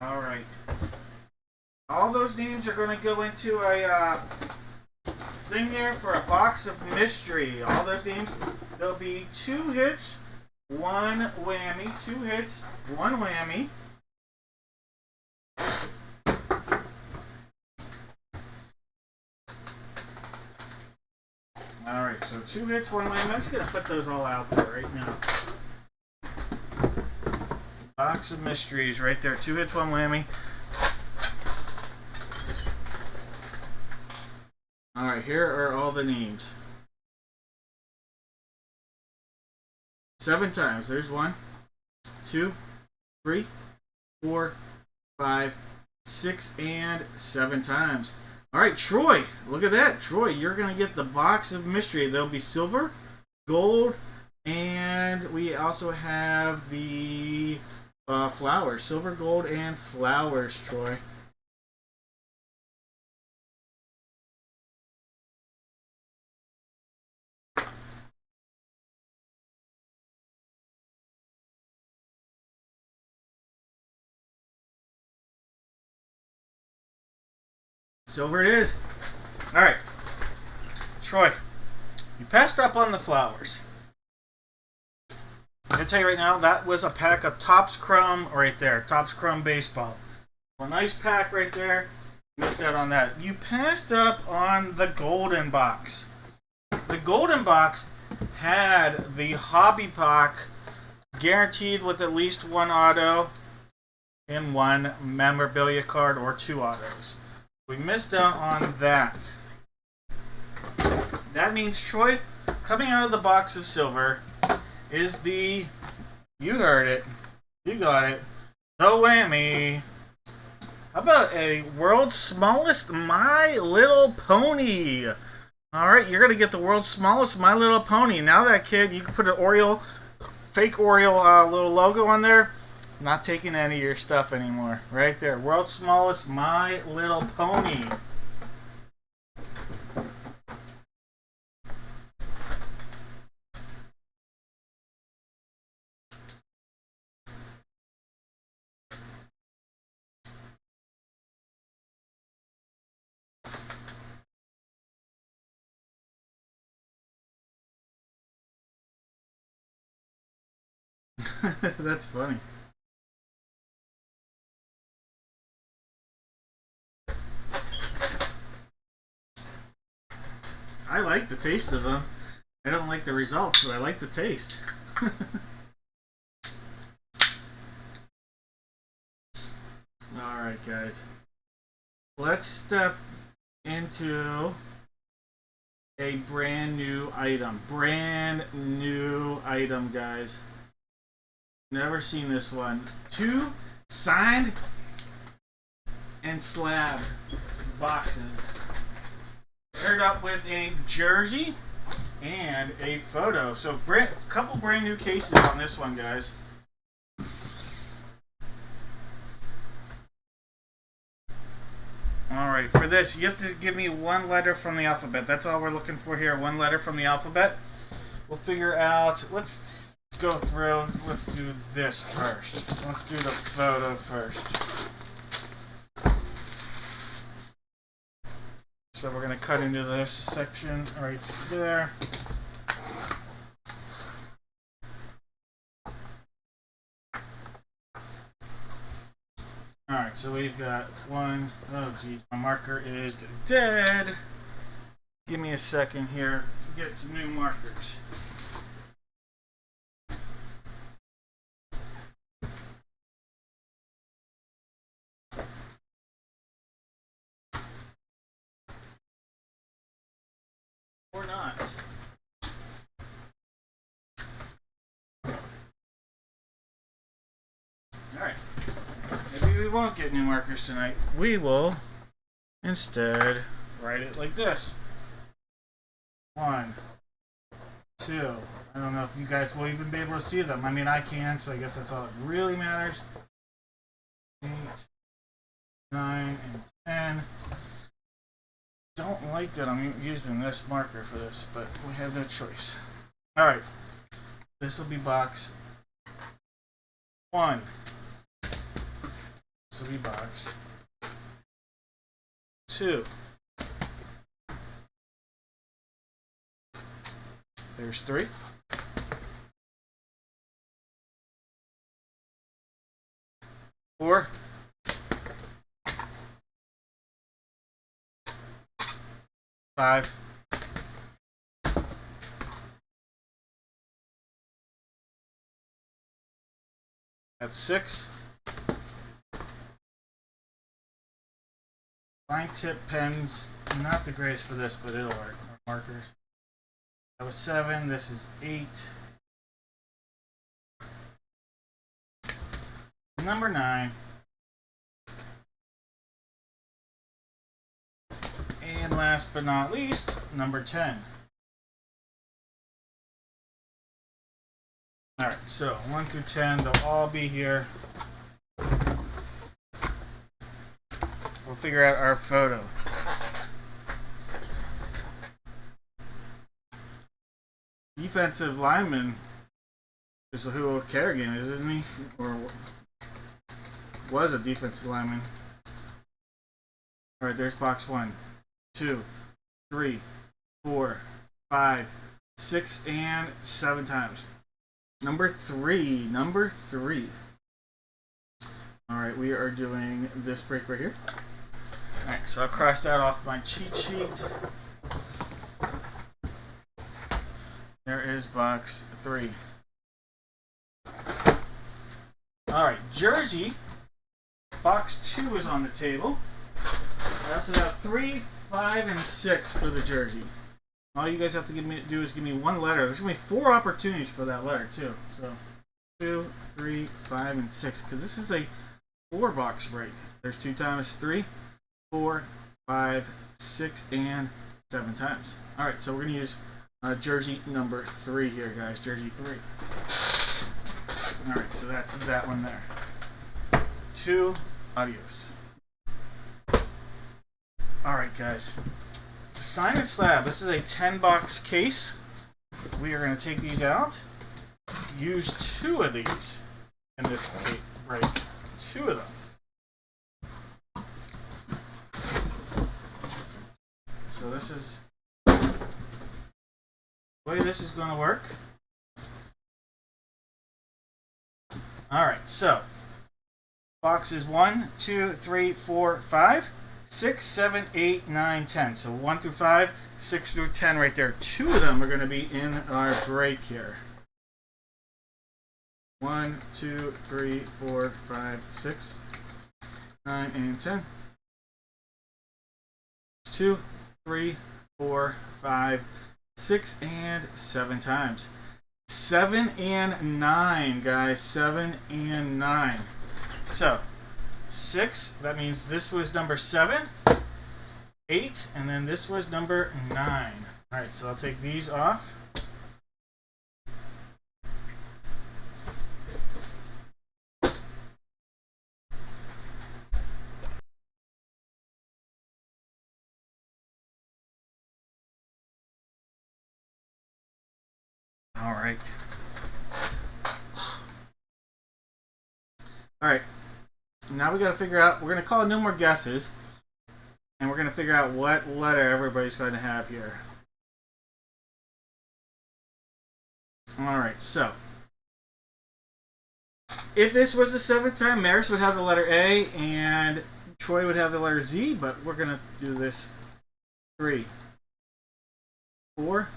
Alright. All those names are going to go into a thing here for a box of mystery. All those names, there'll be 2 hits, 1 whammy. 2 hits, 1 whammy. Alright, so 2 hits, 1 whammy. I'm just going to put those all out there right now. Box of mysteries right there. 2 hits, 1 whammy. Alright, here are all the names. 7 times. There's 1, 2, 3, 4, 5, 6, and 7 times. Alright, Troy. Look at that. Troy, you're going to get the box of mystery. There'll be silver, gold, and we also have the flowers. Silver, gold, and flowers, Troy. Silver it is. Alright. Troy, you passed up on the flowers. I'm going to tell you right now, that was a pack of Topps Chrome right there. Topps Chrome Baseball. A nice pack right there. Missed out on that. You passed up on the golden box. The golden box had the hobby pack guaranteed with at least 1 auto and 1 memorabilia card or 2 autos. We missed out on that. That means, Troy, coming out of the box of silver is the, you heard it, you got it, the whammy. How about a world's smallest My Little Pony? All right, you're gonna get the world's smallest My Little Pony. Now that kid, you can put an Oreo, fake Oreo little logo on there. Not taking any of your stuff anymore. Right there, world's smallest My Little Pony. That's funny. I like the taste of them. I don't like the results, but I like the taste. Alright, guys. Let's step into a brand new item. Brand new item, guys. Never seen this one. 2 signed and slab boxes. Paired up with a jersey and a photo. So couple brand new cases on this one, guys. Alright, for this, you have to give me one letter from the alphabet. That's all we're looking for here. One letter from the alphabet. We'll figure out, let's go through, let's do this first. Let's do the photo first. So we're going to cut into this section right there. Alright, so we've got one. Oh geez, my marker is dead. Give me a second here to get some new markers. Or not. Alright. Maybe we won't get new markers tonight. We will instead write it like this. 1, 2. I don't know if you guys will even be able to see them. I mean, I can, so I guess that's all that really matters. 8, 9, and 10. Don't like that I'm using this marker for this, but we have no choice. Alright. This will be box 1. This will be box 2. There's 3. 4. 5. That's 6. Fine tip pens, not the greatest for this, but it'll work. Markers. That was 7. This is 8. Number 9. And last but not least, number 10. Alright, so 1 through 10, they'll all be here. We'll figure out our photo. Defensive lineman is who Kerrigan is, isn't he? Or was a defensive lineman. Alright, there's box 1, 2, 3, 4, 5, 6, and 7 times. Number 3. Number 3. Alright, we are doing this break right here. Alright, so I'll cross that off my cheat sheet. There is box 3. Alright, jersey. Box 2 is on the table. I also have 3, 5, and 6 for the jersey. All you guys have to do is give me one letter. There's going to be 4 opportunities for that letter, too. So, 2, 3, 5, and 6. Because this is a 4 box break. There's 2 times 3, 4, 5, 6, and 7 times. All right, so we're gonna use jersey number 3 here, guys. Jersey 3. All right, so that's that one there. 2, adios. All right, guys. Sign and slab. This is a 10 box case. We are going to take these out. Use 2 of these in this break. 2 of them. So this is the way this is going to work. Alright, so boxes 1, 2, 3, 4, 5, 6, 7, 8, 9, 10. So 1 through 5, 6 through 10 right there. 2 of them are going to be in our break here. 1, 2, 3, 4, 5, 6, 9, and 10. 2, 3, 4, 5, 6, and 7 times. 7 and 9, guys. 7 and 9. So 6, that means this was number 7, 8, and then this was number 9. Alright, so I'll take these off. Alright. Alright. Now we got to figure out, we're going to call no more guesses, and we're going to figure out what letter everybody's going to have here. Alright, so if this was the 7th time, Maris would have the letter A and Troy would have the letter Z, but we're going to do this 3, 4,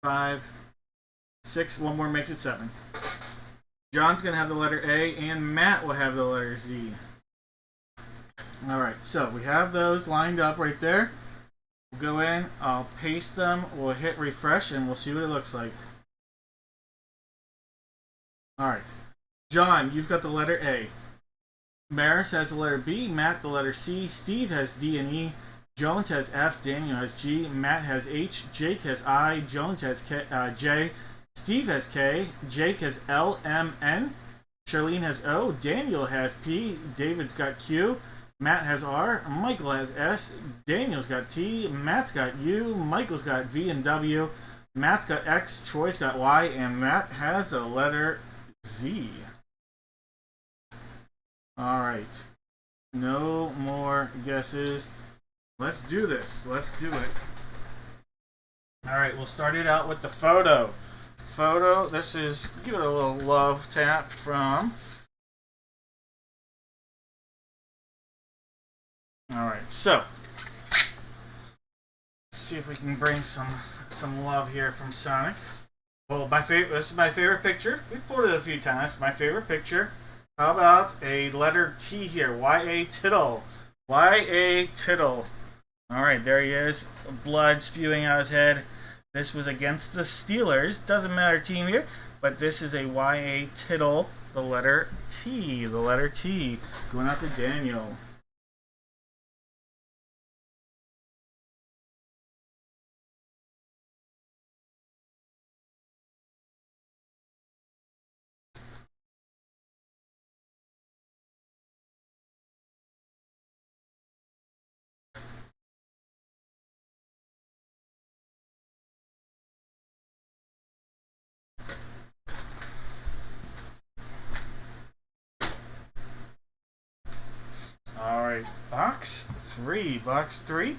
5, 6, one more makes it 7. John's going to have the letter A, and Matt will have the letter Z. Alright, so we have those lined up right there. We'll go in, I'll paste them, we'll hit refresh, and we'll see what it looks like. Alright, John, you've got the letter A. Maris has the letter B, Matt the letter C, Steve has D and E, Jones has F, Daniel has G, Matt has H, Jake has I, Jones has J, Steve has K, Jake has L, M, N, Charlene has O, Daniel has P, David's got Q, Matt has R, Michael has S, Daniel's got T, Matt's got U, Michael's got V and W, Matt's got X, Troy's got Y, and Matt has the letter Z. Alright. No more guesses. Let's do this. Let's do it. Alright, we'll start it out with the photo. Photo, this is, give it a little love tap from. Alright, so let's see if we can bring some love here from Sonic. Well, this is my favorite picture. We've pulled it a few times. My favorite picture. How about a letter T here? Y-A Tittle. Y-A Tittle. Alright, there he is. Blood spewing out his head. This was against the Steelers. Doesn't matter team here. But this is a Y-A Tittle. The letter T. The letter T. Going out to Daniel. Alright, box 3. Box 3.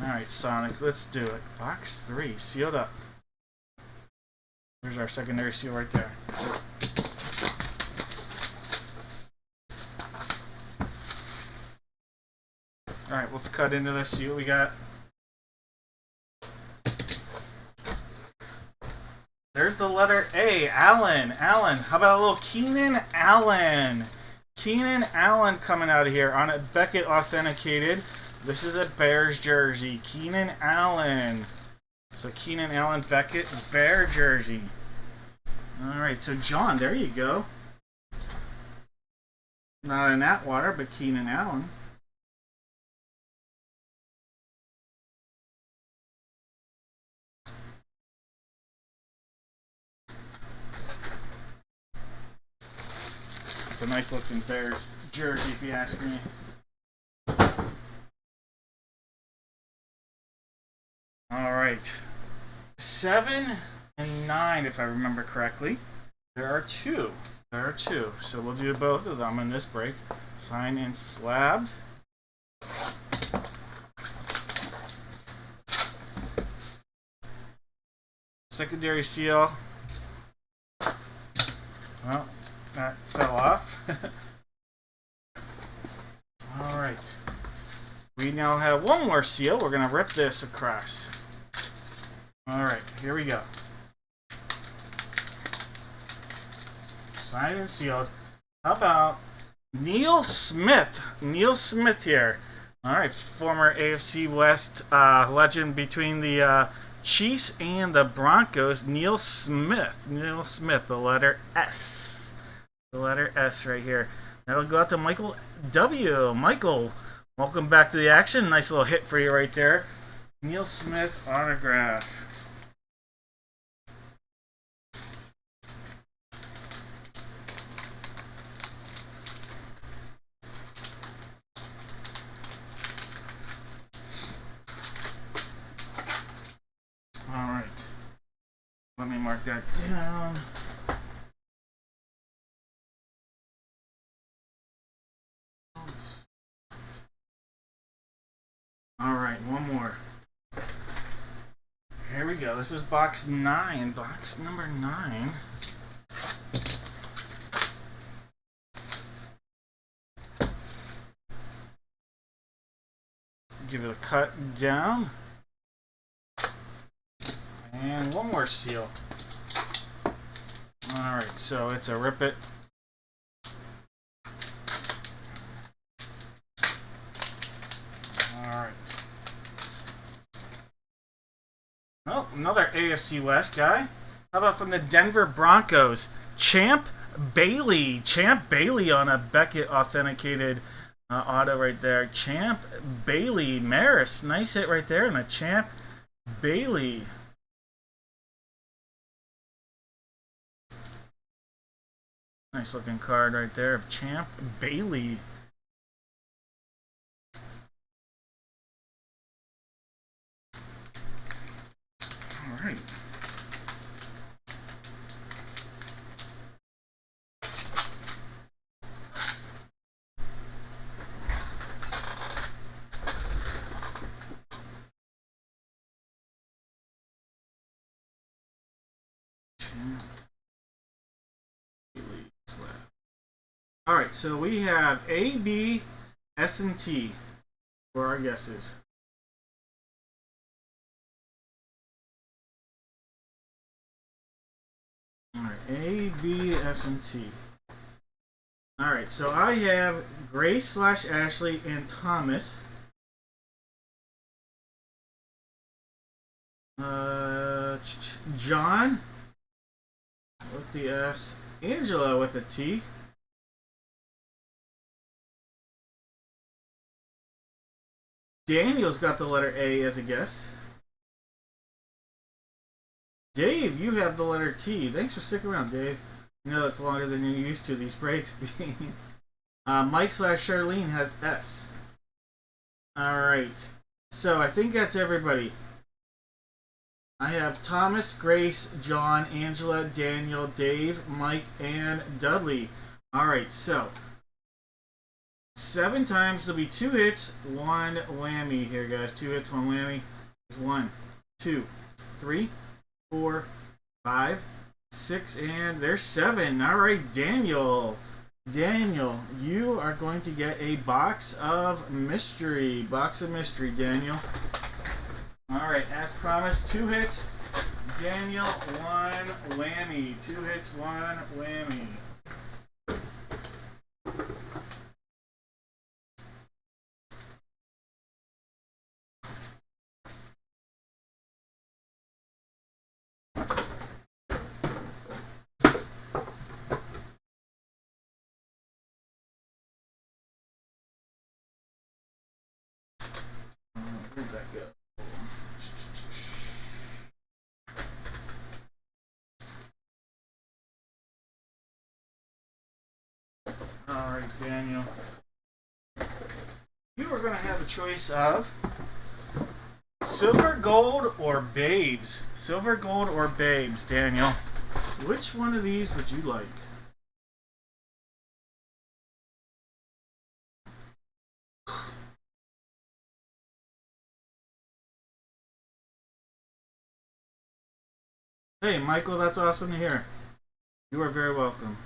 Alright, Sonic, let's do it. Box 3, sealed up. There's our secondary seal right there. Alright, let's cut into this, see what we got. There's the letter A, Allen. Allen. How about a little Keenan Allen? Keenan Allen coming out of here on a Beckett authenticated. This is a Bears jersey. Keenan Allen. So Keenan Allen Beckett Bear jersey. Alright, so John, there you go. Not in Atwater, but Keenan Allen. It's a nice looking Bears jersey, if you ask me. All right. 7 and 9, if I remember correctly. There are two. There are two. So we'll do both of them in this break. Signed and slabbed. Secondary seal. Well, that fell off. All right. We now have one more seal. We're going to rip this across. All right, here we go. Signed and sealed. How about Neil Smith? Neil Smith here. All right, former AFC West legend between the Chiefs and the Broncos. Neil Smith. Neil Smith, the letter S. The letter S right here. That'll go out to Michael W. Michael, welcome back to the action. Nice little hit for you right there. Neil Smith autograph. Alright. Let me mark that down. Alright, one more. Here we go. This was box 9. Box number 9. Give it a cut down. And one more seal. Alright, so it's a rip it. Alright. Oh, another AFC West guy. How about from the Denver Broncos? Champ Bailey. Champ Bailey on a Beckett authenticated auto right there. Champ Bailey. Maris. Nice hit right there. And a Champ Bailey. Nice looking card right there of Champ Bailey. All right. Alright, so we have A, B, S, and T for our guesses. Alright, A, B, S, and T. Alright, so I have Grace / Ashley and Thomas. John with the S. Angela with a T. Daniel's got the letter A as a guess. Dave, you have the letter T. Thanks for sticking around, Dave. You know it's longer than you're used to, these breaks being. Mike / Charlene has S. Alright. So I think that's everybody. I have Thomas, Grace, John, Angela, Daniel, Dave, Mike, and Dudley. Alright, so 7 times, there'll be 2 hits, 1 whammy here, guys. 2 hits, 1 whammy. 1, 2, 3, 4, 5, 6, and there's 7. Alright, Daniel. Daniel, you are going to get a box of mystery. Box of mystery, Daniel. Alright, as promised, 2 hits, Daniel, 1 whammy. 2 hits, 1 whammy. Alright, Daniel. You are going to have a choice of silver, gold, or babes. Silver, gold, or babes, Daniel. Which one of these would you like? Hey, Michael, that's awesome to hear. You are very welcome.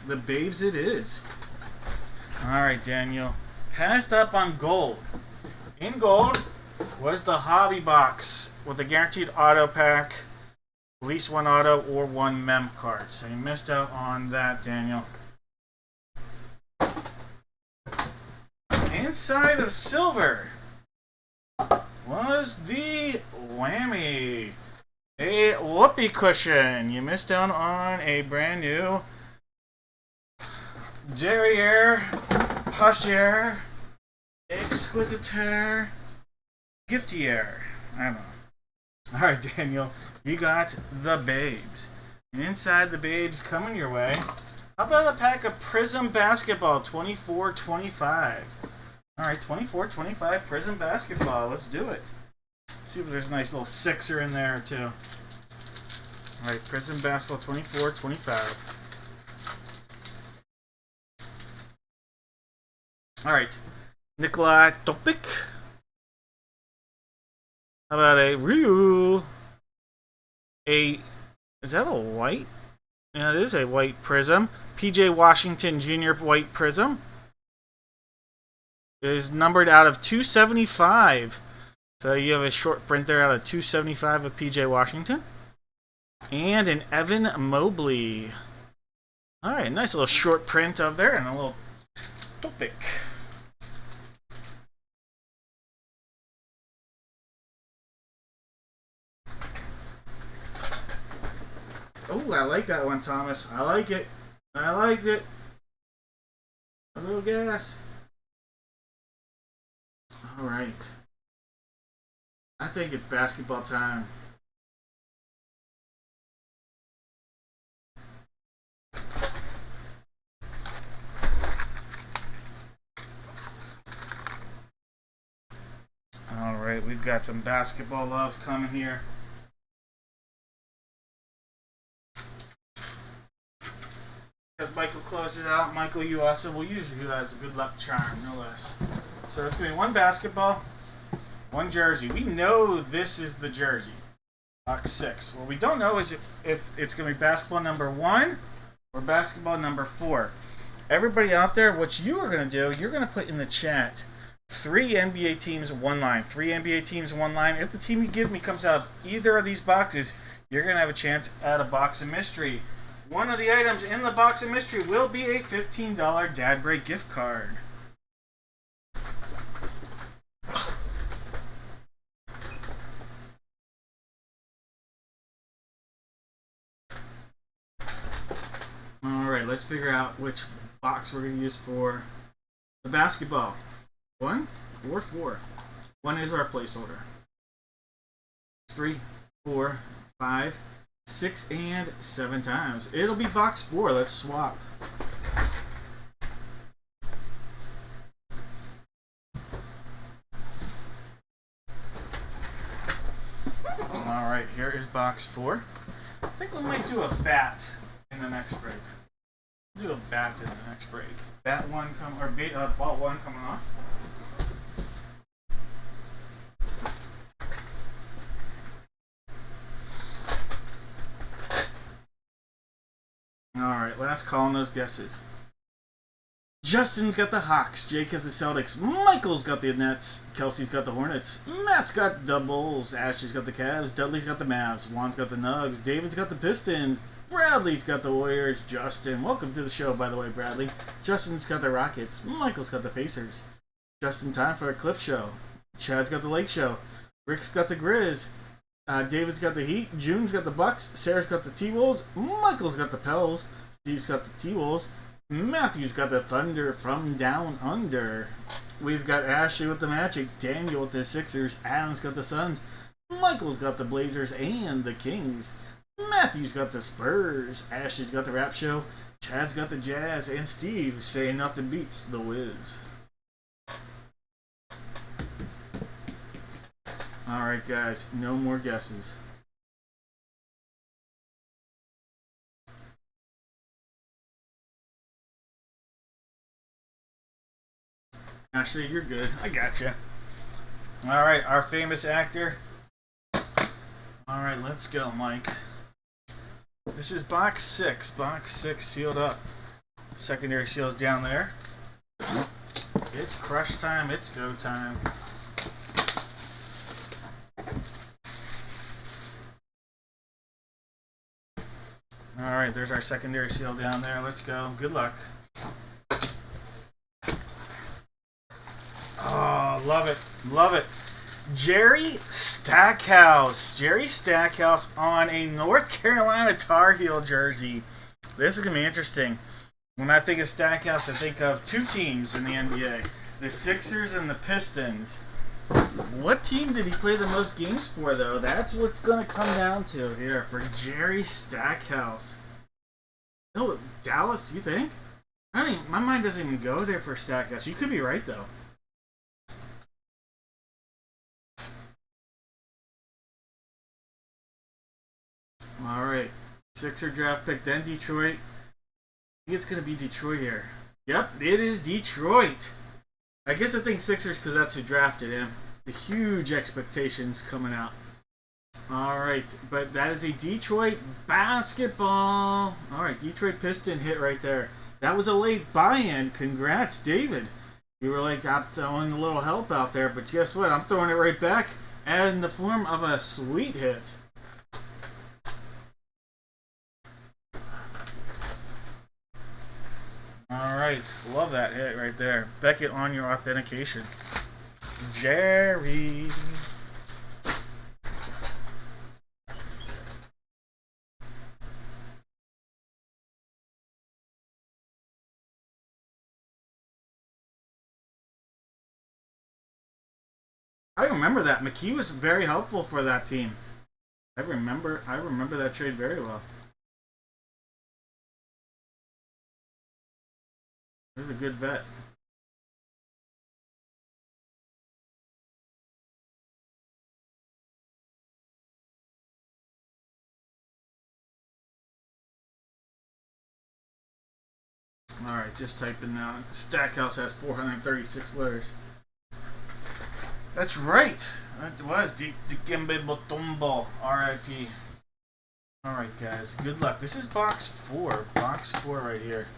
The babes it is. Alright, Daniel. Passed up on gold. In gold was the hobby box with a guaranteed auto pack, at least one auto or one mem card. So you missed out on that, Daniel. Inside of silver was the whammy. A whoopee cushion. You missed out on a brand new Derriere, Postier, Exquisitaire, Giftier. I don't know. Alright, Daniel, you got the babes. And inside the babes coming your way, how about a pack of Prism Basketball 24-25? Alright, 24-25 Prism Basketball. Let's do it. See if there's a nice little sixer in there, too. Alright, Prism Basketball 24-25. Alright, Nikolai Topik. How about a Ryu? Is that a white? Yeah, it is a white Prism. PJ Washington Jr. white Prism. It is numbered out of 275. So you have a short print there out of 275 of PJ Washington. And an Evan Mobley. Alright, nice little short print of there and a little topic. Oh, I like that one, Thomas. I like it. I liked it. A little gas. Alright. I think it's basketball time. Alright, we've got some basketball love coming here. As Michael closes out, Michael, you also will use you as a good luck charm, no less. So it's going to be one basketball, one jersey. We know this is the jersey. Box 6. What we don't know is if it's going to be basketball number 1 or basketball number 4. Everybody out there, what you are going to do, you're going to put in the chat 3 NBA teams, 1 line. 3 NBA teams, 1 line. If the team you give me comes out of either of these boxes, you're going to have a chance at a box of mystery. One of the items in the box of mystery will be a $15 Dad Break gift card. Alright, let's figure out which box we're going to use for the basketball. 1 or 4. 1 is our placeholder. 3, 4, 5, 6, and 7 times. It'll be box 4. Let's swap. Alright, here is box 4. I think we might do a bat in the next break. Do a bat in the next break. Bat 1 ball 1 coming off. Alright, last call on those guesses. Justin's got the Hawks, Jake has the Celtics, Michael's got the Nets, Kelsey's got the Hornets, Matt's got the Bulls, Ashley's got the Cavs, Dudley's got the Mavs, Juan's got the Nugs, David's got the Pistons, Bradley's got the Warriors, Justin, welcome to the show by the way, Bradley. Justin's got the Rockets, Michael's got the Pacers, Justin, time for a clip show, Chad's got the Lake Show, Rick's got the Grizz, David's got the Heat, June's got the Bucks, Sarah's got the T-Wolves, Michael's got the Pels, Steve's got the T-Wolves, Matthew's got the Thunder from Down Under. We've got Ashley with the Magic, Daniel with the Sixers, Adam's got the Suns, Michael's got the Blazers and the Kings. Matthew's got the Spurs. Ashley's got the Rap Show. Chad's got the Jazz. And Steve saying nothing beats the Wiz. Alright, guys. No more guesses. Ashley, you're good. I gotcha. Alright, our famous actor. Alright, let's go, Mike. This is box 6. Box 6 sealed up. Secondary seals down there. It's crush time. It's go time. Alright, there's our secondary seal down there. Let's go. Good luck. Oh, love it. Love it. Jerry Stackhouse. Jerry Stackhouse on a North Carolina Tar Heel jersey. This is going to be interesting. When I think of Stackhouse, I think of two teams in the NBA. The Sixers and the Pistons. What team did he play the most games for, though? That's what's going to come down to here for Jerry Stackhouse. No, Dallas, you think? I mean, my mind doesn't even go there for Stackhouse. You could be right, though. All right. Sixer draft pick, then Detroit. I think it's going to be Detroit here. Yep, it is Detroit. I guess I think Sixers because that's who drafted him. The huge expectations coming out. All right, but that is a Detroit basketball. All right, Detroit Piston hit right there. That was a late buy-in. Congrats, David. You were like throwing a little help out there, but guess what? I'm throwing it right back in the form of a sweet hit. Alright, love that hit right there. Beckett on your authentication. Jerry. I remember that. McKee was very helpful for that team. I remember that trade very well. He's a good vet. Alright, just typing now. Stackhouse has 436 letters. That's right. That was Dikembe Mutombo. R.I.P. Alright, guys. Good luck. This is box 4. Box 4 right here.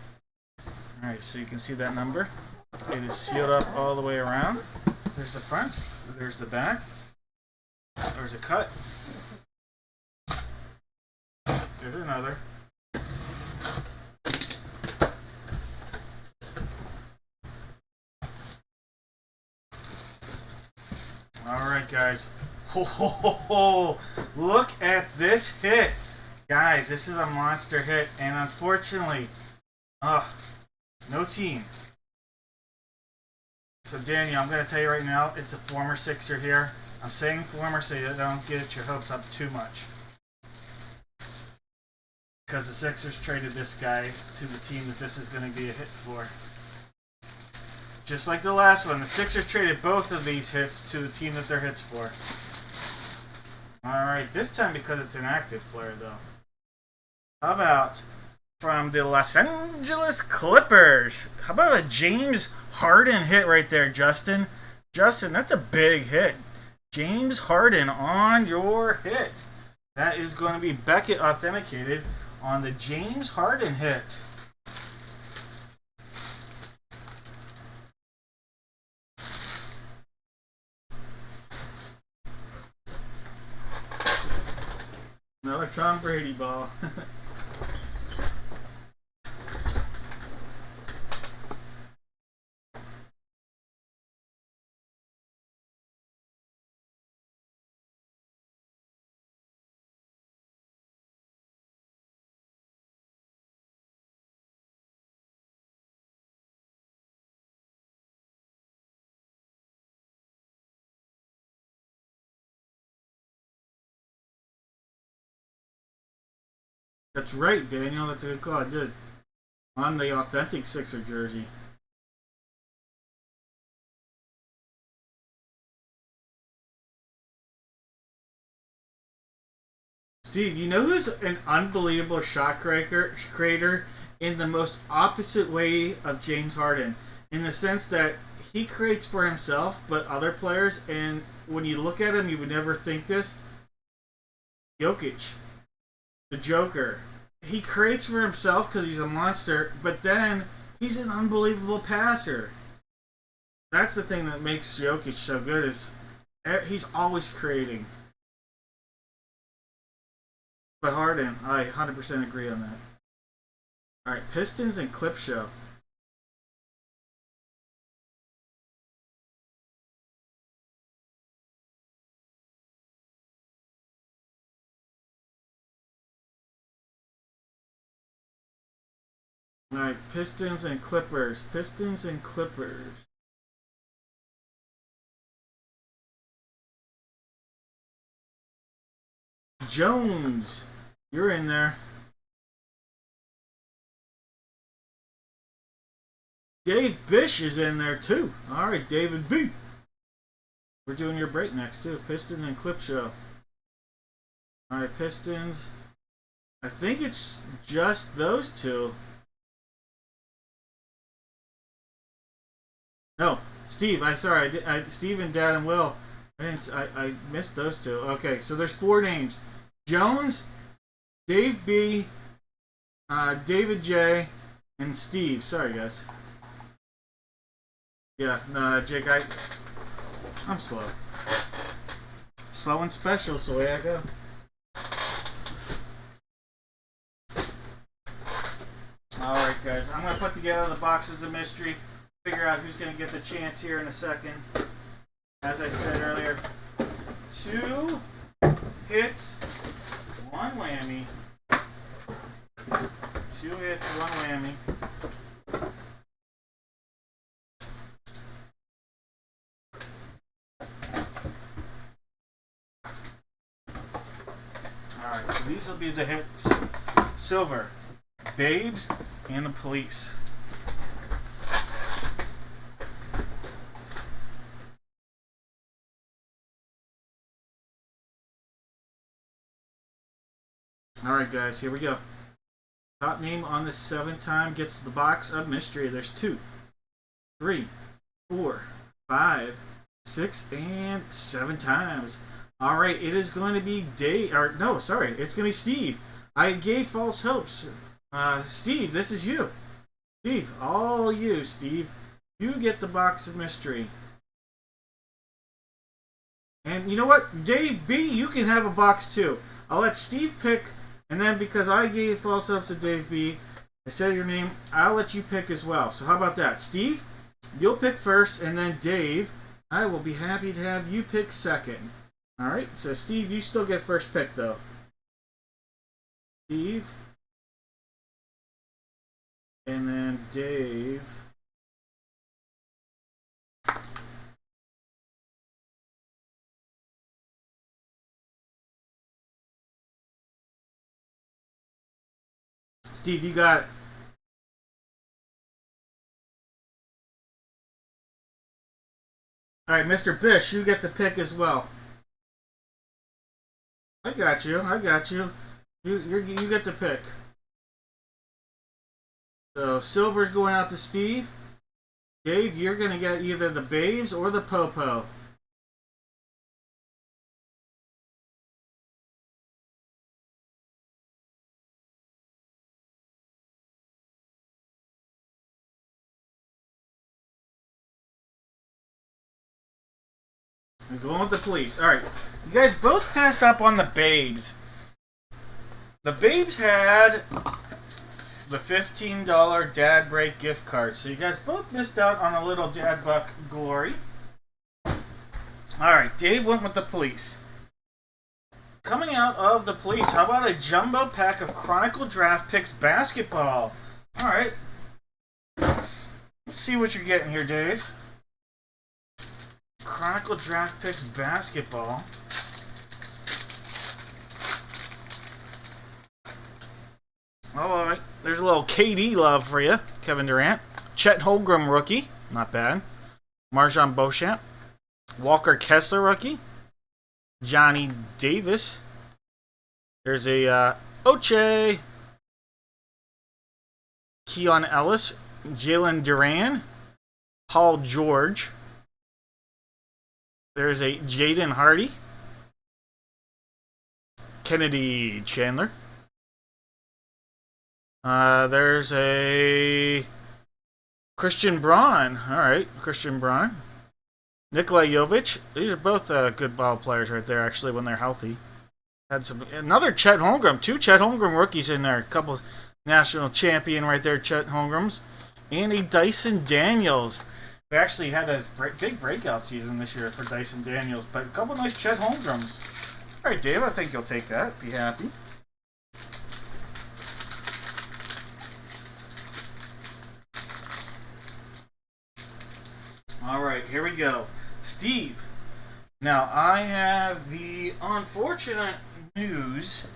Alright, so you can see that number. It is sealed up all the way around. There's the front. There's the back. There's a cut. There's another. Alright, guys. Ho, ho, ho, ho. Look at this hit. Guys, this is a monster hit. And unfortunately, no team. So, Daniel, I'm going to tell you right now, it's a former Sixer here. I'm saying former so you don't get your hopes up too much. Because the Sixers traded this guy to the team that this is going to be a hit for. Just like the last one, the Sixers traded both of these hits to the team that they're hits for. Alright, this time because it's an active player, though. How about from the Los Angeles Clippers? How about a James Harden hit right there, Justin? Justin, that's a big hit. James Harden on your hit. That is going to be Beckett authenticated on the James Harden hit. Another Tom Brady ball. That's right, Daniel. That's a good call. I did. On the authentic Sixer jersey. Steve, you know who's an unbelievable shot creator in the most opposite way of James Harden? In the sense that he creates for himself, but other players, and when you look at him, you would never think this. Jokic, the Joker. He creates for himself because he's a monster, but then he's an unbelievable passer. That's the thing that makes Jokic so good is he's always creating. But Harden, I 100% agree on that. All right, Pistons and Clip Show. All right, Pistons and Clippers. Pistons and Clippers. Jones, you're in there. Dave Bish is in there too. All right, David B. We're doing your break next too. Pistons and Clip Show. All right, Pistons. I think it's just those two. No, Steve. Steve and Dad and Will. I missed those two. Okay, so there's 4 names: Jones, Dave B, David J, and Steve. Sorry, guys. Yeah, no, Jake. I'm slow. Slow and special. Is the way I go. All right, guys. I'm gonna put together the boxes of mystery. Figure out who's gonna get the chance here in a second. As I said earlier, 2 hits, 1 whammy. 2 hits, 1 whammy. Alright, so these will be the hits. Silver, Babes, and the Police. Alright guys, here we go. Top name on the 7th time gets the box of mystery. There's 2, 3, 4, 5, 6, and 7 times. Alright, it is going to be Dave, or no, sorry, it's going to be Steve. I gave false hopes. Steve, this is you. Steve, all you, Steve. You get the box of mystery. And you know what? Dave B, you can have a box too. I'll let Steve pick. And then because I gave false hopes to Dave B, I said your name, I'll let you pick as well. So how about that? Steve, you'll pick first, and then Dave, I will be happy to have you pick second. Alright, so Steve, you still get first pick though. Steve. And then Dave. Steve, you got it. Alright, Mr. Bish, you get to pick as well. I got you. You get to pick. So silver's going out to Steve. Dave, you're gonna get either the Babes or the Popo. I'm going with the Police. Alright. You guys both passed up on the Babes. The Babes had the $15 Dad Break gift card. So you guys both missed out on a little Dad Buck glory. Alright, Dave went with the Police. Coming out of the Police, how about a jumbo pack of Chronicle Draft Picks basketball? Alright. Let's see what you're getting here, Dave. Chronicle Draft Picks basketball. All right. There's a little KD love for you, Kevin Durant. Chet Holmgren rookie, not bad. Marjan Beauchamp. Walker Kessler rookie. Johnny Davis. There's a Oche. Keon Ellis. Jalen Duran. Paul George. There's a Jaden Hardy. Kennedy Chandler. There's a Christian Braun. All right, Christian Braun. Nikola Jovic. These are both good ball players right there, actually, when they're healthy. Had some another Chet Holmgren. 2 Chet Holmgren rookies in there. A couple national champion right there, Chet Holmgrens. And a Dyson Daniels. We actually had a big breakout season this year for Dyson Daniels, but a couple nice Chet Holmgrens. All right, Dave, I think you'll take that. Be happy. All right, here we go. Steve. Now, I have the unfortunate news.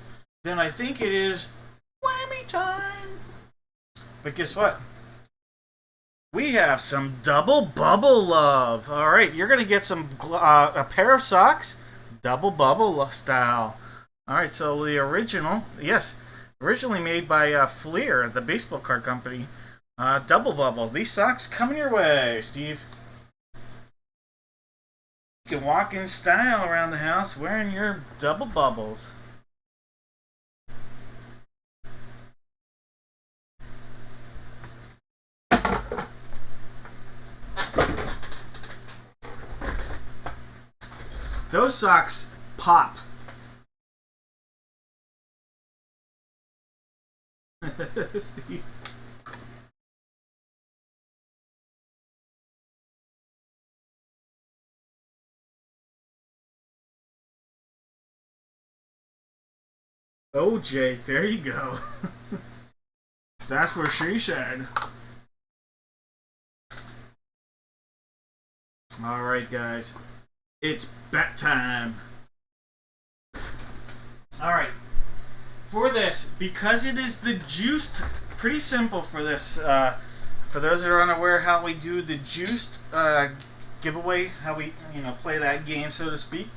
Then I think it is whammy time. But guess what? We have some double bubble love. All right, you're going to get some a pair of socks, double bubble style. All right, so the original, yes, originally made by Fleer, the baseball card company. Double bubble. These socks coming your way, Steve. You can walk in style around the house wearing your double bubbles. Those socks pop. Steve. OJ, there you go. That's what she said. Alright, guys. It's bet time. Alright. For this, because it is the juiced, pretty simple for this. For those that are unaware how we do the juiced giveaway, how we play that game, so to speak.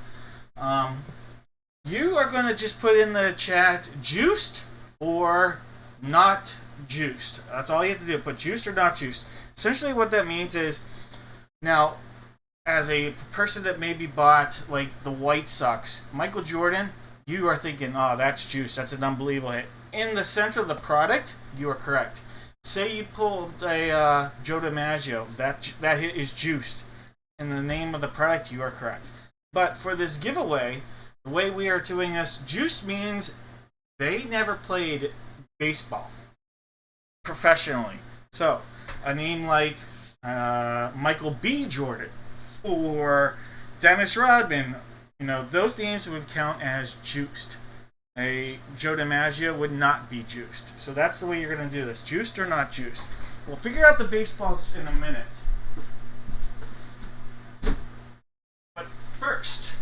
You are going to just put in the chat juiced or not juiced. That's all you have to do. Put juiced or not juiced. Essentially what that means is, now, as a person that maybe bought like the White Sox, Michael Jordan, you are thinking, oh, that's juiced. That's an unbelievable hit. In the sense of the product, you are correct. Say you pulled a Joe DiMaggio. That hit is juiced. In the name of the product, you are correct. But for this giveaway, the way we are doing this, juiced means they never played baseball professionally. So, a name like Michael B. Jordan or Dennis Rodman, those names would count as juiced. A Joe DiMaggio would not be juiced. So that's the way you're going to do this. Juiced or not juiced. We'll figure out the baseballs in a minute. But first,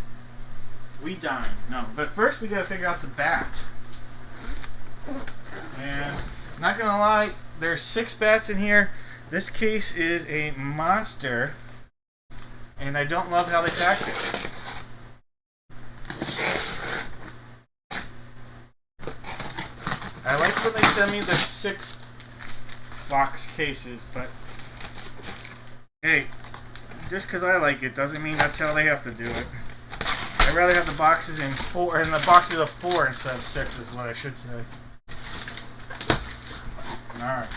we dine. No, but first we got to figure out the bat. And not going to lie, there's 6 bats in here. This case is a monster. And I don't love how they packed it. I like when they send me the 6 box cases, but hey, just because I like it doesn't mean that's how they have to do it. I'd rather have the boxes in the boxes of 4 instead of 6 is what I should say. Alright.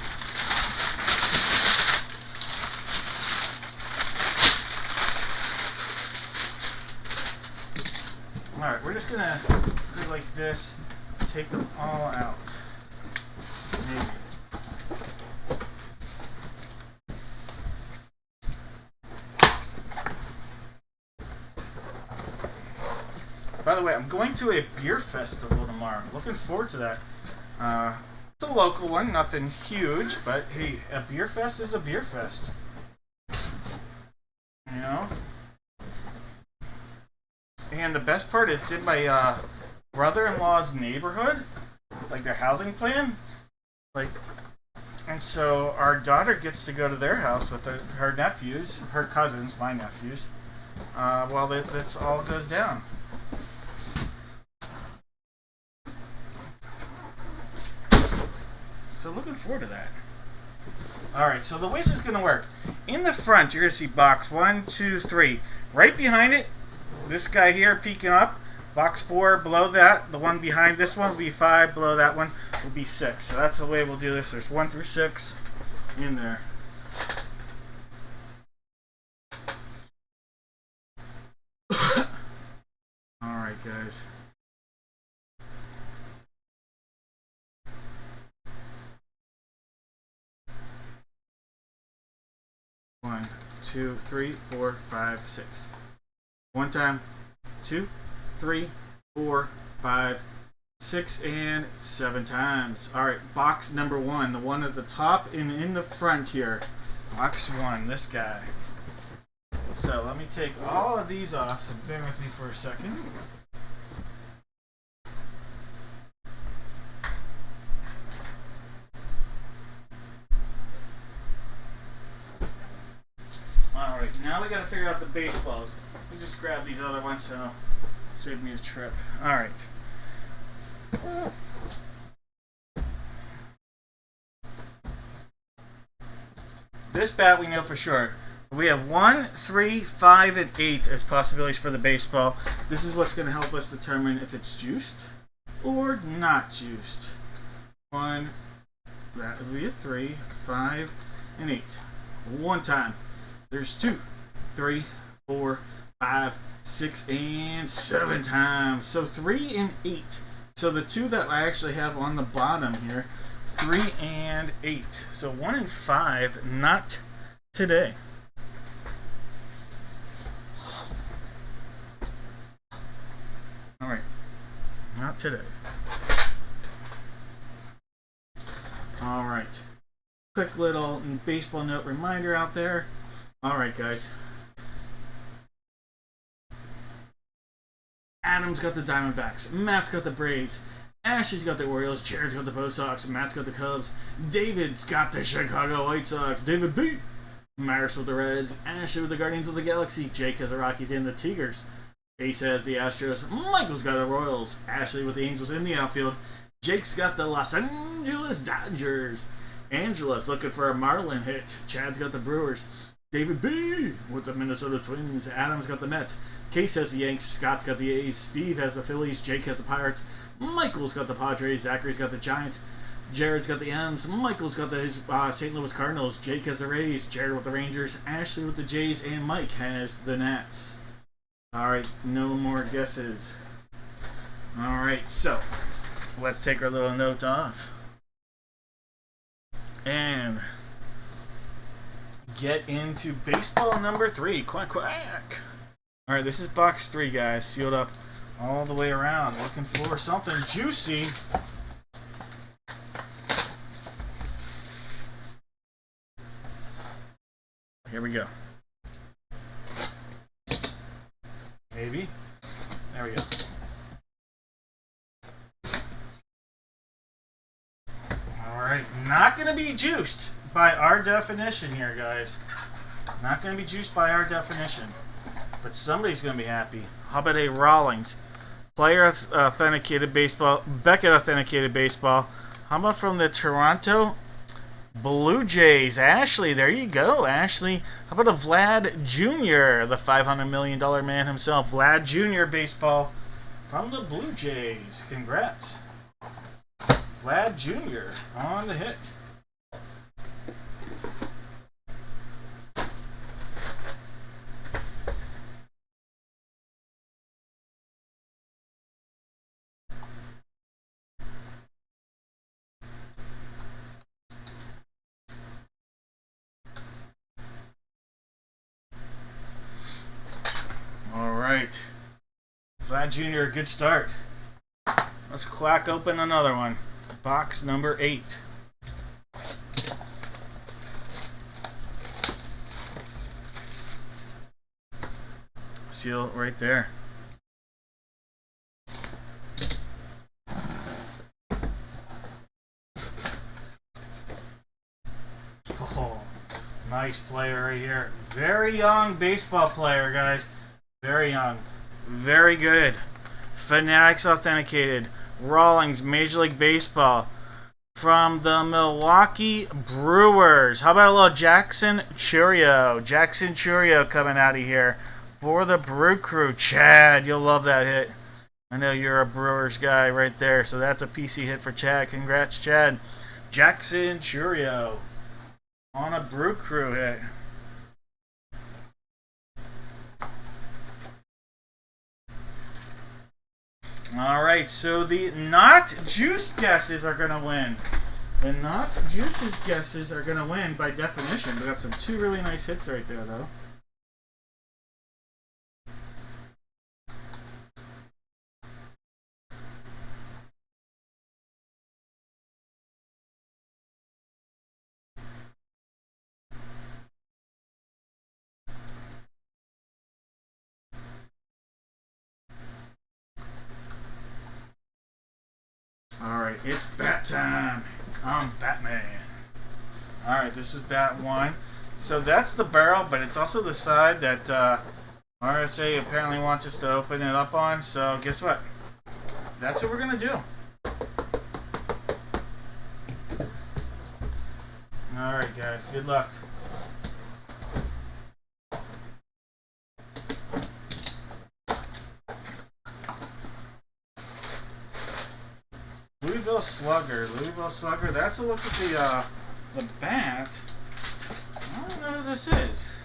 Alright, we're just gonna go like this, take them all out. Maybe. By the way, I'm going to a beer festival tomorrow. Looking forward to that. It's a local one, nothing huge, but hey, a beer fest is a beer fest. You know? And the best part, it's in my brother-in-law's neighborhood, like their housing plan. Like, and so our daughter gets to go to their house with her nephews, her cousins, my nephews, while this all goes down. So looking forward to that. Alright, so the way this is going to work. In the front, you're going to see box 1, 2, 3. Right behind it, this guy here peeking up. Box 4 below that. The one behind this one will be 5. Below that one will be 6. So that's the way we'll do this. There's 1 through 6 in there. Alright, guys. One, two, three, 4, 5, 6. One time, 2, 3, 4, 5, 6, and 7 times. Alright, box number 1, the one at the top and in the front here. Box 1, this guy. So let me take all of these off, so bear with me for a second. Alright, now we gotta figure out the baseballs. Let me just grab these other ones so save me a trip. Alright. This bat we know for sure. We have 1, 3, 5, and 8 as possibilities for the baseball. This is what's going to help us determine if it's juiced or not juiced. 1, that would be a 3, 5, and 8. One time. There's 2, 3, 4, 5, 6, and 7 times. So 3 and 8. So the 2 that I actually have on the bottom here, 3 and 8. So 1 and 5, not today. Alright, not today. Alright, quick little baseball note reminder out there. Alright, guys. Adam's got the Diamondbacks. Matt's got the Braves. Ashley's got the Orioles. Jared's got the Bo Sox. Matt's got the Cubs. David's got the Chicago White Sox. David B. Maris with the Reds. Ashley with the Guardians of the Galaxy. Jake has the Rockies and the Tigers. Ace has the Astros. Michael's got the Royals. Ashley with the Angels in the outfield. Jake's got the Los Angeles Dodgers. Angela's looking for a Marlin hit. Chad's got the Brewers. David B. with the Minnesota Twins. Adam's got the Mets. Case has the Yanks. Scott's got the A's. Steve has the Phillies. Jake has the Pirates. Michael's got the Padres. Zachary's got the Giants. Jared's got the M's. Michael's got the St. Louis Cardinals. Jake has the Rays. Jared with the Rangers. Ashley with the Jays. And Mike has the Nats. Alright, no more guesses. Alright, so let's take our little note off and get into baseball number 3. Quack, quack. Alright, this is box 3, guys. Sealed up all the way around. Looking for something juicy. Here we go. Maybe. There we go. Alright, not going to be juiced by our definition here, guys. Not going to be juiced by our definition. But somebody's going to be happy. How about a Rawlings? Player authenticated baseball. Beckett authenticated baseball. How about from the Toronto Blue Jays? Ashley, there you go, Ashley. How about a Vlad Jr., the $500 million man himself? Vlad Jr. baseball from the Blue Jays. Congrats. Vlad Jr. on the hit. Alright. Vlad Jr., good start. Let's crack open another one. Box number 8. Seal right there. nice player right here. Very young baseball player, guys. Very young. Very good. Fanatics authenticated. Rawlings, Major League Baseball. From the Milwaukee Brewers. How about a little Jackson Churio? Jackson Churio coming out of here for the Brew Crew. Chad, you'll love that hit. I know you're a Brewers guy right there, so that's a PC hit for Chad. Congrats, Chad. Jackson Churio on a Brew Crew hit. Alright, so the not juice guesses are going to win. The not juices guesses are going to win by definition. We got some two really nice hits right there, though. Alright, it's bat time. I'm Batman. Alright, this is bat one. So that's the barrel, but it's also the side that RSA apparently wants us to open it up on. So guess what? That's what we're going to do. Alright guys, good luck. Louisville Slugger. That's a look at the bat. I don't know who this is.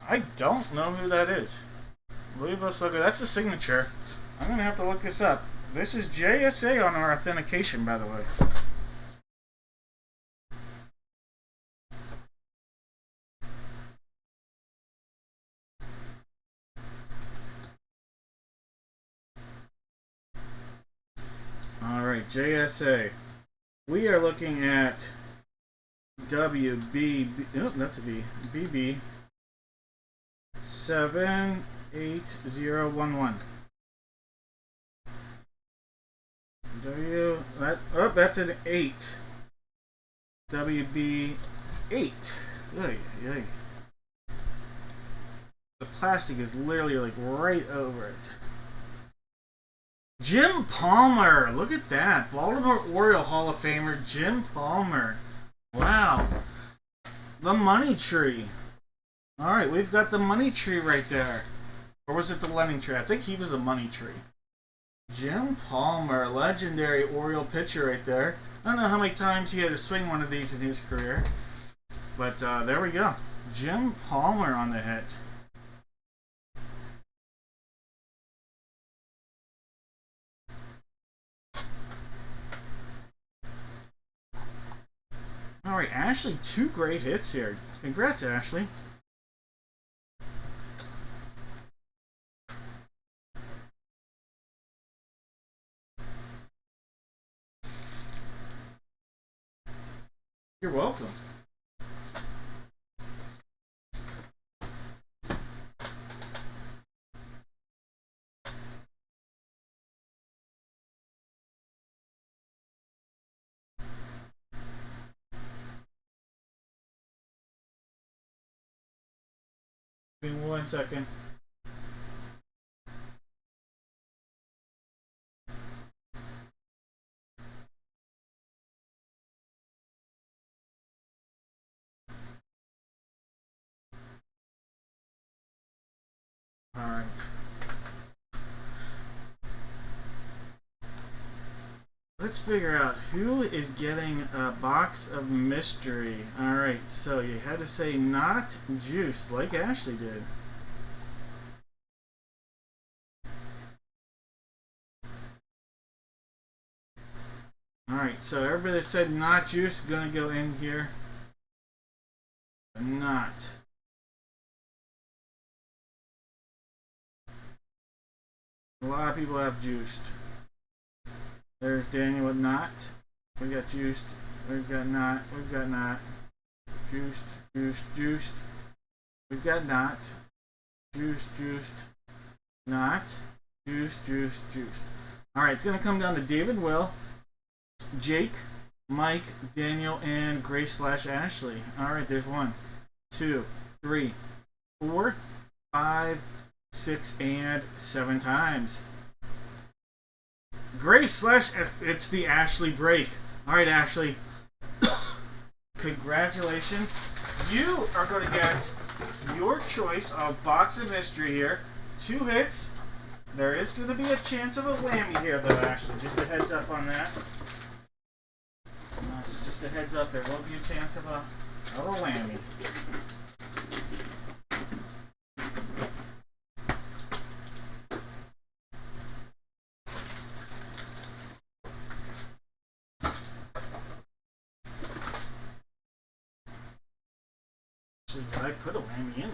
I don't know who that is. Louisville Slugger. That's a signature. I'm gonna have to look this up. This is JSA on our authentication, by the way. Alright, JSA. We are looking at WB. Oh, that's a B. BB 78011. That's an 8. WB 8. Yay. The plastic is literally like right over it. Jim Palmer, look at that. Baltimore Oriole Hall of Famer Jim Palmer. Wow. The money tree. Alright, we've got the money tree right there. Or was it the Lenning tree? I think he was a money tree. Jim Palmer, legendary Oriole pitcher right there. I don't know how many times he had to swing one of these in his career. But there we go. Jim Palmer on the hit. Alright, Ashley, two great hits here. Congrats, Ashley. You're welcome. Give me 1 second. Alright. Let's figure out who is getting a box of mystery. Alright, so you had to say not juice, like Ashley did. Alright, so everybody that said not juice is going to go in here. Not. A lot of people have juiced. There's Daniel with not. We got juiced. We've got not. We've got not. Juiced. We've got not. Juiced. Not. Juiced. Alright, it's going to come down to David Will, Jake, Mike, Daniel, and Grace slash Ashley. All right, there's 1, 2, 3, 4, 5, 6, and 7 times. Grace slash, it's the Ashley break. All right, Ashley. Congratulations. You are going to get your choice of box of mystery here. 2 hits. There is going to be a chance of a whammy here, though, Ashley. Just a heads up on that. So just a heads up, there will be a chance of a whammy. Actually, did I put a whammy in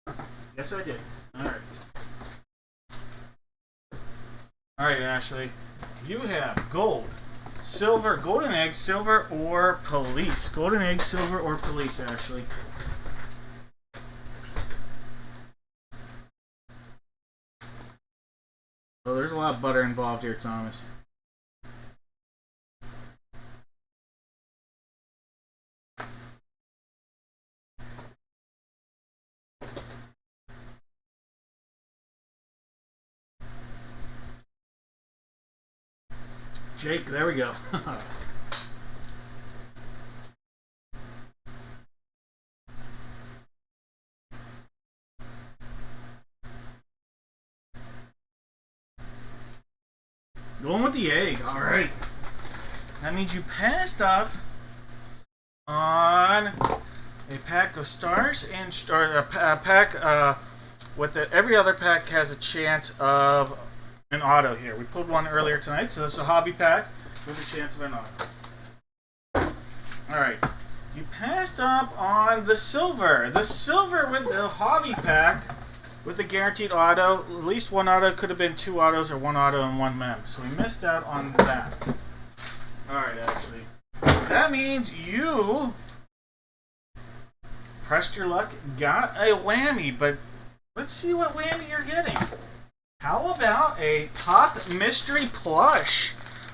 there? Yes, I did. Alright. Alright, Ashley. You have gold, silver, golden egg, silver, or police. Golden egg, silver, or police, Ashley. Oh, there's a lot of butter involved here, Thomas. Jake, there we go. Going with the egg, alright. That means you passed up on a pack of stars and a pack with every other pack has a chance of an auto here. We pulled one earlier tonight, so this is a hobby pack with a chance of an auto. Alright. You passed up on the silver. The silver with the hobby pack with the guaranteed auto. At least one auto, could have been 2 autos or 1 auto and 1 mem. So we missed out on that. Alright, actually. That means you pressed your luck, got a whammy, but let's see what whammy you're getting. How about a Pop Mystery Plush?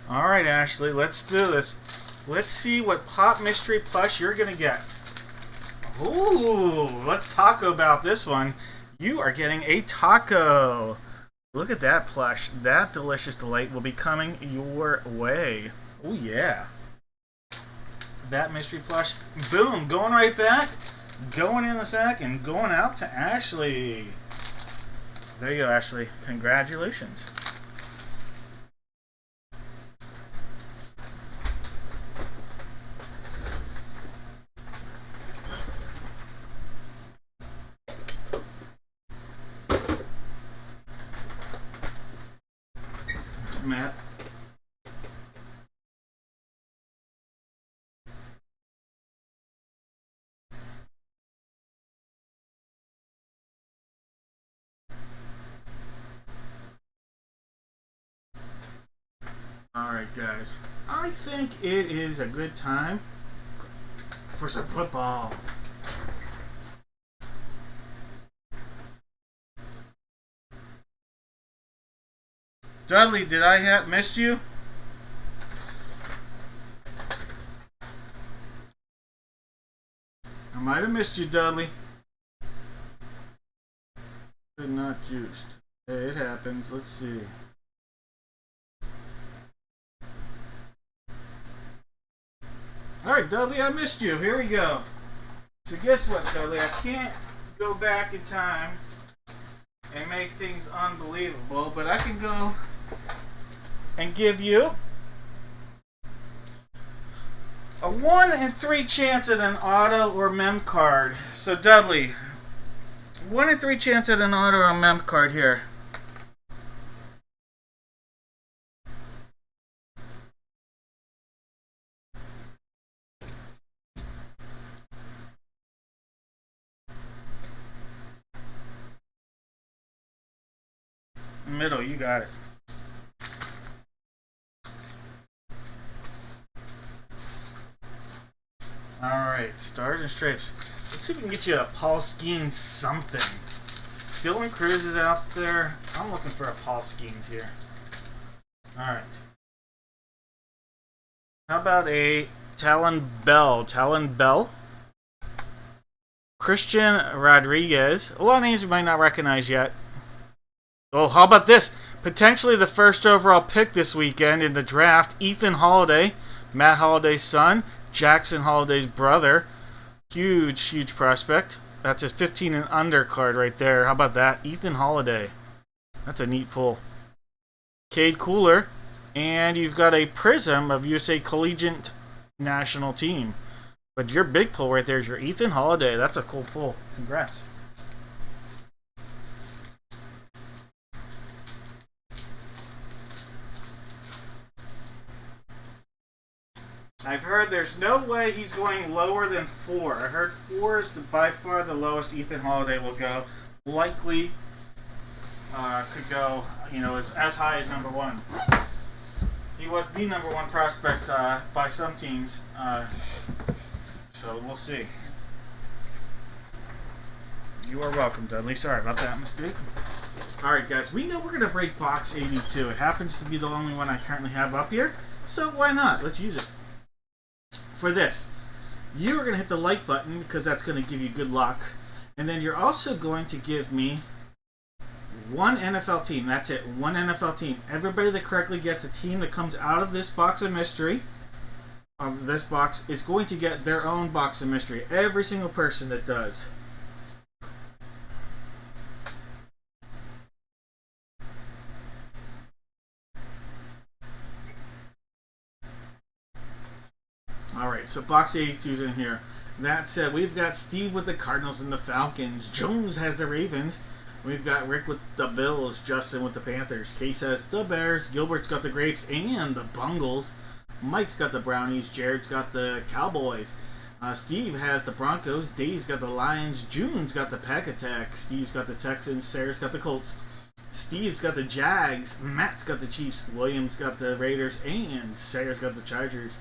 Alright, Ashley, let's do this. Let's see what Pop Mystery Plush you're going to get. Ooh, let's talk about this one. You are getting a taco. Look at that plush. That delicious delight will be coming your way. Oh, yeah. That mystery plush, boom, going right back, going in the sack, and going out to Ashley. There you go, Ashley. Congratulations. Matt. Alright, guys. I think it is a good time for some football. Dudley, did I have missed you? I might have missed you, Dudley. Not juiced. Hey, it happens. Let's see. Alright, Dudley, I missed you. Here we go. So guess what, Dudley? I can't go back in time and make things unbelievable, but I can go and give you a 1 in 3 chance at an auto or mem card. So Dudley, 1 in 3 chance at an auto or mem card here. Middle, you got it. Alright, stars and stripes. Let's see if we can get you a Paul Skeens something. Dylan Cruz is out there. I'm looking for a Paul Skeens here. Alright. How about a Talon Bell? Talon Bell? Christian Rodriguez. A lot of names you might not recognize yet. Oh, how about this? Potentially the first overall pick this weekend in the draft. Ethan Holiday, Matt Holiday's son, Jackson Holiday's brother. Huge, huge prospect. That's his 15 and under card right there. How about that? Ethan Holiday. That's a neat pull. Cade Cooler. And you've got a prism of USA Collegiate National Team. But your big pull right there is your Ethan Holiday. That's a cool pull. Congrats. I've heard there's no way he's going lower than 4. I heard 4 is by far the lowest Ethan Holiday will go. Likely could go, as high as number 1. He was the number 1 prospect by some teams, so we'll see. You are welcome, Dudley. Sorry about that mistake. Alright guys, we know we're going to break box 82. It happens to be the only one I currently have up here, so why not? Let's use it. For this, you are going to hit the like button because that's going to give you good luck. And then you're also going to give me one NFL team. That's it. One NFL team. Everybody that correctly gets a team that comes out of this box of mystery, this box, is going to get their own box of mystery. Every single person that does. Alright, so box 82 is in here. That said, we've got Steve with the Cardinals and the Falcons. Jones has the Ravens. We've got Rick with the Bills, Justin with the Panthers, Case has the Bears, Gilbert's got the Grapes and the Bungles, Mike's got the Brownies, Jared's got the Cowboys, Steve has the Broncos, Dave's got the Lions, June's got the Pack Attack, Steve's got the Texans, Sarah's got the Colts, Steve's got the Jags, Matt's got the Chiefs, William's got the Raiders, and Sarah's got the Chargers.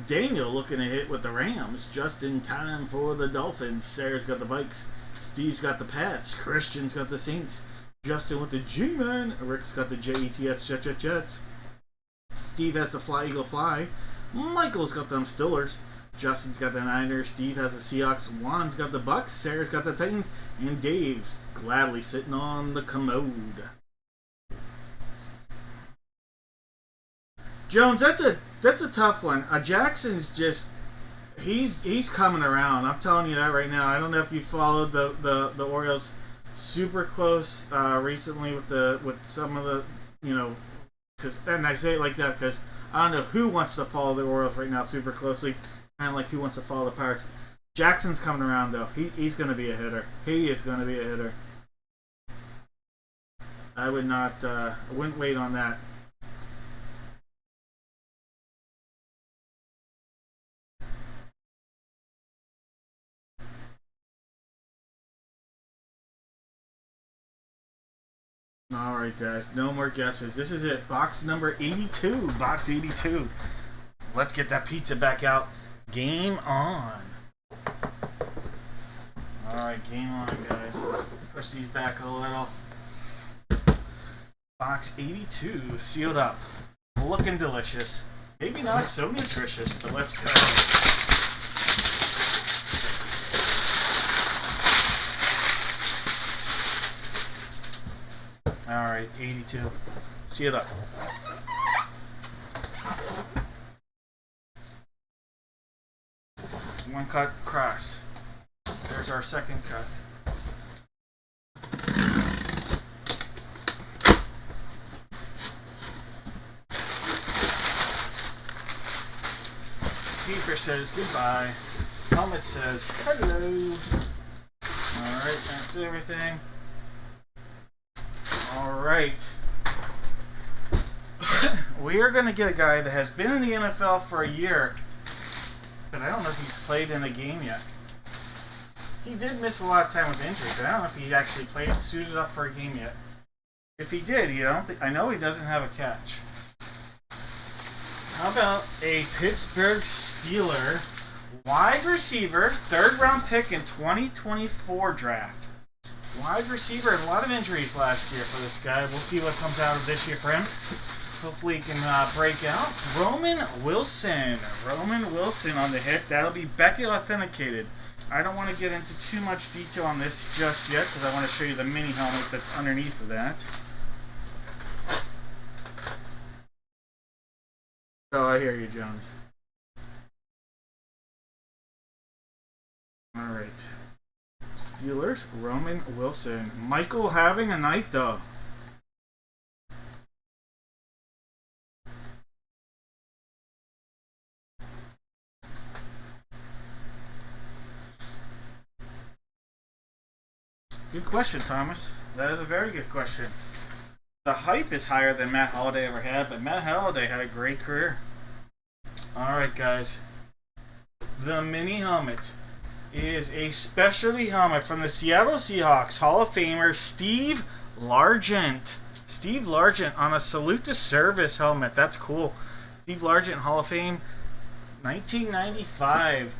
Daniel looking to hit with the Rams, just in time for the Dolphins, Sarah's got the Vikes. Steve's got the Pats. Christian's got the Saints. Justin with the G-Man. Rick's got the Jets. Jets. Steve has the Fly Eagle Fly. Michael's got them Steelers. Justin's got the Niners. Steve has the Seahawks. Juan's got the Bucks. Sarah's got the Titans. And Dave's gladly sitting on the commode. Jones, that's a tough one. Jackson's just... He's coming around. I'm telling you that right now. I don't know if you followed the Orioles super close recently with some of the and I say it like that because I don't know who wants to follow the Orioles right now super closely. Kind of like who wants to follow the Pirates. Jackson's coming around though. He's going to be a hitter. He is going to be a hitter. I wouldn't wait on that. Alright guys, no more guesses. This is it. Box number 82. Box 82. Let's get that pizza back out. Game on. Alright, game on guys. Push these back a little. Box 82 sealed up. Looking delicious. Maybe not so nutritious, but let's go. Alright, 82. See it up. One cut cross. There's our second cut. Keeper says goodbye. Helmet says hello. Alright, that's everything. Alright. We are going to get a guy that has been in the NFL for a year, but I don't know if he's played in a game yet. He did miss a lot of time with injury, but I don't know if he actually suited up for a game yet. If he did, I know he doesn't have a catch. How about a Pittsburgh Steeler wide receiver, 3rd round pick in 2024 draft. Wide receiver, a lot of injuries last year for this guy. We'll see what comes out of this year for him. hopefully he can break out. Roman Wilson. Roman Wilson on the hip. That'll be Beckett authenticated. I don't want to get into too much detail on this just yet because I want to show you the mini helmet that's underneath of that. Oh, I hear you, Jones. All right. Steelers, Roman Wilson. Michael having a night, though. Good question, Thomas. That is a very good question. The hype is higher than Matt Holliday ever had, but Matt Holliday had a great career. Alright, guys. The mini helmet is a specialty helmet from the Seattle Seahawks Hall of Famer Steve Largent. Steve Largent on a Salute to Service helmet. That's cool. Steve Largent, Hall of Fame, 1995.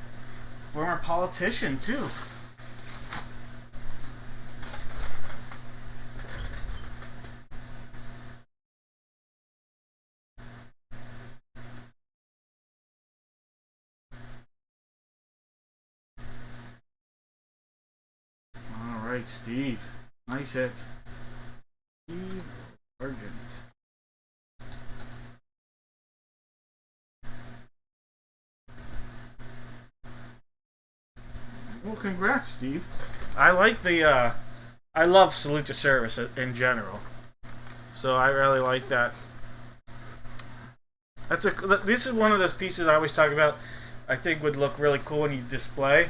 Former politician, too. Alright, Steve. Nice hit. Steve Largent. Well, congrats, Steve. I like the, I love Salute to Service in general. So I really like that. This is one of those pieces I always talk about. I think would look really cool when you display.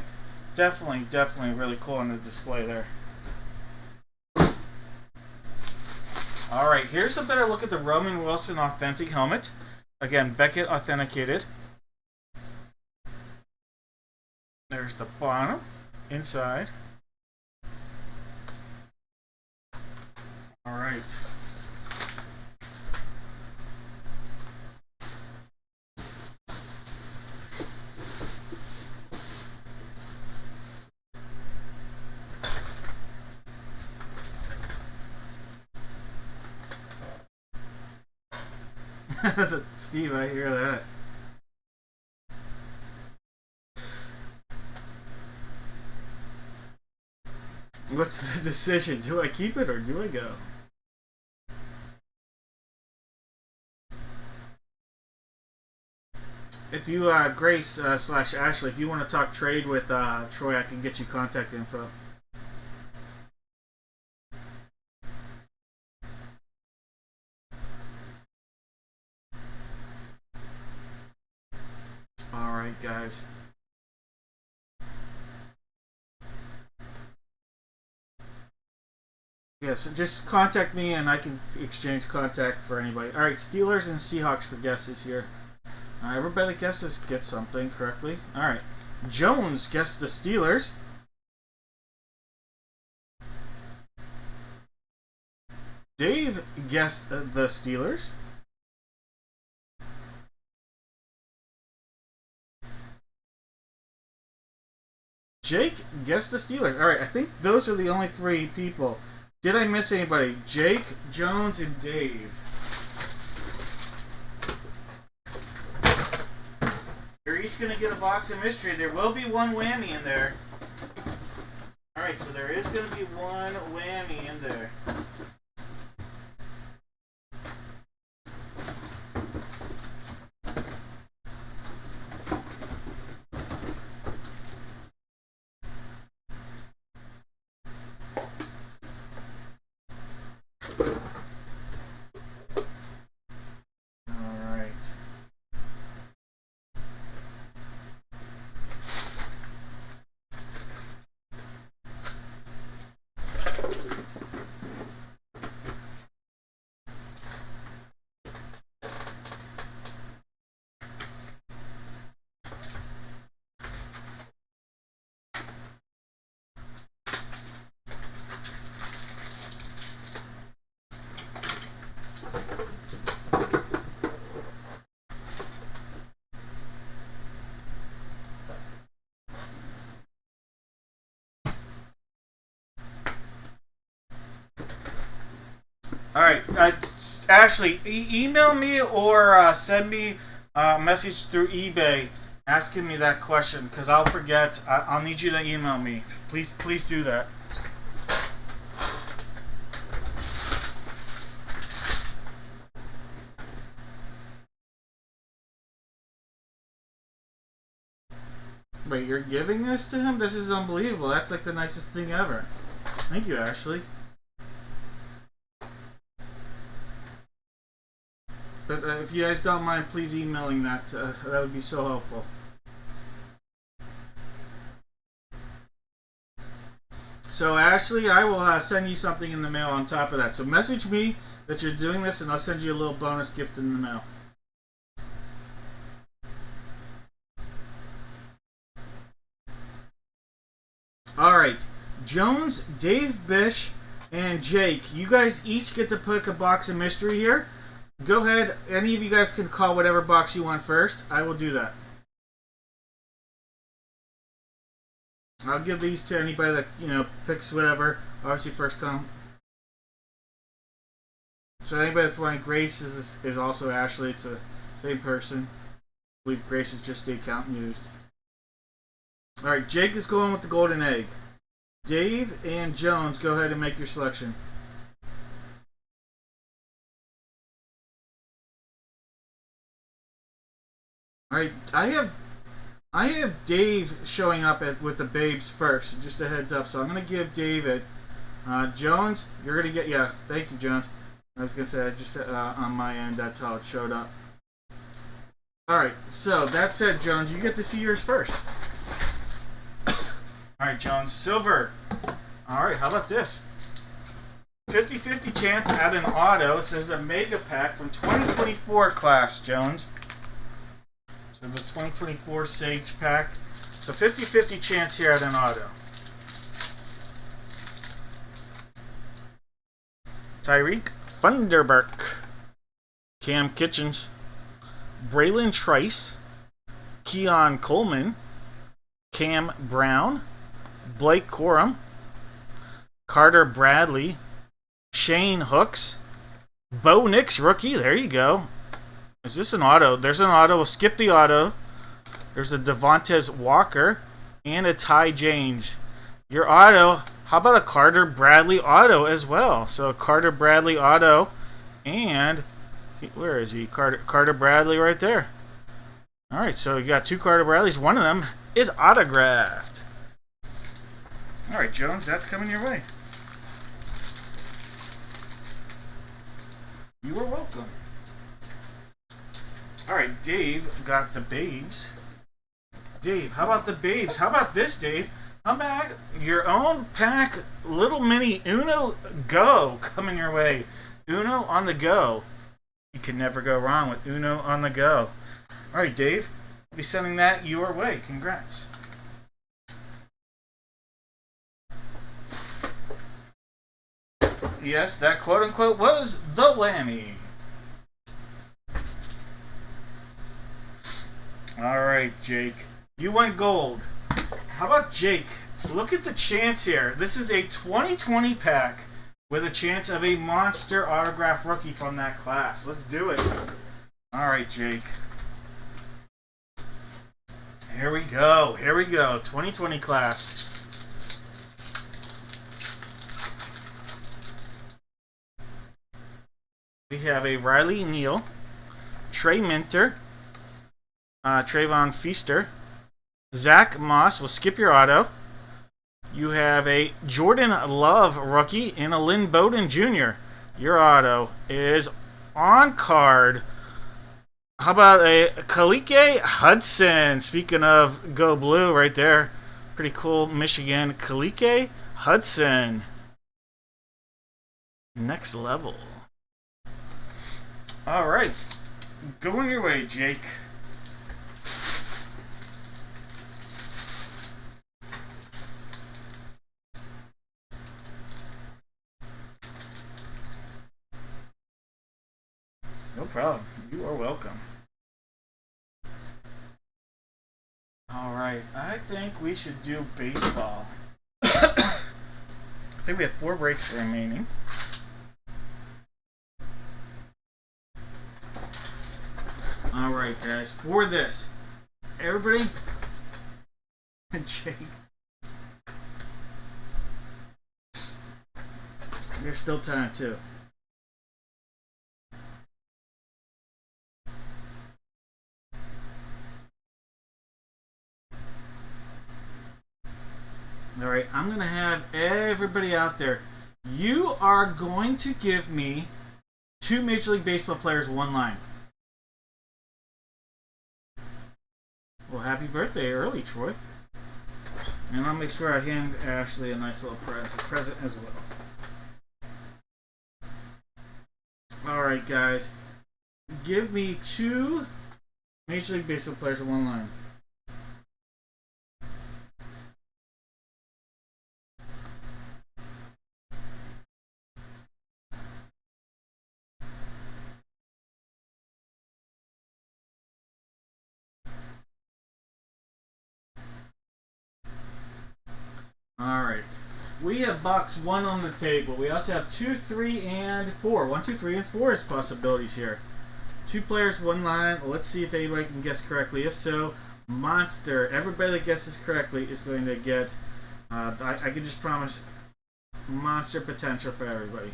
Definitely really cool on the display there. Alright, here's a better look at the Roman Wilson authentic helmet. Again, Beckett authenticated. There's the bottom, inside. Alright. Steve, I hear that. What's the decision? Do I keep it or do I go? If you, Grace slash Ashley, if you want to talk trade with Troy, I can get you contact info. Alright, guys. Yeah, so just contact me and I can exchange contact for anybody. Alright, Steelers and Seahawks for guesses here. Everybody guesses get something correctly. Alright. Jones guessed the Steelers. Dave guessed the Steelers. Jake guessed the Steelers. Alright, I think those are the only three people. Did I miss anybody? Jake, Jones, and Dave. You're each going to get a box of mystery. There will be one whammy in there. Alright, so there is going to be one whammy in there. All right, Ashley, email me or send me a message through eBay asking me that question because I'll forget. I'll need you to email me. Please do that. Wait, you're giving this to him? This is unbelievable. That's like the nicest thing ever. Thank you, Ashley. But if you guys don't mind, please emailing that. That would be so helpful. So, Ashley, I will send you something in the mail on top of that. So, message me that you're doing this, and I'll send you a little bonus gift in the mail. Alright, Jones, Dave Bish, and Jake, you guys each get to pick a box of mystery here. Go ahead, any of you guys can call whatever box you want first. I will do that. I'll give these to anybody that, picks whatever. Obviously, first come. So anybody that's wanting Grace is also Ashley. It's the same person. I believe Grace is just the account used. Alright, Jake is going with the golden egg. Dave and Jones, go ahead and make your selection. Alright, I have Dave showing up with the babes first, just a heads up. So I'm going to give Dave it. Jones, you're going to get, yeah, thank you, Jones. I was going to say, just on my end, that's how it showed up. Alright, so that said, Jones, you get to see yours first. Alright, Jones, silver. Alright, how about this? 50-50 chance at an auto. It says a mega pack from 2024 class, Jones. So the 2024 Sage pack. So 50-50 chance here at an auto. Tyreek Thunderberg. Cam Kitchens. Braylon Trice. Keon Coleman. Cam Brown. Blake Corum. Carter Bradley. Shane Hooks. Bo Nix rookie. There you go. Is this an auto? There's an auto. We'll skip the auto. There's a Devontae Walker and a Ty James. Your auto. How about a Carter Bradley auto as well? So Carter Bradley auto, and where is he? Carter Bradley right there. All right, so you got two Carter Bradleys. One of them is autographed. All right, Jones, that's coming your way. You are welcome. All right, Dave got the babes. Dave, how about the babes? How about this, Dave? How about your own pack, little mini Uno Go coming your way? Uno on the go. You can never go wrong with Uno on the go. All right, Dave, I'll be sending that your way. Congrats. Yes, that quote-unquote was the whammy. Alright, Jake. You went gold. How about Jake? Look at the chance here. This is a 2020 pack with a chance of a monster autograph rookie from that class. Let's do it. Alright, Jake. Here we go. Here we go. 2020 class. We have a Riley Neal, Trey Minter, Trayvon Feaster, Zach Moss. We'll skip your auto. You have a Jordan Love rookie and a Lynn Bowden Jr. Your auto is on card. How about a Kalike Hudson? Speaking of Go Blue right there. Pretty cool Michigan. Kalike Hudson. Next level. All right. Going your way, Jake. No problem. You are welcome. All right. I think we should do baseball. I think we have 4 breaks remaining. Alright, guys, for this, everybody, Jake, there's still time too. Alright, I'm going to have everybody out there. You are going to give me 2 Major League Baseball players, 1 line. Well, happy birthday early, Troy. And I'll make sure I hand Ashley a nice little present as well. Alright, guys. Give me 2 Major League Baseball players, 1 line. Alright. We have box 1 on the table. We also have 2, 3, and 4. 1, 2, 3, and 4 is possibilities here. 2 players, 1 line. Let's see if anybody can guess correctly. If so, monster. Everybody that guesses correctly is going to get, I can just promise, monster potential for everybody.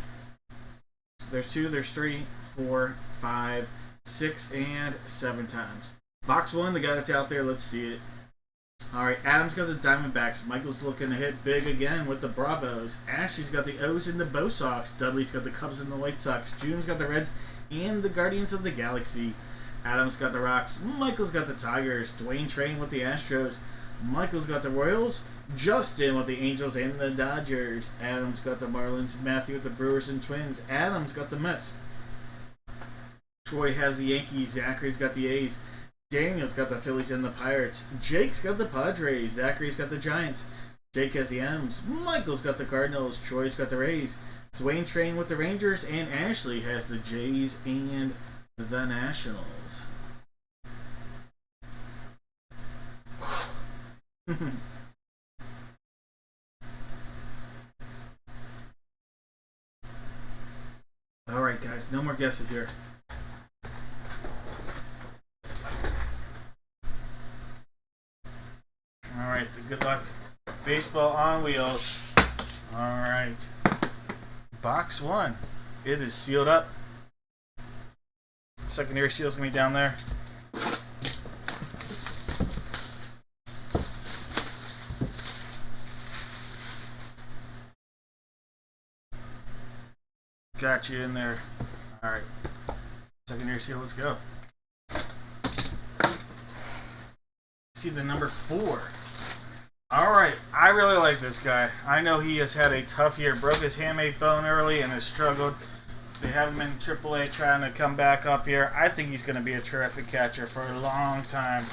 So there's 2, there's 3, 4, 5, 6, and 7 times. Box 1, the guy that's out there, let's see it. Alright, Adam's got the Diamondbacks. Michael's looking to hit big again with the Bravos. Ashley's got the O's and the Bo Sox. Dudley's got the Cubs and the White Sox. June's got the Reds and the Guardians of the Galaxy. Adam's got the Rocks. Michael's got the Tigers. Dwayne Train with the Astros. Michael's got the Royals. Justin with the Angels and the Dodgers. Adam's got the Marlins. Matthew with the Brewers and Twins. Adam's got the Mets. Troy has the Yankees. Zachary's got the A's. Daniel's got the Phillies and the Pirates. Jake's got the Padres. Zachary's got the Giants. Jake has the M's. Michael's got the Cardinals. Troy's got the Rays. Dwayne Train with the Rangers. And Ashley has the Jays and the Nationals. Alright, guys. No more guesses here. Alright, good luck. Baseball on wheels. Alright. Box 1. It is sealed up. Secondary seal's going to be down there. Got you in there. Alright. Secondary seal, let's go. See the number 4. Alright, I really like this guy. I know he has had a tough year. Broke his hamate bone early and has struggled. They have him in AAA trying to come back up here. I think he's going to be a terrific catcher for a long time.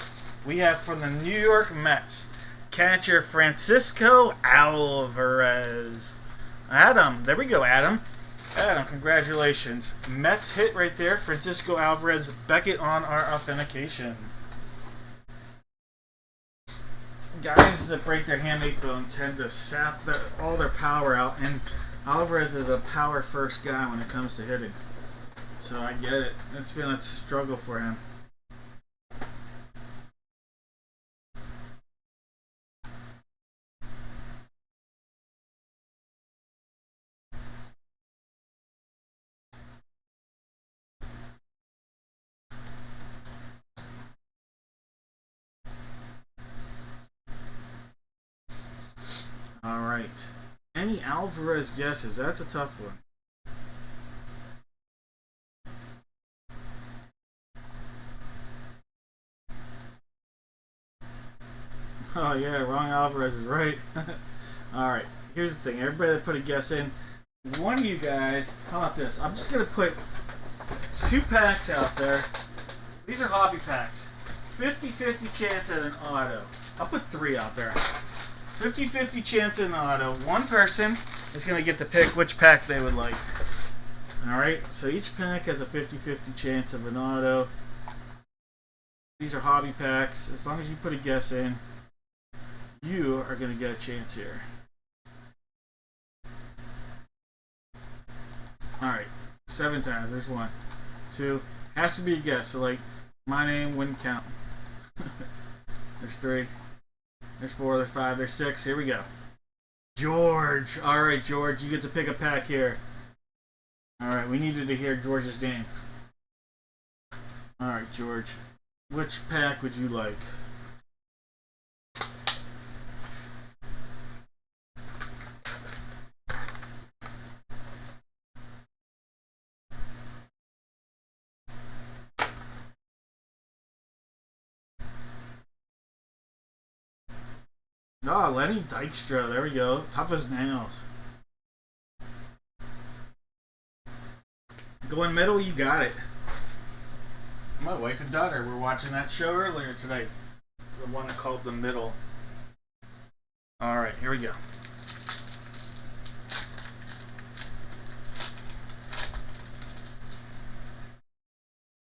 We have from the New York Mets, catcher Francisco Alvarez. Adam, there we go, Adam. Adam, congratulations. Mets hit right there. Francisco Alvarez, Beckett on our authentication. Guys that break their hamate bone tend to sap all their power out, and Alvarez is a power first guy when it comes to hitting. So I get it. It's been a struggle for him. Alright. Any Alvarez guesses? That's a tough one. Oh yeah, wrong Alvarez is right. Alright, here's the thing. Everybody that put a guess in, one of you guys, how about this? I'm just going to put 2 packs out there. These are hobby packs. 50-50 chance at an auto. I'll put 3 out there. 50-50 chance at an auto. One person is going to get to pick which pack they would like. Alright, so each pack has a 50-50 chance of an auto. These are hobby packs. As long as you put a guess in, you are going to get a chance here. Alright, 7 times. There's 1, 2. Has to be a guess. So, like, My name wouldn't count. There's 3. There's 4. There's 5. There's 6. Here we go. George. All right, George, you get to pick a pack here. All right, we needed to hear George's name. All right, George. Which pack would you like? Oh, Lenny Dykstra. There we go. Tough as nails. Going middle, you got it. My wife and daughter were watching that show earlier today. The one called The Middle. Alright, here we go.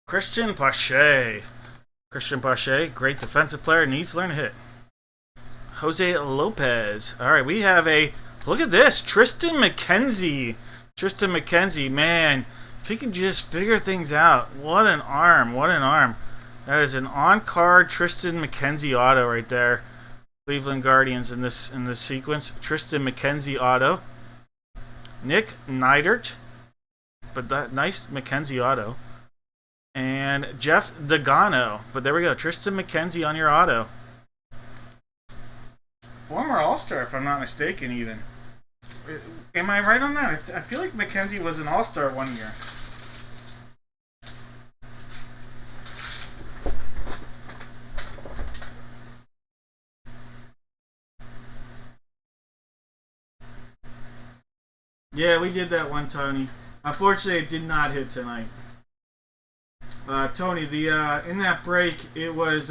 Christian Pache. Christian Pache, great defensive player, needs to learn to hit. Jose Lopez. Alright, we have a... Look at this. Tristan McKenzie. Tristan McKenzie, man. If he can just figure things out. What an arm. What an arm. That is an on-card Tristan McKenzie auto right there. Cleveland Guardians in this sequence. Tristan McKenzie auto. Nick Neidert. But that nice McKenzie auto. And Jeff Degano. But there we go. Tristan McKenzie on your auto. Former All-Star, if I'm not mistaken, even. Am I right on that? I feel like McKenzie was an All-Star one year. Yeah, we did that one, Tony. Unfortunately, it did not hit tonight. Tony, in that break, it was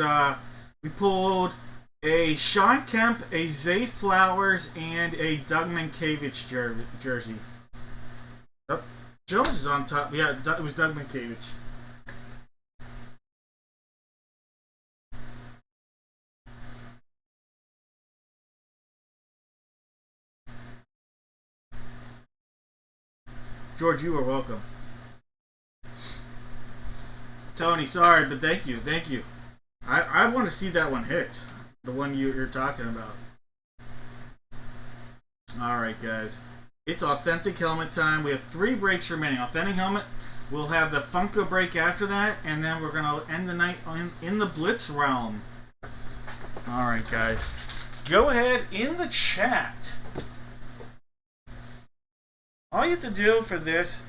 we pulled a Sean Kemp, a Zay Flowers, and a Doug Mankiewicz jersey. Oh, Jones is on top. Yeah, it was Doug Mankiewicz. George, you are welcome. Tony, sorry, but thank you. Thank you. I want to see that one hit. The one you're talking about. Alright, guys. It's Authentic Helmet time. We have 3 breaks remaining. Authentic Helmet. We'll have the Funko break after that. And then we're going to end the night in the Blitz realm. Alright, guys. Go ahead in the chat. All you have to do for this,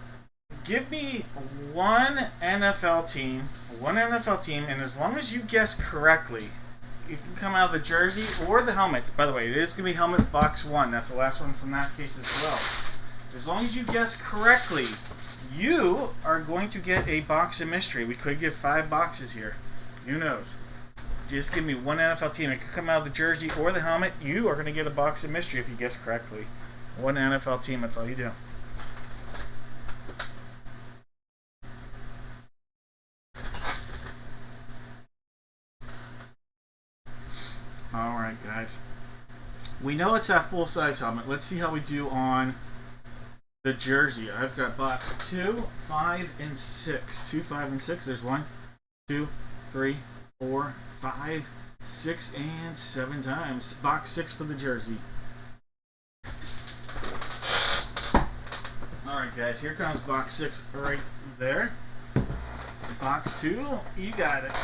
give me one NFL team. And as long as you guess correctly, you can come out of the jersey or the helmet. By the way, it is going to be helmet box 1. That's the last one from that case as well. As long as you guess correctly, you are going to get a box of mystery. We could get 5 boxes here. Who knows? Just give me one NFL team. It could come out of the jersey or the helmet. You are going to get a box of mystery if you guess correctly. One NFL team. That's all you do. Alright, guys. We know it's that full-size helmet. Let's see how we do on the jersey. I've got box 2, 5, and 6. 2, 5, and 6. There's 1, 2, 3, 4, 5, 6, and 7 times. Box 6 for the jersey. Alright, guys. Here comes box 6 right there. Box 2, you got it.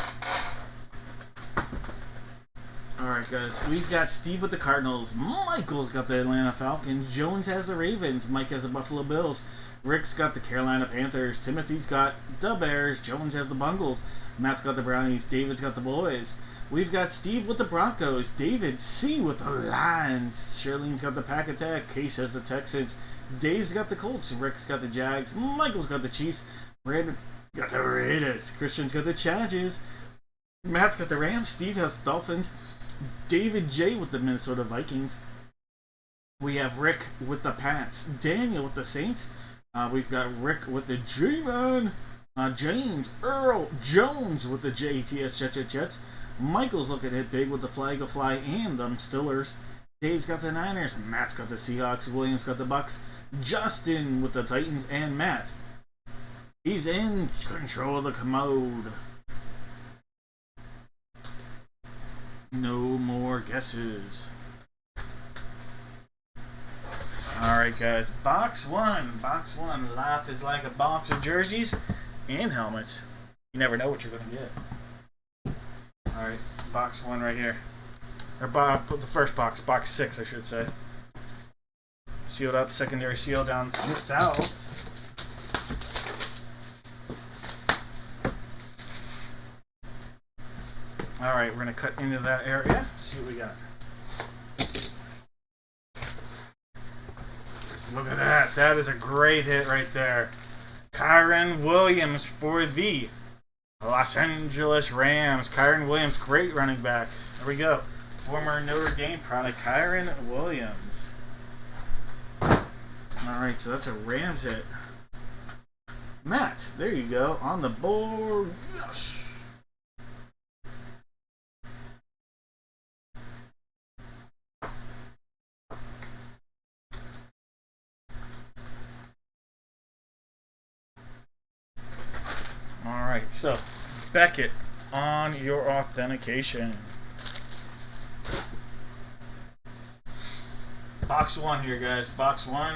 Alright, guys, we've got Steve with the Cardinals, Michael's got the Atlanta Falcons, Jones has the Ravens, Mike has the Buffalo Bills, Rick's got the Carolina Panthers, Timothy's got the Bears, Jones has the Bungles, Matt's got the Brownies, David's got the Boys. We've got Steve with the Broncos, David C with the Lions, Shirlene's got the Pack Attack, Case has the Texans, Dave's got the Colts, Rick's got the Jags, Michael's got the Chiefs, Brandon got the Raiders, Christian's got the Chargers, Matt's got the Rams, Steve has the Dolphins, David J with the Minnesota Vikings. We have Rick with the Pats. Daniel with the Saints. We've got Rick with the G-Man. James Earl Jones with the JETS Jets. Michael's looking at it big with the Flag of Fly and them Stillers. Dave's got the Niners. Matt's got the Seahawks. William's got the Bucks. Justin with the Titans. And Matt, he's in control of the commode. No more guesses. Alright, guys. Box one. Box one. Life is like a box of jerseys and helmets. You never know what you're going to get. Alright, box one right here. Or the first box. Box 6, I should say. Sealed up. Secondary seal down south. Alright, we're going to cut into that area. See what we got. Look at that. That is a great hit right there. Kyren Williams for the Los Angeles Rams. Kyren Williams, great running back. There we go. Former Notre Dame product, Kyren Williams. Alright, so that's a Rams hit. Matt, there you go. On the board. Yes! Alright, so Beckett on your authentication. Box one here, guys. Box one.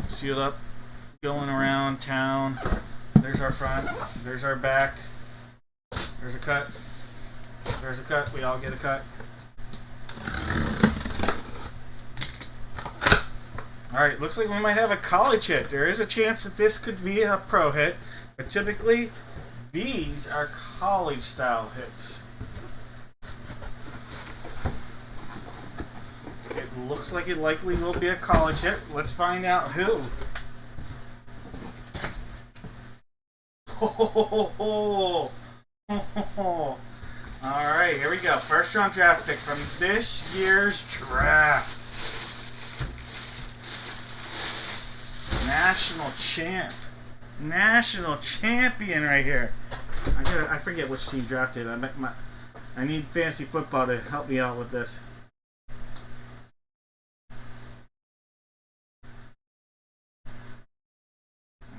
Sealed up. Going around town. There's our front. There's our back. There's a cut. There's a cut. We all get a cut. Alright, looks like we might have a college hit. There is a chance that this could be a pro hit, but typically these are college style hits. It looks like it likely will be a college hit. Let's find out who. Alright, here we go. First round draft pick from this year's draft. National champ. National champion right here. I forget which team drafted. I need fantasy football to help me out with this.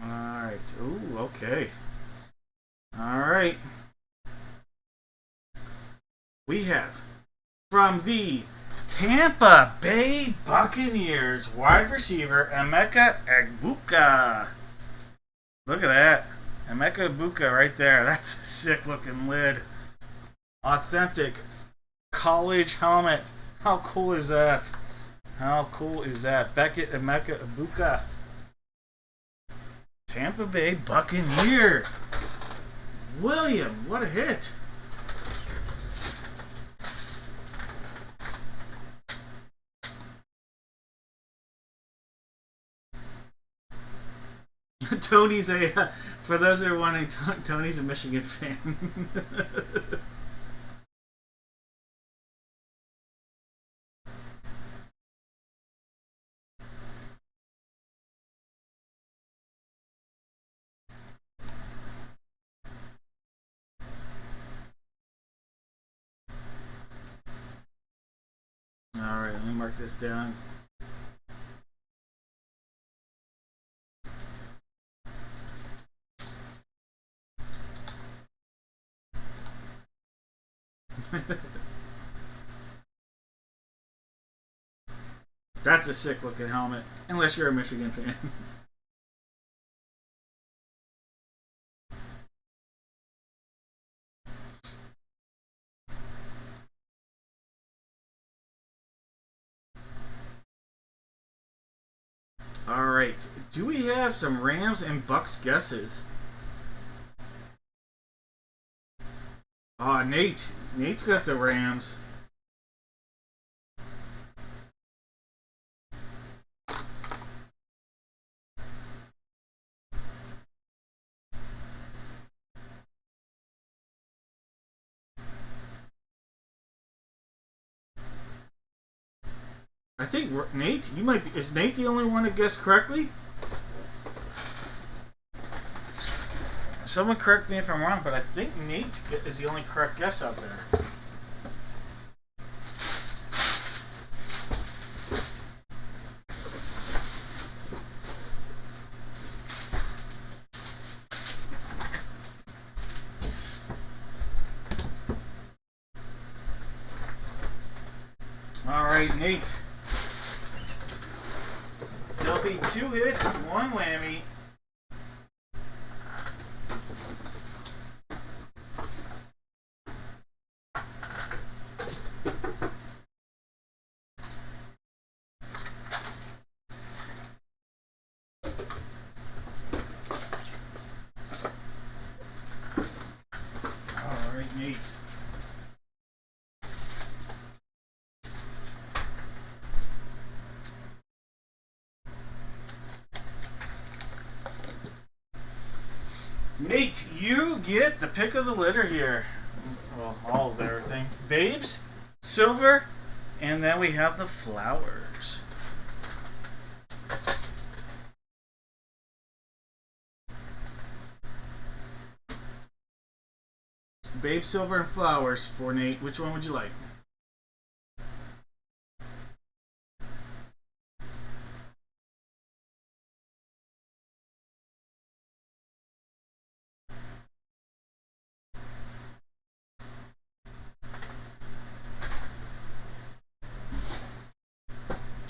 Alright. Ooh, okay. Alright. We have from the Tampa Bay Buccaneers wide receiver Emeka Egbuka. Look at that. Emeka Egbuka right there. That's a sick looking lid. Authentic college helmet. How cool is that? How cool is that? Beckett Emeka Egbuka. Tampa Bay Buccaneer. William, what a hit. Tony's for those that are wondering, Tony's a Michigan fan. Alright, let me mark this down. That's a sick looking helmet, unless you're a Michigan fan. Alright, do we have some Rams and Bucks guesses? Nate's got the Rams. I think Nate, you might be. Is Nate the only one that guessed correctly? Someone correct me if I'm wrong, but I think Nate is the only correct guess out there. All right, Nate. There'll be 2 hits, 1 whammy. All right, Nate. Nate, you get the pick of the litter here. Well, all of everything. Babes, silver, and then we have the flowers. Babe, silver, and flowers for Nate. Which one would you like?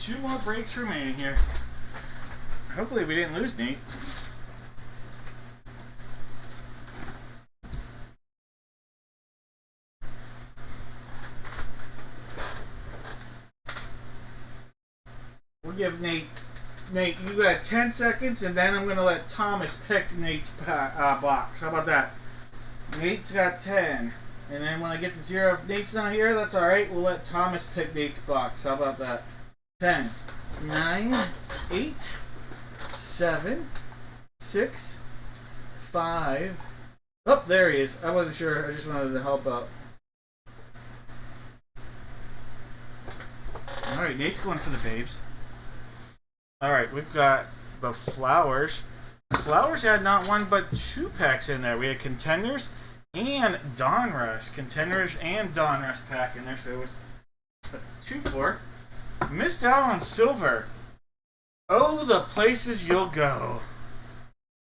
Two more breaks remaining here. Hopefully we didn't lose Nate. We'll give Nate, you got 10 seconds, and then I'm going to let Thomas pick Nate's box. How about that? Nate's got 10. And then when I get to 0, if Nate's not here, that's alright. We'll let Thomas pick Nate's box. How about that? 10, 9, 8, 7, 6, 5. Oh, there he is. I wasn't sure. I just wanted to help out. Alright, Nate's going for the babes. Alright, we've got the flowers. Flowers had not 1 but 2 packs in there. We had contenders and Donruss. Contenders and Donruss pack in there. So it was 2 for. Missed out on silver. Oh, the places you'll go.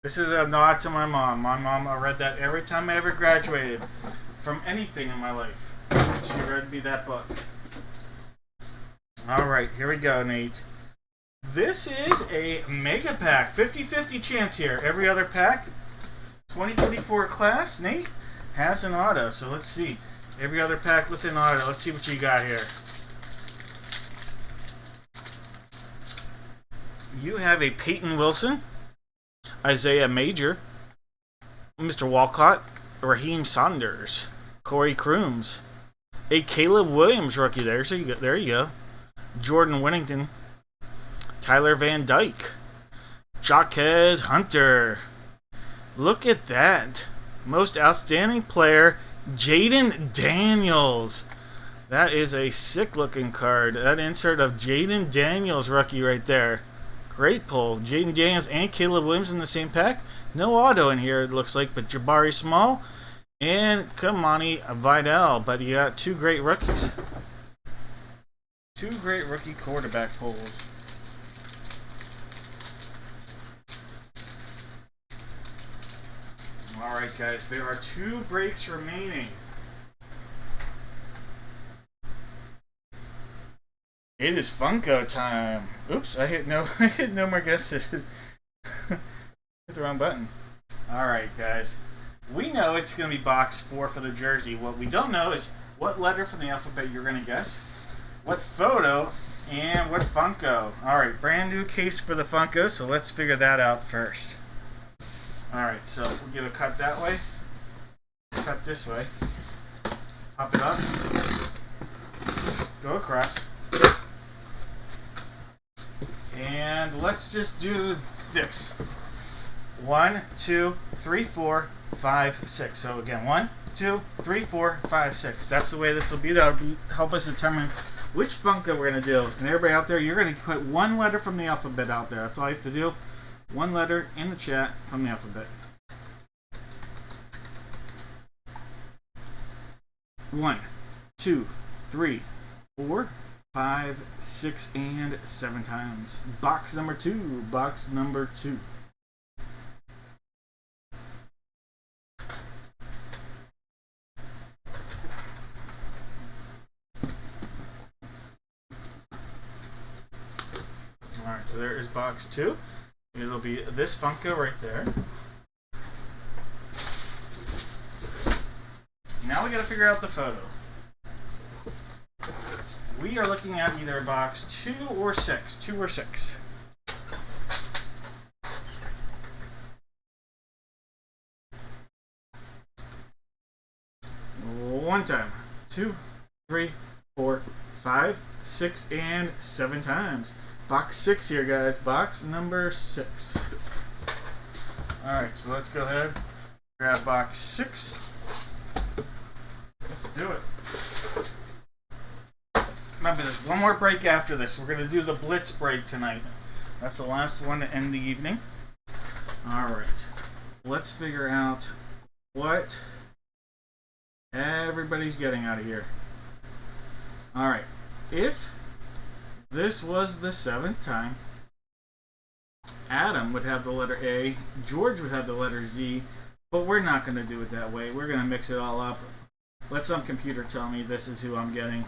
This is a nod to my mom. My mom, I read that every time I ever graduated from anything in my life. She read me that book. Alright, here we go, Nate. This is a mega pack. 50-50 chance here. Every other pack, 2024 class, Nate, has an auto. So let's see. Every other pack with an auto. Let's see what you got here. You have a Peyton Wilson, Isaiah Major, Mr. Walcott, Raheem Saunders, Corey Crooms, a Caleb Williams rookie there. So there you go. Jordan Whittington, Tyler Van Dyke, Jaquez Hunter. Look at that. Most outstanding player, Jaden Daniels. That is a sick looking card. That insert of Jaden Daniels rookie right there. Great pull. Jaden Daniels and Caleb Williams in the same pack. No auto in here, it looks like, but Jabari Small and Kamani Vidal. But you got 2 great rookies. 2 great rookie quarterback pulls. Alright, guys, there are 2 breaks remaining. It is Funko time. Oops, I hit no more guesses. Hit the wrong button. Alright, guys. We know it's going to be box 4 for the jersey. What we don't know is what letter from the alphabet you're going to guess, what photo, and what Funko. Alright, brand new case for the Funko, so let's figure that out first. Alright, so we'll give a cut that way, cut this way, pop it up, go across, and let's just do this. 1, 2, 3, 4, 5, 6. So again, 1, 2, 3, 4, 5, 6. That's the way this will be. That'll help us determine which Funko we're going to do. And everybody out there, you're going to put 1 letter from the alphabet out there. That's all you have to do. 1 letter in the chat from the alphabet. 1, 2, 3, 4, 5, 6, and 7 times. Box number 2. Box number 2. Alright, so there is box 2. It'll be this Funko right there. Now we gotta figure out the photo. We are looking at either box 2 or 6. 2 or 6. One time. 2, 3, 4, 5, 6, and 7 times. Box 6 here, guys. Box number 6. Alright, so let's go ahead. Grab box 6. Let's do it. Remember, there's one more break after this. We're going to do the Blitz break tonight. That's the last one to end the evening. Alright. Let's figure out what everybody's getting out of here. Alright. If this was the 7th time, Adam would have the letter A, George would have the letter Z, but we're not going to do it that way. We're going to mix it all up. Let some computer tell me this is who I'm getting.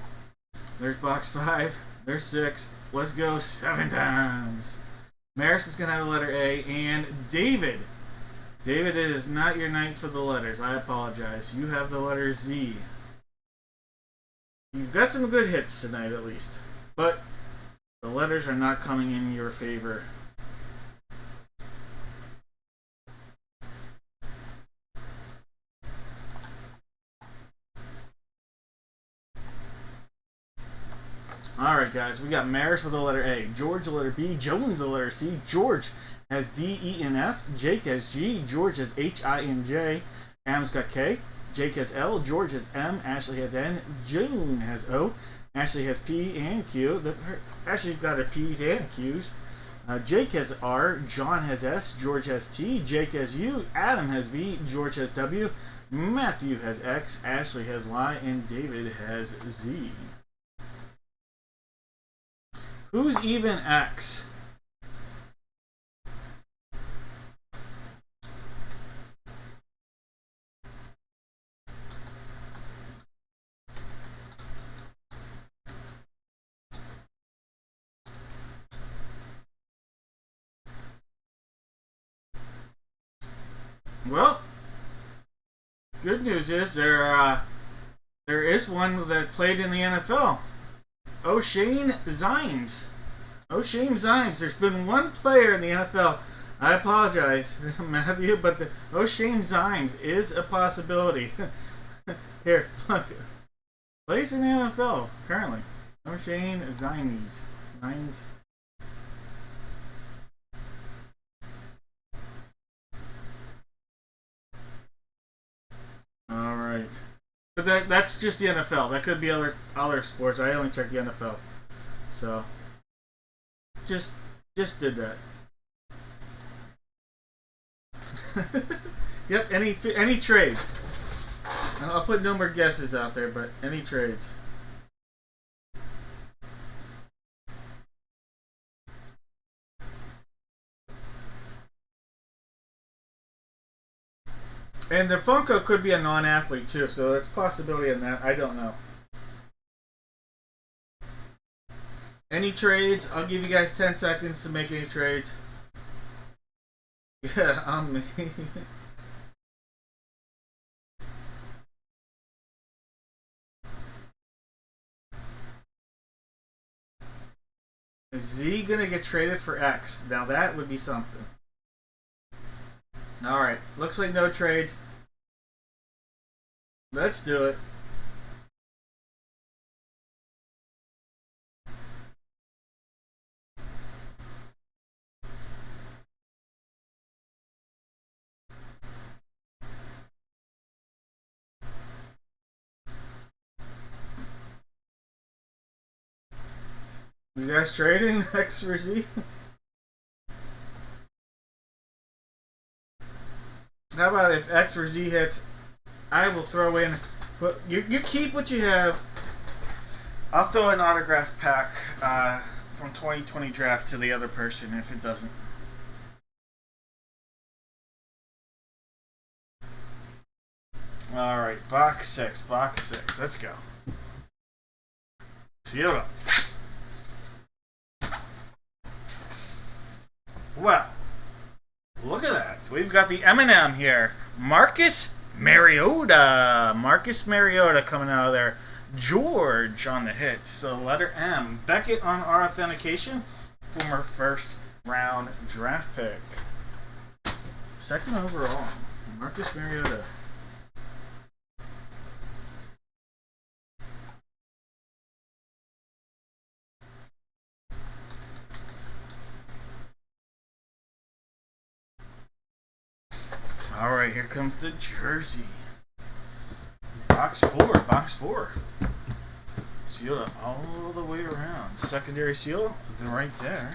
There's box 5. There's 6. Let's go 7 times. Maris is going to have the letter A, and David. David, it is not your night for the letters. I apologize. You have the letter Z. You've got some good hits tonight, at least. But the letters are not coming in your favor. Alright, guys. We got Maris with the letter A. George the letter B. Jones the letter C. George has D, E, and F. Jake has G. George has H, I, and J. Adam's got K. Jake has L. George has M. Ashley has N. June has O. Ashley has P and Q. Ashley's got her P's and Q's. Jake has R. John has S. George has T. Jake has U. Adam has V. George has W. Matthew has X. Ashley has Y. And David has Z. Who's even X? Well, good news is there is one that played in the NFL. O'Shane Zimes. O'Shane Zimes. There's been one player in the NFL. I apologize, Matthew, but the O'Shane Zimes is a possibility. Here, look. Plays in the NFL currently. O'Shane Zimes. Alright. But that's just the NFL. That could be other sports. I only checked the NFL. So just did that. Yep, any trades. I'll put no more guesses out there, but any trades. And the Funko could be a non-athlete too, so there's a possibility in that. I don't know. Any trades? I'll give you guys 10 seconds to make any trades. Yeah, on me. Is Z gonna get traded for X? Now that would be something. Alright, looks like no trades. Let's do it. You guys trading X for Z? How about if X or Z hits, I will throw in. But you keep what you have. I'll throw an autograph pack from 2020 draft to the other person if it doesn't. All right, box 6. Let's go. See you. Well, look at that. We've got the M&M here. Marcus Mariota. Marcus Mariota coming out of there. George on the hit. So letter M. Beckett on our authentication. Former first round draft pick. Second overall. Marcus Mariota. Alright, here comes the jersey. Box 4. Seal all the way around. Secondary seal, right there.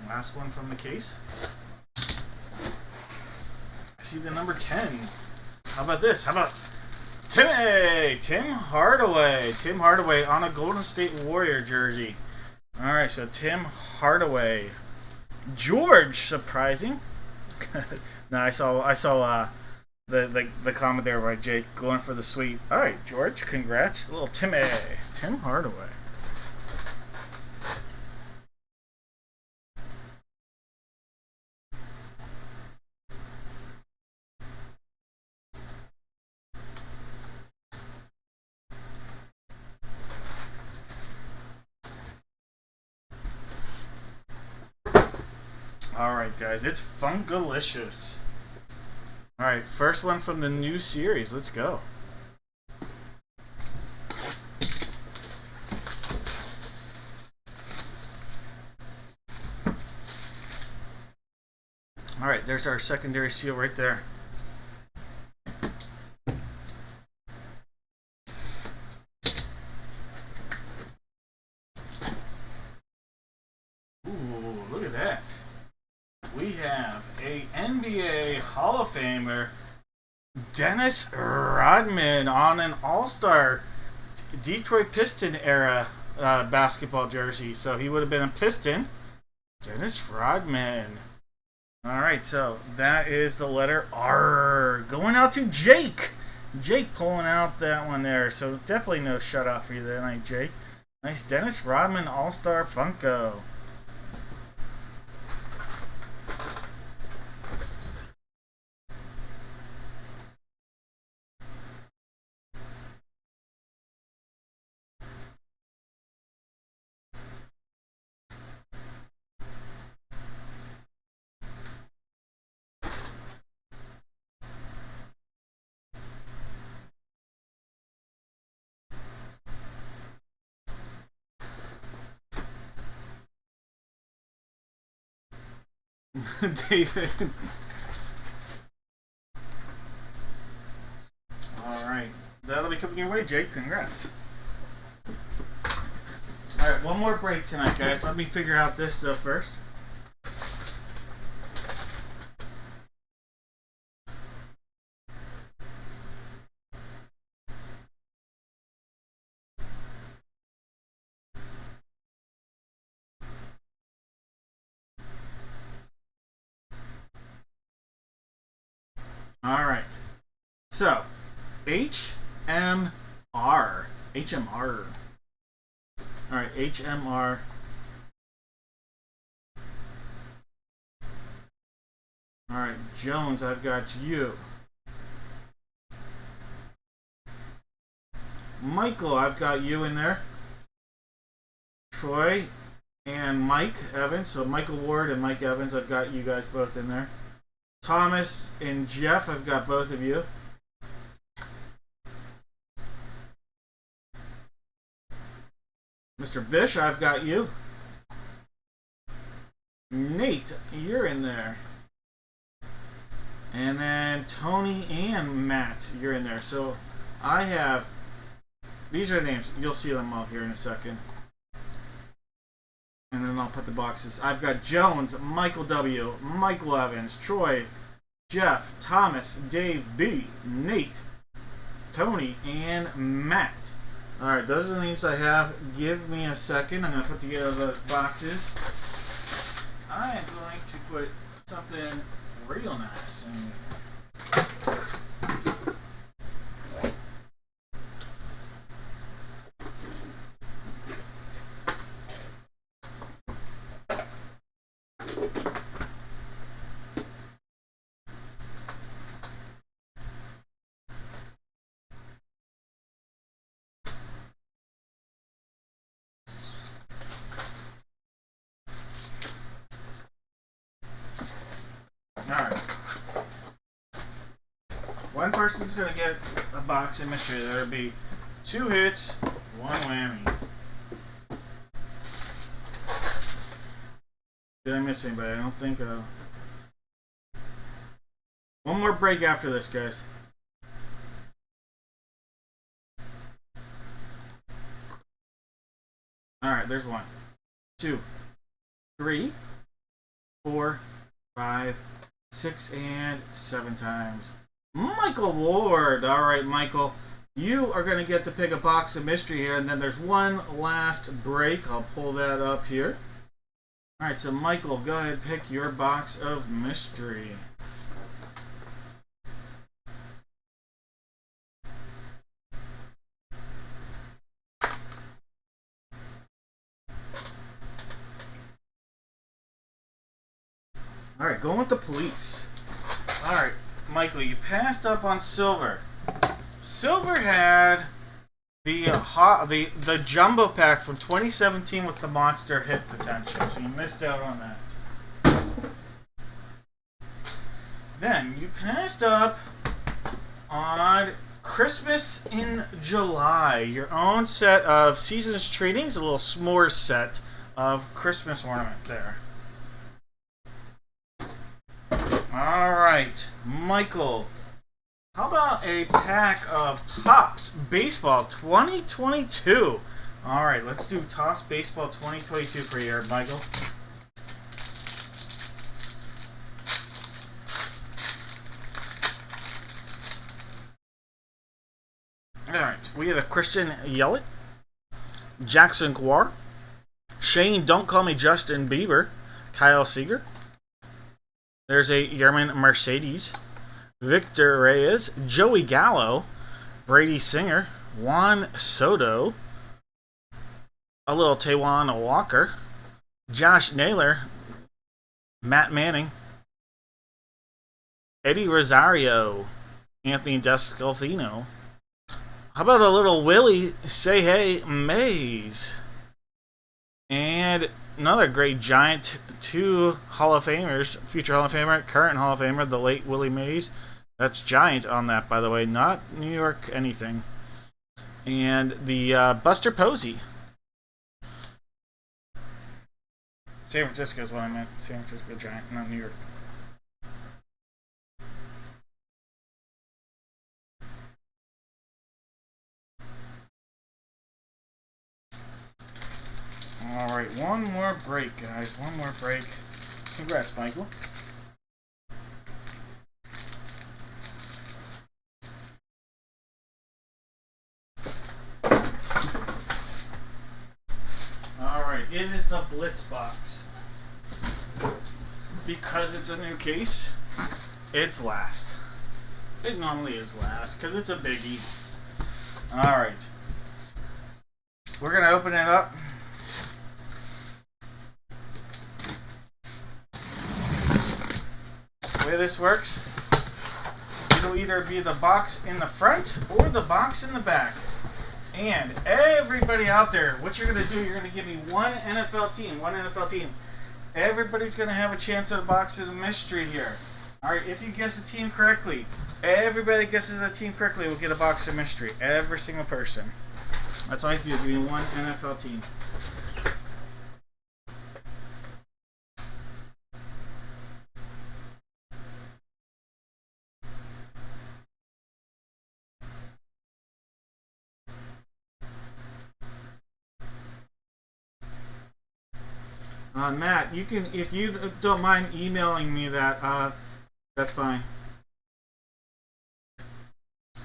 Last one from the case. I see the number 10. How about this? How about Tim Hardaway. Tim Hardaway on a Golden State Warrior jersey. All right, so Tim Hardaway. George, surprising. No, I saw the comment there by Jake going for the sweep. All right, George, congrats. A little Tim Hardaway. Alright guys, it's Fungalicious. Alright, first one from the new series. Let's go. Alright, there's our secondary seal right there. Ooh, look at that. We have a NBA Hall of Famer, Dennis Rodman, on an All-Star Detroit Piston era basketball jersey. So he would have been a Piston. Dennis Rodman. Alright, so that is the letter R. Going out to Jake. Jake pulling out that one there. So definitely no shutout for you there tonight, Jake. Nice Dennis Rodman All-Star Funko. David. Alright. That'll be coming your way, Jake. Congrats. Alright, one more break tonight, guys. Let me figure out this stuff first. Alright. So, HMR. HMR. Alright, HMR. Alright, Jones, I've got you. Michael, I've got you in there. Troy and Mike Evans. So Michael Ward and Mike Evans, I've got you guys both in there. Thomas and Jeff, I've got both of you. Mr. Bish, I've got you. Nate, you're in there. And then Tony and Matt, you're in there. So I have, these are the names. You'll see them all here in a second. And then I'll put the boxes. I've got Jones, Michael W., Michael Evans, Troy, Jeff, Thomas, Dave B., Nate, Tony, and Matt. Alright, those are the names I have. Give me a second. I'm going to put together those boxes. I am going to put something real nice. Alright. One person's gonna get a box of mystery. There'll be 2 hits, 1 whammy. Did I miss anybody? I don't think one more break after this, guys. Alright, there's 1, 2, 3, 4, 5, 6, and 7 times. Michael Ward. Alright, Michael. You are going to get to pick a box of mystery here, and then there's one last break. I'll pull that up here. Alright, so Michael, go ahead and pick your box of mystery. Alright, going with the police. Alright, Michael, you passed up on Silver. Silver had the jumbo pack from 2017 with the monster hit potential, so you missed out on that. Then you passed up on Christmas in July, your own set of Seasons Treatings, a little s'mores set of Christmas ornament there. Alright, Michael, how about a pack of Topps Baseball 2022? Alright, let's do Topps Baseball 2022 for you, Michael. Alright, we have a Christian Yelich, Jackson Kowar, Shane Don't Call Me Justin Bieber, Kyle Seager. There's a Yerman Mercedes, Victor Reyes, Joey Gallo, Brady Singer, Juan Soto, a little Taiwan Walker, Josh Naylor, Matt Manning, Eddie Rosario, Anthony Descalfino. How about a little Willie Say Hey Mays? And another great Giant, 2 Hall of Famers, future Hall of Famer, current Hall of Famer, the late Willie Mays. That's Giant on that, by the way, not New York anything. And the Buster Posey. San Francisco is what I meant. San Francisco Giant, not New York. Alright, one more break, guys. One more break. Congrats, Michael. Alright, it is the Blitz box. Because it's a new case, it's last. It normally is last, because it's a biggie. Alright. We're going to open it up. The way this works, it'll either be the box in the front or the box in the back. And everybody out there, what you're going to do, you're going to give me one NFL team. Everybody's going to have a chance at a box of mystery here. Alright, if you guess the team correctly, everybody that guesses the team correctly will get a box of mystery. Every single person. That's all you have to do, give me one NFL team. Matt, you can, if you don't mind emailing me that, that's fine.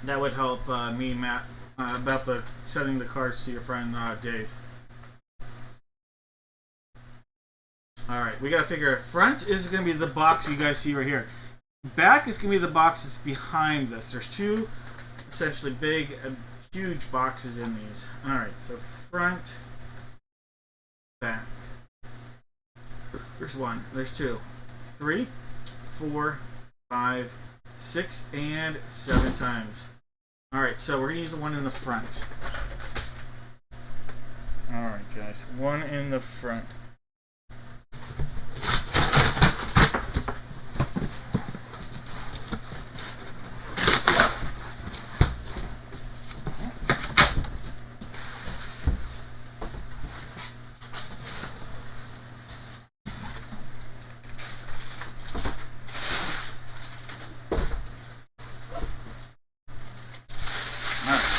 That would help me, Matt, about the sending the cards to your friend Dave. Alright, we gotta figure out front is gonna be the box you guys see right here. Back is gonna be the box that's behind this. There's two essentially big, huge boxes in these. Alright, so front, back. There's one, there's two, 3, 4, 5, 6, and 7 times. Alright, so we're gonna use the one in the front. Alright guys, one in the front.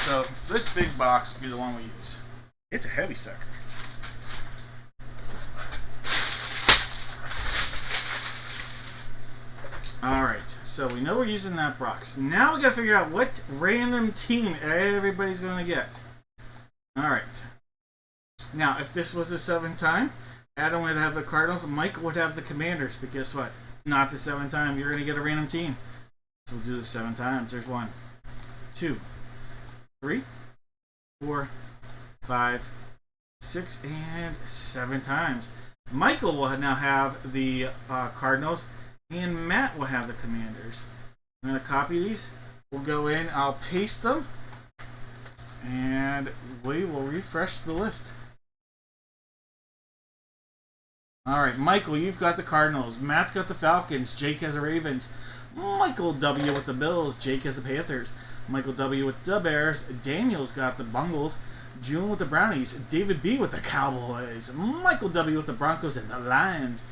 So this big box will be the one we use. It's a heavy sucker. Alright, so we know we're using that box. Now we gotta figure out what random team everybody's gonna get. Alright. Now, if this was a 7th time, Adam would have the Cardinals, and Michael would have the Commanders, but guess what? Not the 7th time, you're gonna get a random team. So we'll do this 7 times. There's 1, 2, 3, 4, 5, 6, and 7 times. Michael will now have the Cardinals, and Matt will have the Commanders. I'm going to copy these. We'll go in, I'll paste them, and we will refresh the list. Alright, Michael, you've got the Cardinals. Matt's got the Falcons. Jake has the Ravens. Michael W. with the Bills. Jake has the Panthers. Michael W. with the Bears. Daniel's got the Bungles. June with the Brownies. David B. with the Cowboys. Michael W. with the Broncos and the Lions.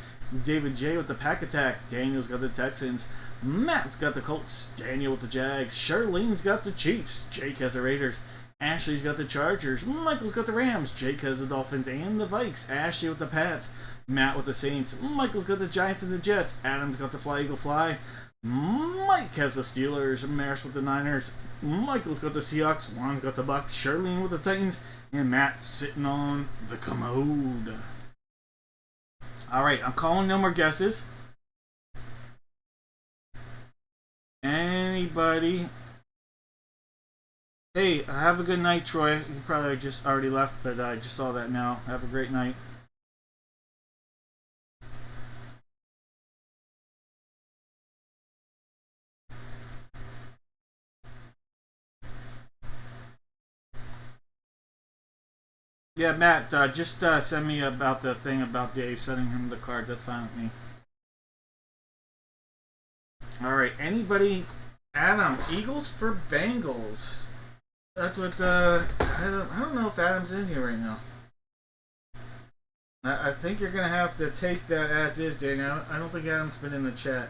David J. with the Pack Attack. Daniel's got the Texans. Matt's got the Colts. Daniel with the Jags. Charlene's got the Chiefs. Jake has the Raiders. Ashley's got the Chargers. Michael's got the Rams. Jake has the Dolphins and the Vikes. Ashley with the Pats. Matt with the Saints. Michael's got the Giants and the Jets. Adam's got the Fly Eagle Fly. Mike has the Steelers. Maris with the Niners. Michael's got the Seahawks. Juan's got the Bucks. Charlene with the Titans. And Matt's sitting on the commode. Alright, I'm calling no more guesses. Anybody? Hey, have a good night, Troy. You probably just already left, but I just saw that now. Have a great night. Yeah, Matt, just send me about the thing about Dave sending him the card. That's fine with me. Alright, anybody? Adam, Eagles for Bengals. That's what, I don't know if Adam's in here right now. I think you're going to have to take that as is, Daniel. I don't think Adam's been in the chat.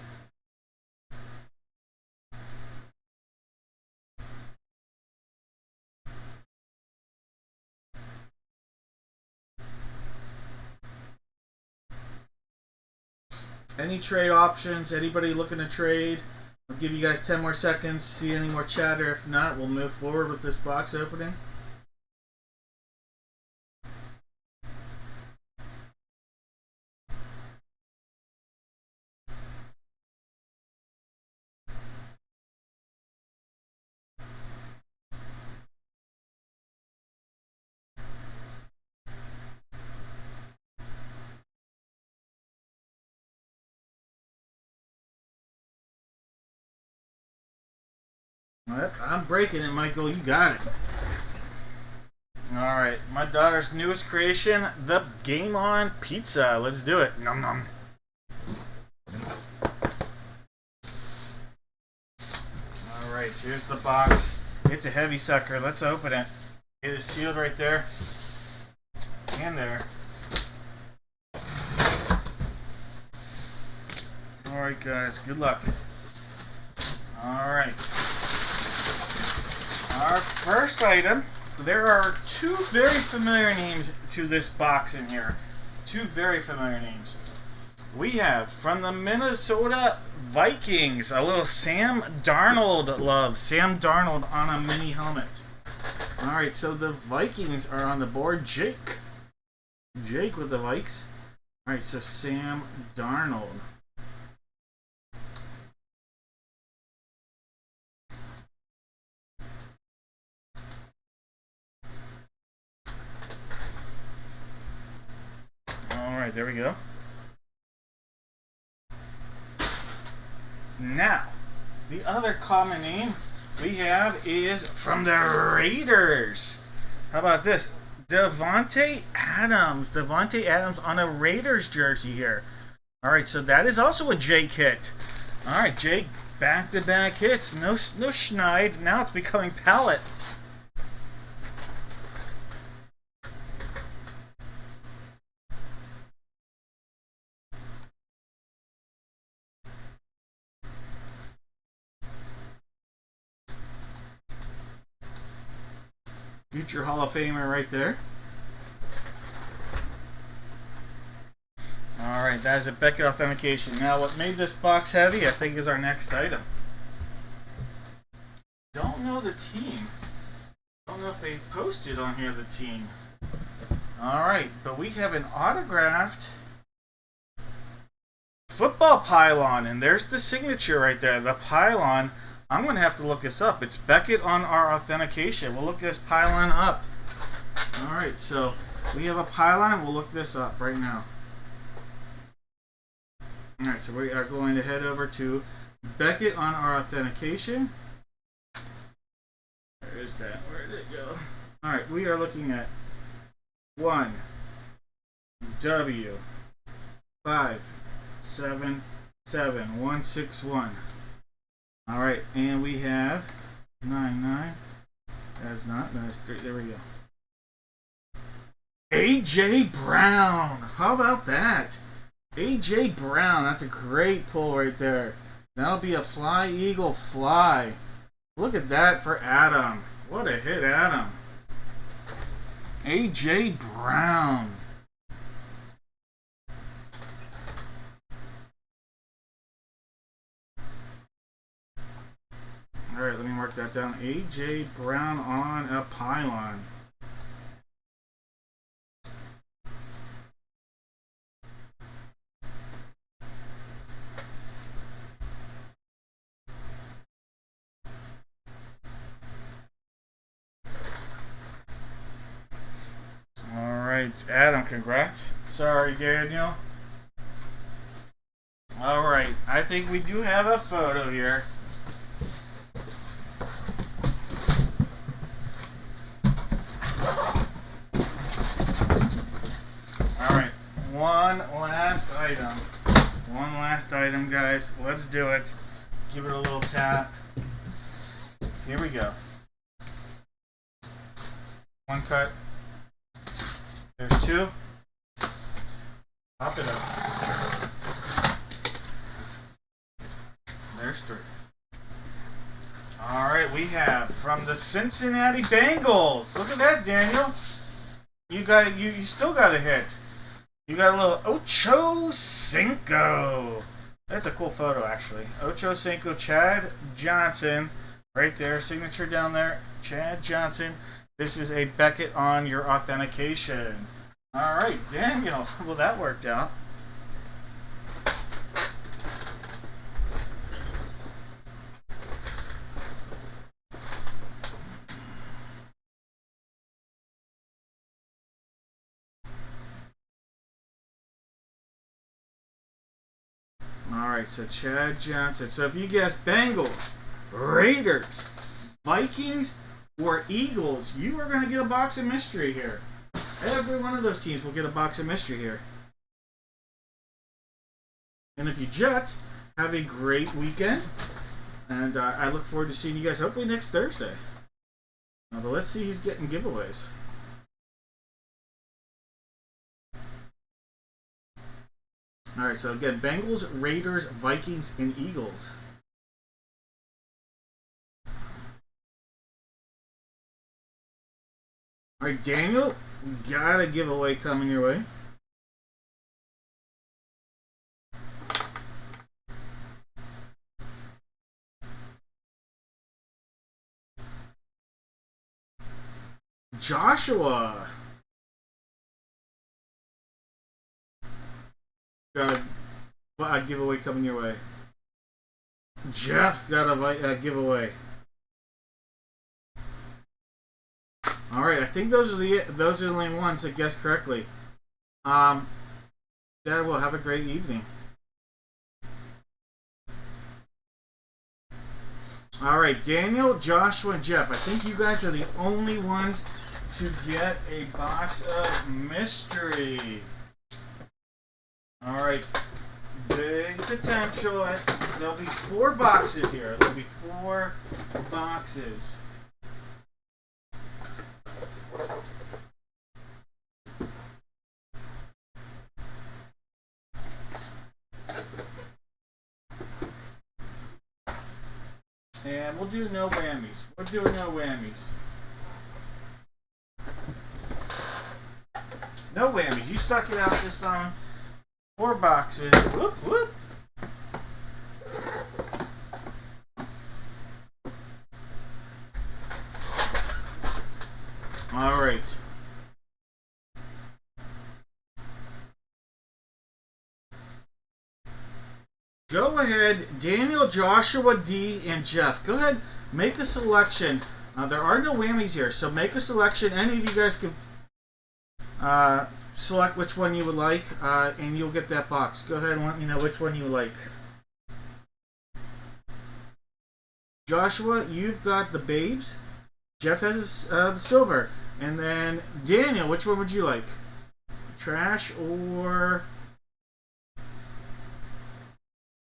Any trade options? Anybody looking to trade? I'll give you guys 10 more seconds, see any more chatter. If not, we'll move forward with this box opening. I'm breaking it, Michael. You got it. Alright, my daughter's newest creation, the Game On Pizza. Let's do it. Nom nom. Alright, here's the box. It's a heavy sucker. Let's open it. It is sealed right there. And there. Alright, guys. Good luck. Alright. Our first item, there are 2 very familiar names to this box in here. 2 very familiar names. We have from the Minnesota Vikings, a little Sam Darnold love. Sam Darnold on a mini helmet. Alright, so the Vikings are on the board. Jake with the Vikes. All right, so Sam Darnold. All right, there we go. Now, the other common name we have is from the Raiders. How about this? Devontae Adams. Devontae Adams on a Raiders jersey here. All right, so that is also a Jake hit. All right, Jake, back-to-back hits. No Schneid. Now it's becoming Pallet. Future Hall of Famer right there. Alright, that is a Beckett authentication. Now, what made this box heavy, I think, is our next item. Don't know the team. Don't know if they posted on here the team. Alright, but we have an autographed football pylon, and there's the signature right there, the pylon. I'm going to have to look this up. It's Beckett on our authentication. We'll look this pylon up. Alright, so we have a pylon. We'll look this up right now. Alright, so we are going to head over to Beckett on our authentication. Where is that? Where did it go? Alright, we are looking at 1W577161. Alright, and we have 99. That's not, that's 3. There we go. AJ Brown. How about that? AJ Brown. That's a great pull right there. That'll be a Fly Eagle Fly. Look at that for Adam. What a hit, Adam. AJ Brown. Alright, let me mark that down. AJ Brown on a pylon. Alright, Adam, congrats. Sorry, Daniel. Alright, I think we do have a photo here. Alright, one last item. One last item, guys. Let's do it. Give it a little tap. Here we go. One cut. There's two. Pop it up. There's three. Alright, we have from the Cincinnati Bengals. Look at that, Daniel. You still got a hit. You got a little Ocho Cinco. That's a cool photo, actually. Ocho Cinco, Chad Johnson. Right there, signature down there. Chad Johnson. This is a Beckett on your authentication. Alright, Daniel. Well, that worked out. Alright, so Chad Johnson. So if you guess Bengals, Raiders, Vikings, or Eagles, you are going to get a box of mystery here. Every one of those teams will get a box of mystery here. And if you Jets, have a great weekend. And I look forward to seeing you guys hopefully next Thursday. But let's see who's getting giveaways. Alright, so again, Bengals, Raiders, Vikings, and Eagles. Alright, Daniel, we got a giveaway coming your way. Joshua. Got a giveaway coming your way. Jeff got a giveaway. All right, I think those are the only ones that guessed correctly. Dad will have a great evening. All right, Daniel, Joshua, and Jeff. I think you guys are the only ones to get a box of mystery. All right, big potential. There'll be 4 boxes here. There'll be 4 boxes. And we'll do no whammies. We're doing no whammies. No whammies. You stuck it out this on 4 boxes. Whoop, whoop. All right. Go ahead, Daniel, Joshua, D, and Jeff. Go ahead, make a selection. There are no whammies here, so make a selection. Any of you guys can select which one you would like, and you'll get that box. Go ahead and let me know which one you like. Joshua, you've got the babes. Jeff has the silver. And then Daniel, which one would you like? Trash or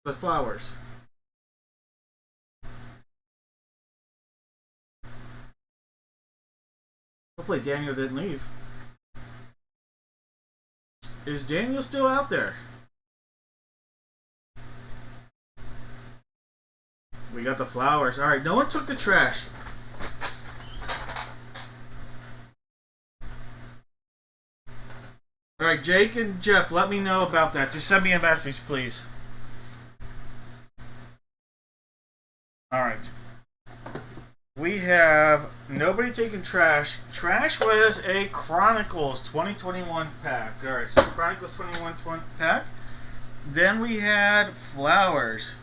the flowers? Hopefully Daniel didn't leave. Is Daniel still out there? We got the flowers. Alright, no one took the trash. Alright, Jake and Jeff, let me know about that. Just send me a message, please. Alright. We have nobody taking trash. Trash was a Chronicles 2021 pack. Alright, so Chronicles 21 pack. Then we had flowers.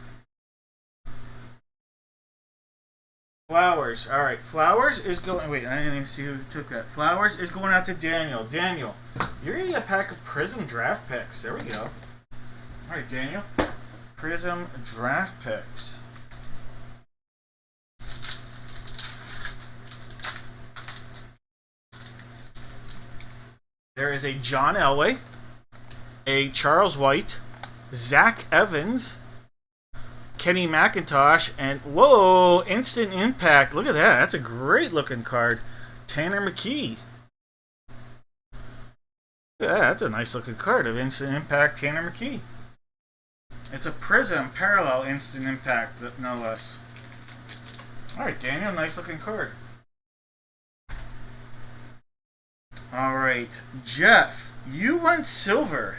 Flowers. Alright, flowers is going... Wait, I didn't even see who took that. Flowers is going out to Daniel. Daniel, you're going to get a pack of Prism draft picks. There we go. Alright, Daniel. Prism draft picks. There is a John Elway, a Charles White, Zach Evans, Kenny McIntosh, and whoa, Instant Impact. Look at that. That's a great looking card. Tanner McKee. Look at that. That's a nice looking card of Instant Impact Tanner McKee. It's a Prism parallel Instant Impact, no less. Alright, Daniel, nice looking card. Alright, Jeff, you went silver.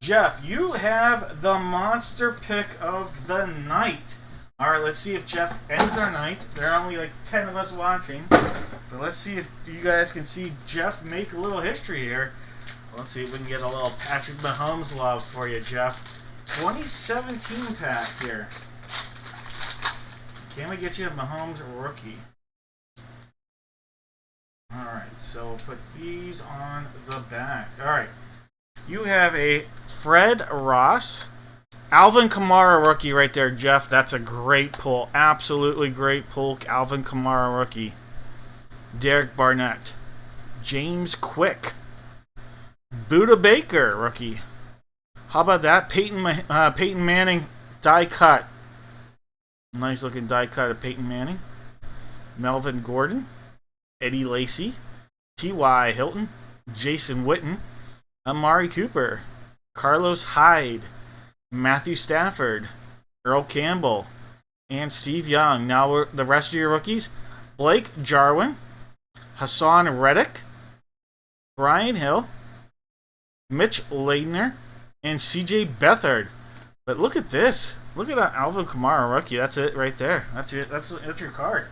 Jeff, you have the monster pick of the night. Alright, let's see if Jeff ends our night. There are only like 10 of us watching. But let's see if you guys can see Jeff make a little history here. Let's see if we can get a little Patrick Mahomes love for you, Jeff. 2017 pack here. Can we get you a Mahomes rookie? Alright, so we'll put these on the back. Alright. You have a Fred Ross. Alvin Kamara rookie right there, Jeff. That's a great pull. Absolutely great pull. Alvin Kamara rookie. Derek Barnett. James Quick. Buda Baker rookie. How about that? Peyton Manning die cut. Nice looking die cut of Peyton Manning. Melvin Gordon. Eddie Lacy, T.Y. Hilton, Jason Witten, Amari Cooper, Carlos Hyde, Matthew Stafford, Earl Campbell, and Steve Young. Now the rest of your rookies, Blake Jarwin, Hassan Reddick, Brian Hill, Mitch Ladner, and C.J. Beathard. But look at this. Look at that Alvin Kamara rookie. That's it right there. That's it. That's your card.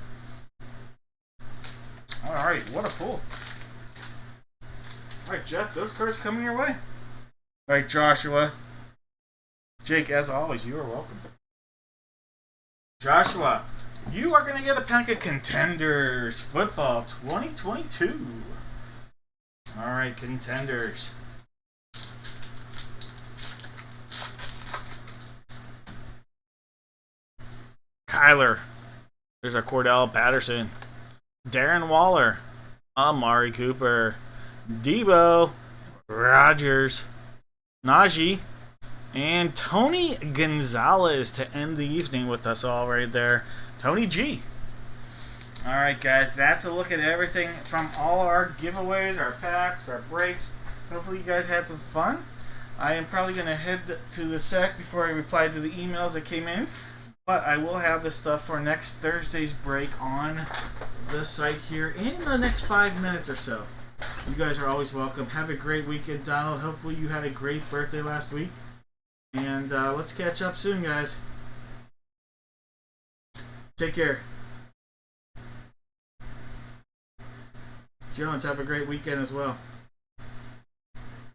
Alright, what a pull. Alright, Jeff, those cards coming your way. All right, Joshua. Jake, as always, you are welcome. Joshua, you are going to get a pack of Contenders Football 2022. All right, Contenders. Kyler. There's our Cordell Patterson. Darren Waller. Amari Cooper. Debo. Rodgers. Najee. And Tony Gonzalez to end the evening with us all right there. Tony G. Alright, guys, that's a look at everything from all our giveaways, our packs, our breaks. Hopefully you guys had some fun. I am probably going to head to the sec before I reply to the emails that came in. But I will have the stuff for next Thursday's break on the site here in the next 5 minutes or so. You guys are always welcome. Have a great weekend, Donald. Hopefully you had a great birthday last week. And let's catch up soon, guys. Take care. Jones, have a great weekend as well.